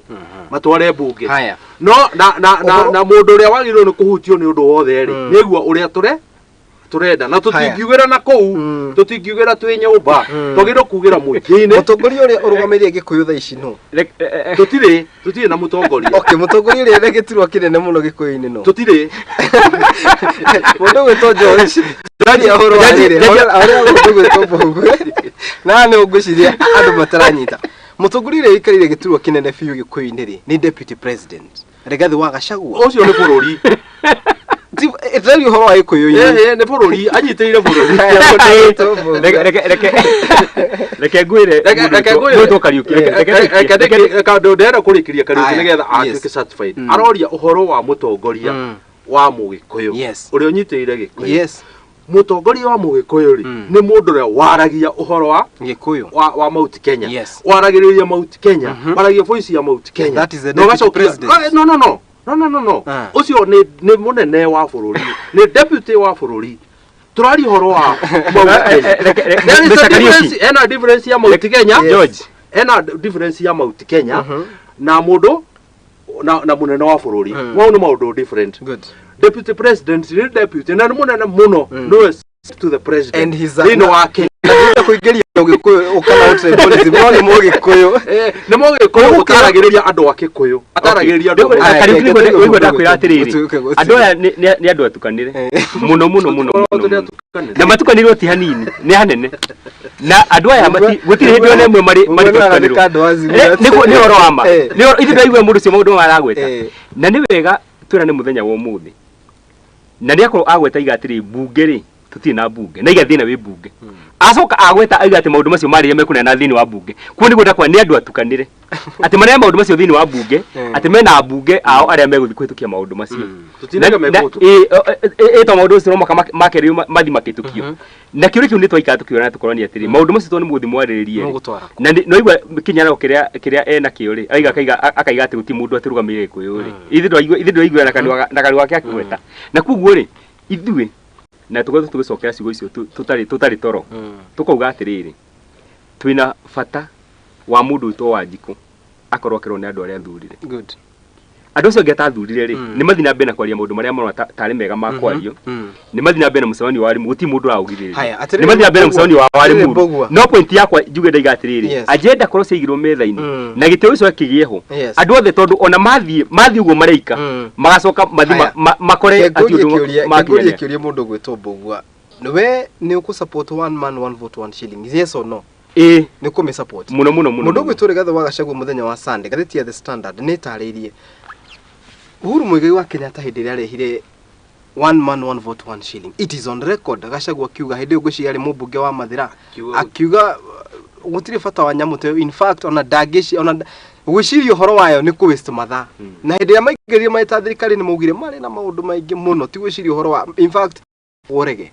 matware bunge no na mundu uria wagirwo ni kuhutio ni undu wothe ri niguo uria turenda na tutingiugera na kou tutingiugera twi nyumba twagirwo kugira muingi-ini mutongoria uria urugamiria Gikuyu tha ici no tutire na mutongoria okay mutongoria uria regetirwo kinene muno Gikuyu-ini no tutire mundu gwitwo George ndari ahoro arire aria mundu gwitwo Mbugua na ni unguciria andu mataranyita mutongoria uria ikarire giturwo kinene biu Gikuyu-ini ri ni deputy president Rigathi wa Gachagua ucio ni bururi Etari horo wa Gikuyu-ini ni bururi anyitire bururi reke ngwire mundu Kariuki reke ndera kurikiria Kariuki nigetha atuike certified aroria uhoro wa mutongoria wa Mugikuyu uria unyitire Gikuyu mutongoria wa Mugikuyu ri ni mundu uria waragia uhoro wa Gikuyu wa Mount Kenya waragiriria Mount Kenya waragia voice ya Mount Kenya that is the deputy president no ucio ni munene wa bururi ni deputy wa bururi turari horo wa ena difference ya Mount Kenya George ena difference ya Mount Kenya na mundu na munene wa bururi wao ni maundu different good deputy president ni deputy na munene muno no to the president and his wake kuingiria Gikuyu ukana outside policy ni Mugikuyu ni Mugikuyu utaragiriria andu ake Gikuyu ataragiriria andu Kariuki wigwa ndakwira atiriri andu aya ni andu atukanire muno na matukanirwo ti hanini ni hanene na andu aya gutire hindi one mwe mari tukanirwo ni horo wa ma ni ithu ndaigwa mundu cio maundu maragweta na ni wega twira ni muthenya wa umuthi na ni akorwo agweta igatiri bunge ri tuti na bunge na igathina wi bunge acoka agweta aigate maundu macio mari mekunena thini wa bunge kuo ni gwenda kwa ni andu atukanire ati mane maundu macio thini wa bunge ati mena bunge ao aria meguthi kwitukia maundu macio tutinega megutu to maundu macio no makerio mathi makitukio na kiuri kiu ni twaika tukiona tukorani atiri maundu macio to ni muthi mwariririe na no igwa kinyana kiria ena kiuri aiga akaiga ati guti mundu atirugamire Gikuyu ri ithi ndo na kanwa gake akigweta na kuguo ri ithuĩ na tugothi tugicokera ciugo icio tutari toro tukauga atiriri twina fata wa mundu witwo Wanjiku akorwo kirwo ni andu aria thurire good andu acio ngeta thurire ri ni mathina mbena kwaria maundu maria marona tari mega ma kwario ni mathina mbena mucemani wa arimu guti mundu augithiriria ni mathina mbena mucemani wa arimu no point yakwa njuge ndaiga atiriri agenda korwo ciigirwo metha-ini na gitio icio akigieho andu othe tondu ona mathi uguo mareika magacoka mathima makore makiuria kiuria mundu gwitwo Mbugua niwe ni uku support one man one vote one shilling yes or no ni ku me support muno mundu gwitwo Rigathi wa Gachagua muthenya wa Sunday gatheti ya The Standard ni taririe Uhuru Muigai wa Kenyatta hindi ria rehire one man one vote one shilling it is on record Gachagua kiuga hindi uguci yari mubunge wa Mathira akiuga gutire fata wa nyamu te in fact ona dagici ona gwicirio horo wayo ni ku waste matha na hindi ya maigeria maita thirikari ni maugire mari na maundu maingi muno ti gwicirio horo wa in fact worege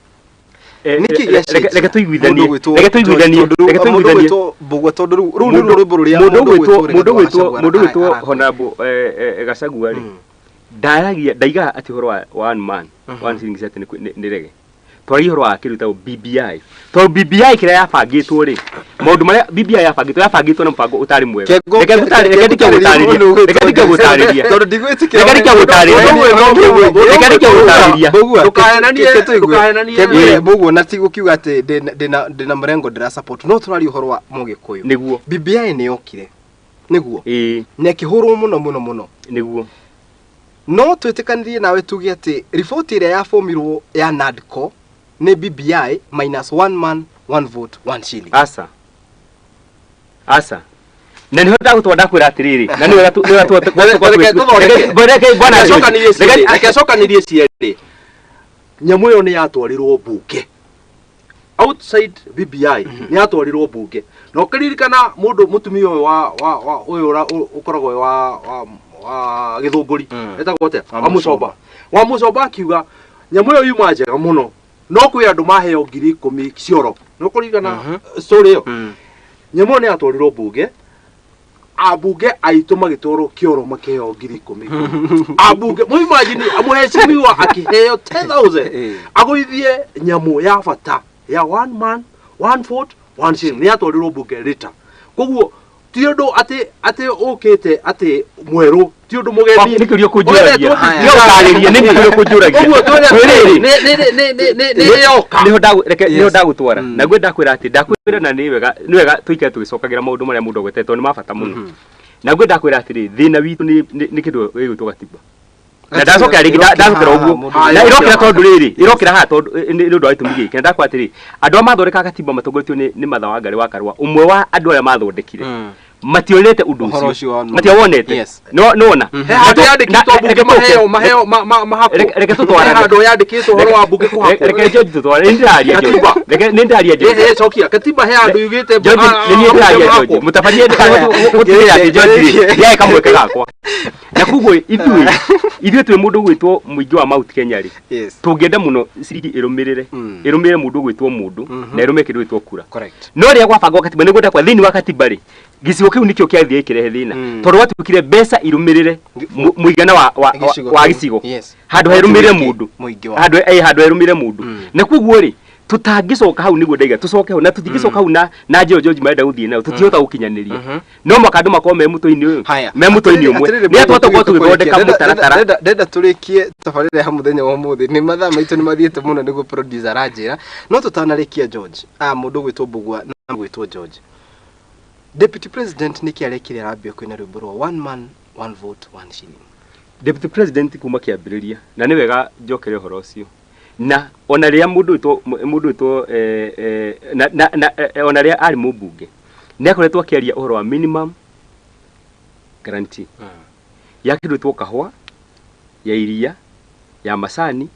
niki reke tuiguithanie Mbugua tondu ru rwimbo ria mundu gwitwo Honorable Gachagua ri ndaiga ati horo wa one man one shilling ati ni rege twari horo wa kiruta BBI to BBI kira yabangitwo ri maundu maria BBI yabangitwo na mpango utari mwega reke ndike gutariria tondu ndigwitikira Mbugua na tigo kiuga ati ndina mrengo ndira support no turari horo wa Mugikuyu niguo BBI ni yokire niguo ne kihuru muno niguo no twitikaniririe nawe tugi ati report ira ya formirwo ya NADCO nĩ BBI minus one man one vote one shilling. Asa na niho ndagutwanda kwira atiriri na niwe acokanĩrie cierĩ nyamũ ĩyo nĩ yatwarirwo mbunge outside BBI nĩ yatwarirwo mbunge na ũkĩririkana mũndũ mũtumia ũyũ wa ũyũ ũkoragwo wa gĩthũngũri etagwo atĩa wa Mucomba akiuga nyamũ ĩyo yuma njega mũno no kwĩ andũ maheo 10,000 cioro no kũririkana story ĩyo nyamũ nĩ yatwarirwo mbunge abunge aitũ magĩtwarwo kĩoro makĩheo 10,000 abunge mu imagine amuheshimiwa akiheo 10,000 agũithie nyamũ ya bata ya one man one vote one shilling nĩ yatwarirwo mbunge rita koguo ti ũndũ atĩ ũkĩte atĩ mwerũ ti ũndũ mũgeni nĩ kĩũrio kũnjũragia nĩ ũtarĩria nĩ kĩũrio kũnjũragia nĩho ndagũtwara naguo ndakwĩra atĩ ndakwĩra na nĩ wega tũikare tũgĩcokagĩra maũndũ marĩa mũndũ agwetetwo nĩ mabata mũno naguo ndakwĩra atĩrĩ thĩna witũ nĩ kĩndũ gĩgwĩtwo gatiba na ndacokera rĩngĩ ndacokera ũguo na irokĩra tondũ rĩrĩ irokĩra haha tondũ nĩ ũndũ wa gĩtũmi gĩkĩ na ndakwĩra atĩrĩ andũ arĩa mathondekaga gatiba matongoretio nĩ Martha Wangari wa Karua ũmwe wa andũ arĩa mathondekire mationete ũndũ ũcio matiawonete nona handũ yandĩkĩtwo mbunge reke tũtwara handũ yandĩkĩtwo ũhoro wa mbunge kũhakwo reke tũtwara nĩ ndaria George cokia katiba he handũ yugĩte nĩ ndaria George mũtabania gũtirĩra atĩ George ndiaĩ kamweke gakwa na koguo ithuĩ twĩ mũndũ gwĩtwo mũingĩ wa Mount Kenya rĩ tũngĩenda mũno ciringi ĩrũmĩrĩre mũndũ gwĩtwo mũndũ na ĩrũme kĩndũ gwĩtwo kura no rĩrĩa gwabangwo katiba nĩguo ndakwa thĩinĩ wa katiba rĩ gĩcigo kĩu nĩkĩo kĩathiĩ kĩrehe thĩna tondũ gwatuĩkire mbeca irũmĩrĩre mũigana wa gĩcigo handũ herũmĩrĩre mũndũ handũ herũmĩrĩre mũndũ na koguo rĩ tutangĩcoka hau nĩguo ndaiga tũcoke hau na tũtingĩcoka hau na George marenda gũthiĩ nayo tũtihota gũkinyanĩria no mwaka andũ makorwo me mũtũ-inĩ ũmwe nĩ atũhota gũkorwo tũgĩthondeka mũtaratara ndenda tũrĩkie tabarĩra ya mũthenya wa ũmũthĩ nĩ mathaa maitũ nĩ mathiĩte mũno nĩguo producer aranjĩra no tũtanarĩkia George mũndũ gwĩtwo Mbugua na gwĩtwo George Deputy President nĩ kĩarekire arambia kwĩna rwĩmbo rwa one man one vote one shilling Deputy President kuma kĩambĩrĩria na nĩ wega njokere ũhoro ũcio na ona rĩa mũndũ wĩtwo ona rĩa arĩ mũmbunge nĩ akoretwo akĩaria ũhoro wa minimum guarantee ya kĩndũ gĩtwo kahũa ya iria ya macani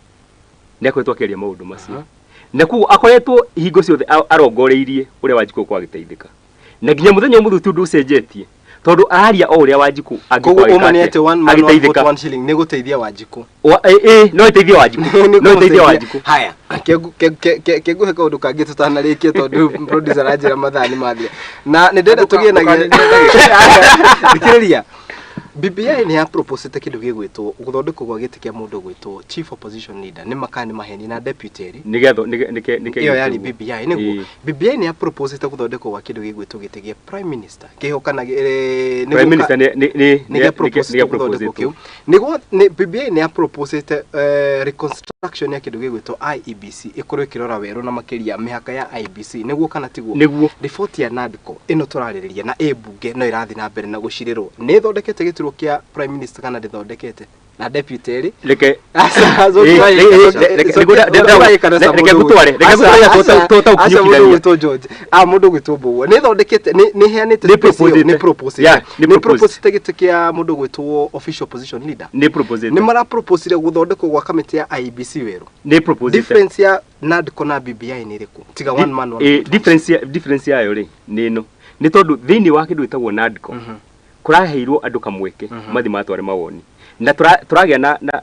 nĩ akoretwo akĩaria maũndũ macio na koguo akoretwo hingo ciothe arongoreirie ũrĩa Wanjikũ kwa gĩteithĩka na nginya mũthenya ũmũthĩ ti ũndũ ũcenjetie tondũ araria o ũrĩa Wanjikũ angĩkorwo one man one vote one shilling nĩ gũteithia Wanjikũ no ĩteithia Wanjikũ haya kĩngũhe kaũndũ kangĩ tũtanarĩkie tondũ producer aranjĩra mathaa nĩ mathira na nĩ ndenda tũgĩe na thikĩrĩria BBI nĩ ya proposete kĩndũ gĩgwĩtwo gũthondekwo gwa gĩtĩ kĩa mũndũ gwĩtwo chief opposition leader nĩ makani maheni na deputy ĩyo yarĩ BBI nĩguo BBI nĩ ya proposete gũthondekwo gwa kĩndũ gĩgwĩtwo gĩtĩ gĩa prime minister kĩhokana prime minister nĩ gũthondekwo kĩu nĩguo BBI nĩ ya proposete reconstruction ya kĩndũ gĩgwĩtwo IEBC ĩkorwo ĩkĩrora werũ na makĩria mĩhaka ya IEBC nĩguo kana tiguo report ya NADCO ĩno tũrarĩrĩria na bunge no ĩrathiĩ na mbere na gũcirĩrwo nĩ ĩthondekete gĩturwa kĩa prime minister kana ndĩthondekete na deputy rĩ reke mũndũ gwĩtwo Mbugua nĩ thondekete nĩ heanĩte nĩ proposite gĩtĩ kĩa mũndũ gwĩtwo official opposition leader nĩ maraproposire gũthondekwo gwa kamĩtĩ ya IEBC werũ difference ya NADCO na BBI nĩ ĩrĩkũ tiga one man one difference yayo rĩ nĩ ĩno nĩ tondũ thĩinĩ wa kĩndũ gĩtagwo NADCO kũraheirwo andũ kamweke mathi matware mawoni na tũragĩa na